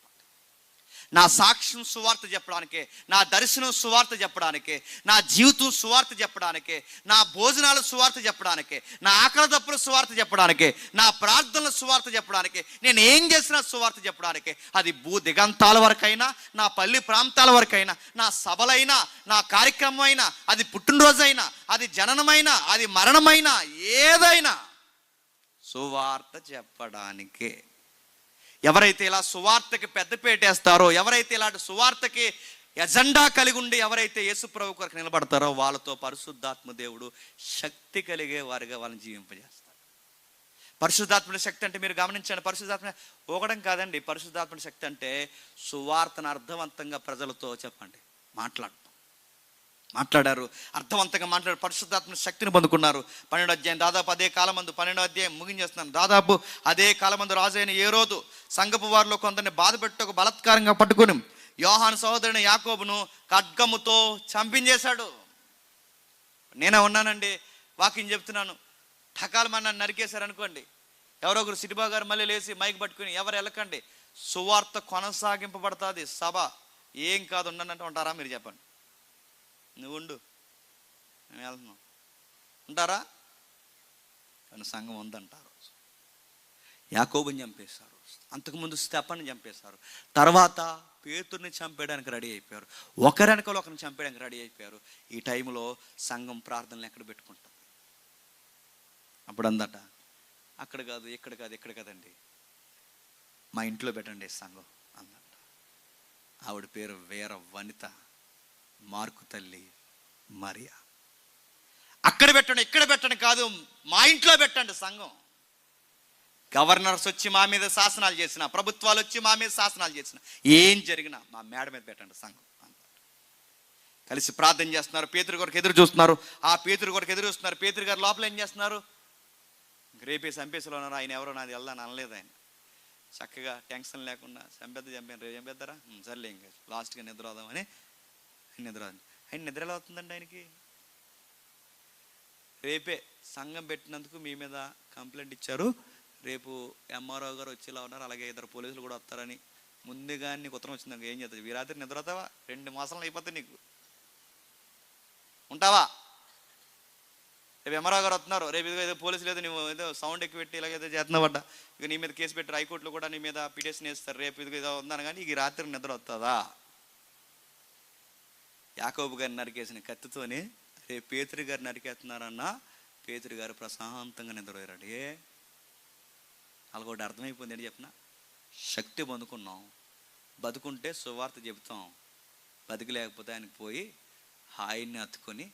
నా సాక్ష్యం సువార్త చెప్పడానికే, నా దర్శనం సువార్త చెప్పడానికే, నా జీవితం సువార్త చెప్పడానికే, నా భోజనాలు సువార్త చెప్పడానికే, నా ఆకలి దప్పుల సువార్త చెప్పడానికే, నా ప్రార్థనల సువార్త చెప్పడానికే, నేను ఏం చేసినా సువార్త చెప్పడానికే. అది భూ దిగంతాల వరకైనా, నా పల్లి ప్రాంతాల వరకైనా, నా సభలైనా, నా కార్యక్రమం అయినా, అది పుట్టినరోజైనా, అది జననమైనా, అది మరణమైనా, ఏదైనా సువార్త చెప్పడానికే. ఎవరైతే ఇలా సువార్తకి పెద్దపేటేస్తారో, ఎవరైతే ఇలాంటి సువార్తకి ఎజెండా కలిగి ఉండి ఎవరైతే యేసు ప్రభు కొరకు నిలబడతారో వాళ్ళతో పరిశుద్ధాత్మ దేవుడు శక్తి కలిగే వారిగా వాళ్ళని జీవింపజేస్తారు. పరిశుద్ధాత్మల శక్తి అంటే మీరు గమనించండి, పరిశుద్ధాత్మ ఊగడం కాదండి. పరిశుద్ధాత్మల శక్తి అంటే సువార్తను అర్థవంతంగా ప్రజలతో చెప్పండి మాట్లాడారు, అర్థవంతంగా మాట్లాడారు, పరిశుద్ధాత్మ శక్తిని పొందుకున్నారు. 12వ అధ్యాయం దాదాపు అదే కాలమందు, 12వ అధ్యాయం ముగించేస్తున్నాను, దాదాపు అదే కాలమందు రాజైన హేరోదు సంఘపు వారిలో కొందరిని బాధ పెట్టి ఒక బలాత్కారంగా పట్టుకుని యోహాను సహోదరుని యాకోబును ఖడ్గముతో చంపించేశాడు. నేనే ఉన్నానండి, వాక్యం చెప్తున్నాను. ఠకాలు మన నరికేశారు అనుకోండి, ఎవరో ఒకరు సిటిబా గారు మళ్ళీ లేచి మైక్ పట్టుకుని ఎవరు వెళ్ళకండి, సువార్త కొనసాగింపబడుతుంది, సభ ఏం కాదు ఉండనంటే ఉంటారా? మీరు చెప్పండి. నువ్వు ఉండు, నేను వెళ్తున్నావు ఉంటారా? కానీ సంఘం ఉందంటారు. యాకోబుని చంపేశారు, అంతకుముందు స్తెఫనుని చంపేశారు, తర్వాత పేతురుని చంపేయడానికి రెడీ అయిపోయారు, ఒకరినకలు ఒకరిని చంపేయడానికి రెడీ అయిపోయారు. ఈ టైంలో సంఘం ప్రార్థనలు ఎక్కడ పెట్టుకుంటుంది? అప్పుడు అందట అక్కడ కాదు, ఇక్కడ కాదు, ఇక్కడ కదండి, మా ఇంట్లో పెట్టండి సంఘం అందట. ఆవిడ పేరు వేర వనిత, మార్కు తల్లి మరియా. అక్కడ పెట్టండి, ఇక్కడ పెట్టండి కాదు, మా ఇంట్లో పెట్టండి సంఘం. గవర్నర్స్ వచ్చి మా మీద శాసనాలు చేసిన, ప్రభుత్వాలు వచ్చి మా మీద శాసనాలు చేసిన, ఏం జరిగినా మా మేడ మీద పెట్టండి సంఘం అన్నమాట. కలిసి ప్రార్థన చేస్తున్నారు, పేతురు కొరకు ఎదురు చూస్తున్నారు. ఆ పేతురు కొరకు ఎదురు చూస్తున్నారు. పేతురు గారు లోపల ఏం చేస్తున్నారు? రేపేసి చంపేసిలో ఉన్నారు. ఆయన ఎవరో నాది వెళ్దాను అనలేదు. ఆయన చక్కగా టెన్షన్ లేకుండా చంపాను, రేపు చంపేద్దారా, సర్లే ఇంకా లాస్ట్గా నిద్ర అవుదామని నిద్ర. ఆయన నిద్ర ఎలా అవుతుందండి? ఆయనకి రేపే సంఘం పెట్టినందుకు మీ మీద కంప్లైంట్ ఇచ్చారు, రేపు ఎంఆర్ఓ గారు వచ్చేలా ఉన్నారు, అలాగే ఇద్దరు పోలీసులు కూడా వస్తారని ముందుగా నీకు ఉత్తరం వచ్చిందాక ఏం చేస్తావు? ఈ రాత్రి నిద్ర అవుతావా? 2 మాసాలు అయిపోతాయి నీకు, ఉంటావా? రేపు ఎంఆర్ఓ గారు వస్తున్నారు, రేపు ఇదిగో ఏదో పోలీసులు ఏదో నువ్వు ఏదో సౌండ్ ఎక్కువ పెట్టి ఇలాగేదో చేస్తున్నావు పడ్డా, ఇక నీ మీద కేసు పెట్టి హైకోర్టులో కూడా నీ మీద పిటిషన్ వేస్తారు, రేపు ఇదిగో ఏదో ఉందని. కానీ ఈ రాత్రి నిద్ర వస్తుందా? యాకోబు గారిని నరికేసిన కత్తితోనే రేపు పేతురు గారు నరికేస్తున్నారన్న పేతురు గారు ప్రశాంతంగా నిద్రపోయాడు. అలాగొకటి అర్థమైపోయింది. ఏంటి చెప్పిన? శక్తి పొందుకున్నాం, బతుకుంటే సువార్త చెబుతాం, బతికి లేకపోతే ఆయనకు పోయి హాయిని హత్తుకొని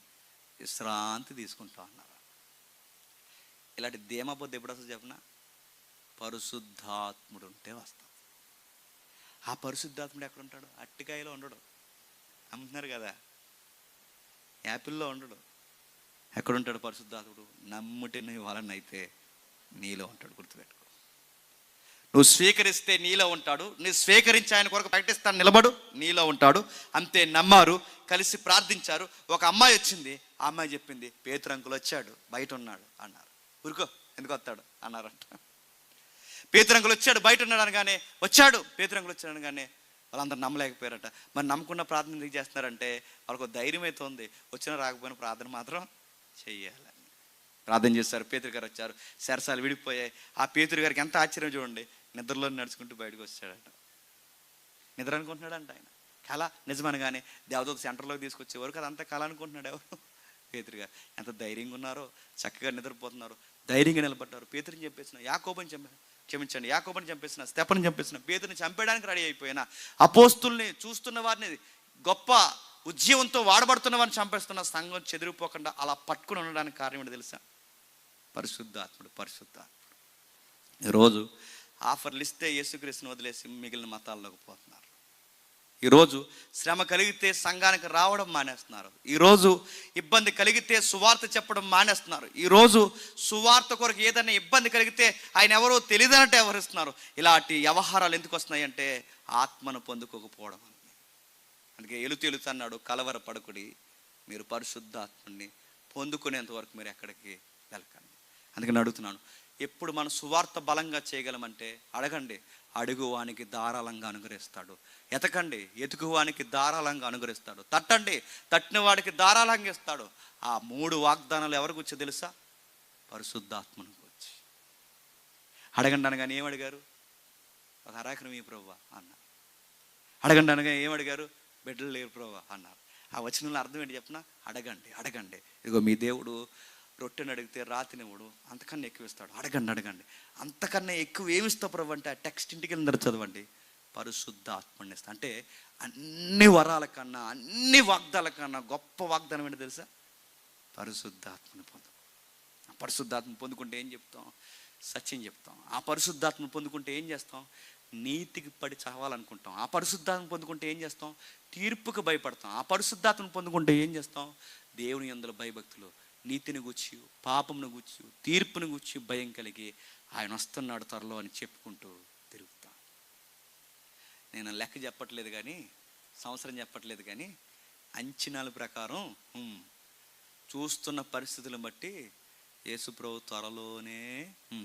విశ్రాంతి తీసుకుంటాం అన్నారు. ఇలాంటి ధీమా పొద్దు ఎప్పుడు వస్తుంది చెప్పిన? పరిశుద్ధాత్ముడు ఉంటే వస్తాం. ఆ పరిశుద్ధాత్ముడు ఎక్కడ ఉంటాడు? అట్టికాయలో ఉండడు, నమ్ముతున్నారు కదా, యాపిల్లో ఉండడు. ఎక్కడుంటాడు పరిశుద్ధాత్ముడు? నమ్ముటిని వాళ్ళని అయితే నీలో ఉంటాడు. గుర్తుపెట్టుకో, నువ్వు స్వీకరిస్తే నీలో ఉంటాడు, నువ్వు స్వీకరించి ఆయన కొరకు ప్రకటిస్తాను నిలబడు, నీలో ఉంటాడు. అంతే. నమ్మారు, కలిసి ప్రార్థించారు. ఒక అమ్మాయి వచ్చింది, ఆ అమ్మాయి చెప్పింది, పేతురు అంకుల్ వచ్చాడు, బయట ఉన్నాడు అన్నారు. ఊరుకో, ఎందుకు వస్తాడు అన్నారంట. పేతురు అంకుల్ వచ్చాడు, బయట ఉన్నాడు అనగానే, వచ్చాడు పేతురు అంకుల్ వచ్చాడు అనగానే వాళ్ళందరూ నమ్మలేకపోయారట. మరి నమ్మకుండా ప్రార్థన ఎందుకు చేస్తున్నారంటే వాళ్ళకు ధైర్యం అయితే ఉంది, వచ్చినా రాకపోయినా ప్రార్థన మాత్రం చెయ్యాలని ప్రార్థన చేస్తారు. పేతురు గారు వచ్చారు, సరసాలు విడిపోయాయి. ఆ పేతురు గారికి ఎంత ఆశ్చర్యం చూడండి, నిద్రలో నడుచుకుంటూ బయటకు వచ్చాడట. నిద్ర అనుకుంటున్నాడంట ఆయన, కళ నిజమనగానే దేవదూత సెంటర్లోకి తీసుకొచ్చే వరకు అదంతా కళ అనుకుంటున్నాడు ఎవరు? పేతురు గారు. ఎంత ధైర్యంగా ఉన్నారో, చక్కగా నిద్రపోతున్నారు, ధైర్యంగా నిలబడ్డారు. పేతురుని చంపేసిన, యాకోబుని క్షమించండి, యాకోబుని చంపేసిన, స్తెఫనుని చంపేసిన, పేతురుని చంపేయడానికి రెడీ అయిపోయిన, అపోస్తుల్ని చూస్తున్న వారిని, గొప్ప ఉద్యమంతో వాడబడుతున్న వారిని చంపేస్తున్న సంఘం చెదిరిపోకుండా అలా పట్టుకుని ఉండడానికి కారణం ఏంటో తెలుసా? పరిశుద్ధాత్ముడు. ఈరోజు ఆఫర్లు ఇస్తే యేసుక్రీస్తుని వదిలేసి మిగిలిన మతాల్లోకి పోతున్నారు. ఈరోజు శ్రమ కలిగితే సంఘానికి రావడం మానేస్తున్నారు. ఈరోజు ఇబ్బంది కలిగితే సువార్త చెప్పడం మానేస్తున్నారు. ఈరోజు సువార్త కొరకు ఏదైనా ఇబ్బంది కలిగితే ఆయన ఎవరో తెలియదన్నట్టు వ్యవహరిస్తున్నారు. ఇలాంటి వ్యవహారాలు ఎందుకు వస్తున్నాయి అంటే ఆత్మను పొందుకోకపోవడం. అందుకే ఎలుతెలుతు అన్నాడు, కలవరపడకుడి, మీరు పరిశుద్ధాత్మని పొందుకునేంత వరకు మీరు ఎక్కడికి వెళ్ళకండి. అందుకని అడుగుతున్నాను, ఎప్పుడు మనం సువార్త బలంగా చేయగలమంటే అడగండి, అడుగువానికి ధారాళంగా అనుగ్రహిస్తాడు. ఎతకండి, ఎతుకువానికి ధారాళంగా అనుగ్రహిస్తాడు. తట్టండి, తట్టిన వాడికి ధారాళంగా ఇస్తాడు. ఆ 3 వాగ్దానాలు ఎవరికి వచ్చి తెలుసా? పరిశుద్ధాత్మనికి వచ్చి. అడగండి అనగానే ఏమడిగారు? ఒక అరాకరం ఈ ప్రభువా అన్నారు. అడగండి అనగా ఏమడిగారు? బిడ్డలు లేరు ప్రభువా అన్నారు. ఆ వచనంలో అర్థం ఏంటి చెప్పిన? అడగండి. ఇదిగో మీ దేవుడు రొట్టెని అడిగితే రాతినివ్వడు, అంతకన్నా ఎక్కువ ఇస్తాడు. అడగండి అడగండి, అంతకన్నా ఎక్కువ ఏమిస్తావు ప్రభు అంటే, ఆ టెక్స్ట్ ఇంటికి వెళ్ళి చదవండి, పరిశుద్ధాత్మని ఇస్తా. అంటే అన్ని వరాల కన్నా, అన్ని వాగ్దాల కన్నా గొప్ప వాగ్దానం ఏంటి తెలుసా? పరిశుద్ధాత్మని పొందు. ఆ పరిశుద్ధాత్మ పొందుకుంటే ఏం చెప్తాం? సత్యం చెప్తాం. ఆ పరిశుద్ధాత్మ పొందుకుంటే ఏం చేస్తాం? నీతికి పడి చావాలనుకుంటాం. ఆ పరిశుద్ధాత్మ పొందుకుంటే ఏం చేస్తాం? తీర్పుకు భయపడతాం. ఆ పరిశుద్ధాత్మను పొందుకుంటే ఏం చేస్తాం? దేవుని యందు భయభక్తులు, నీతిని గూర్చి, పాపమును గూర్చి, తీర్పును గూర్చి భయం కలిగి ఆయన వస్తున్నాడు త్వరలో అని చెప్పుకుంటూ తిరుగుతాం. నేను లెక్క చెప్పట్లేదు కానీ, సంవత్సరం చెప్పట్లేదు కానీ, అంచనాల ప్రకారం చూస్తున్న పరిస్థితులను బట్టి యేసుప్రభు త్వరలోనే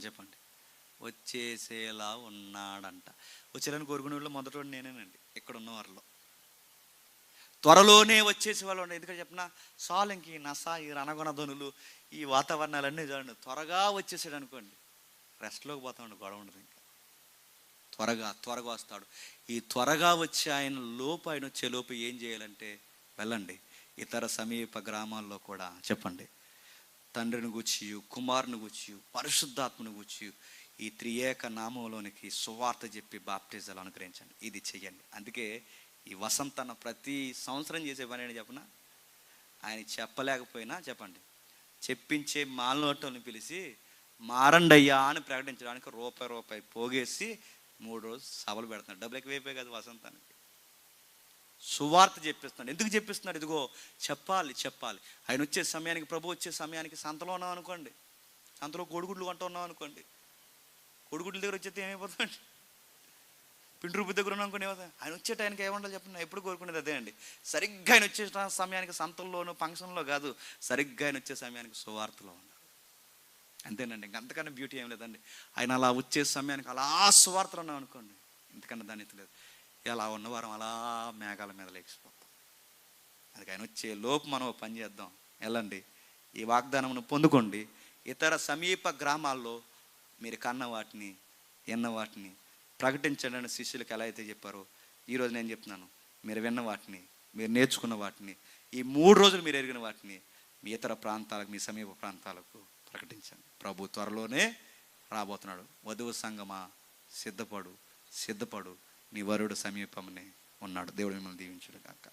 చెప్పండి వచ్చేసేలా ఉన్నాడంట. వచ్చేయాలని కోరుకునే వాళ్ళు మొదటి నేనేనండి ఇక్కడ ఉన్న వారిలో. త్వరలోనే వచ్చేసే వాళ్ళు ఉండే. ఎందుకంటే చెప్పిన సాలంకి నస, ఈ రణగొణ ధ్వనులు, ఈ వాతావరణాలన్నీ చూడండి, త్వరగా వచ్చేసాడు అనుకోండి, రెస్ట్లోకి పోతామండి, గొడవ ఉండదు. ఇంకా త్వరగా వస్తాడు. ఈ త్వరగా వచ్చి ఆయన వచ్చే లోపు ఏం చేయాలంటే, వెళ్ళండి ఇతర సమీప గ్రామాల్లో కూడా చెప్పండి, తండ్రిని గూర్చి, కుమారుని గూర్చి, పరిశుద్ధాత్మను గూర్చి ఈ త్రియేక నామంలోనికి సువార్త చెప్పి బాప్టిజాలు అనుగ్రహించండి. ఇది చెయ్యండి. అందుకే ఈ వసంతన ప్రతి సంవత్సరం చేసే పని ఏంటి చెప్పనా? ఆయన చెప్పలేకపోయినా చెప్పండి, చెప్పించే మాలనోటోని పిలిచి మారండి అయ్యా అని ప్రకటించడానికి రూపాయి పోగేసి 3 రోజులు సభలు పెడుతున్నాడు. డబ్బులు ఎక్కువైపోయి కదా వసంతానికి. సువార్త చెప్పిస్తున్నాడు. ఎందుకు చెప్పిస్తున్నాడు? ఇదిగో చెప్పాలి. ఆయన వచ్చే సమయానికి, ప్రభు వచ్చే సమయానికి సంతలో ఉన్నాం అనుకోండి, సంతలో కోడిగుడ్లు కొంటూ ఉన్నాం అనుకోండి, కోడిగుడ్ల దగ్గర వచ్చేస్తే ఏమైపోతుందండి? పిండి రూపు దగ్గర ఉన్నాం అనుకోండి, ఏమవుతుంది? ఆయన వచ్చే టైంకి ఏమంటారు చెప్పండి? ఎప్పుడు కోరుకునేది అదే అండి. సరిగ్గా ఆయన వచ్చే సమయానికి సంతల్లోనూ ఫంక్షన్లో కాదు, సరిగ్గా ఆయన వచ్చే సమయానికి సువార్తలో ఉన్నారు. అంతేనండి, ఇంకంతకన్నా బ్యూటీ ఏం లేదండి. ఆయన అలా వచ్చే సమయానికి అలా సువార్తలు ఉన్నాం అనుకోండి, ఇంతకన్నా దాన్ని లేదు. ఎలా ఉన్నవారం అలా మేఘాల మీద లేచిపోతాం. అందుకే ఆయన వచ్చే లోపు మనం పని చేద్దాం. వెళ్ళండి, ఈ వాగ్దానమును పొందుకోండి. ఇతర సమీప గ్రామాల్లో మీరు కన్న వాటిని, విన్న వాటిని ప్రకటించండి అని శిష్యులకు ఎలా అయితే చెప్పారో, ఈరోజు నేను చెప్తున్నాను, మీరు విన్న వాటిని, మీరు నేర్చుకున్న వాటిని, ఈ 3 రోజులు మీరు ఎరిగిన వాటిని మీ ఇతర ప్రాంతాలకు, మీ సమీప ప్రాంతాలకు ప్రకటించండి. ప్రభు త్వరలోనే రాబోతున్నాడు. వధువు సంగమా సిద్ధపడు, నీ వరుడు సమీపంనే ఉన్నాడు. దేవుడు మిమ్మల్ని దీవించును గాక.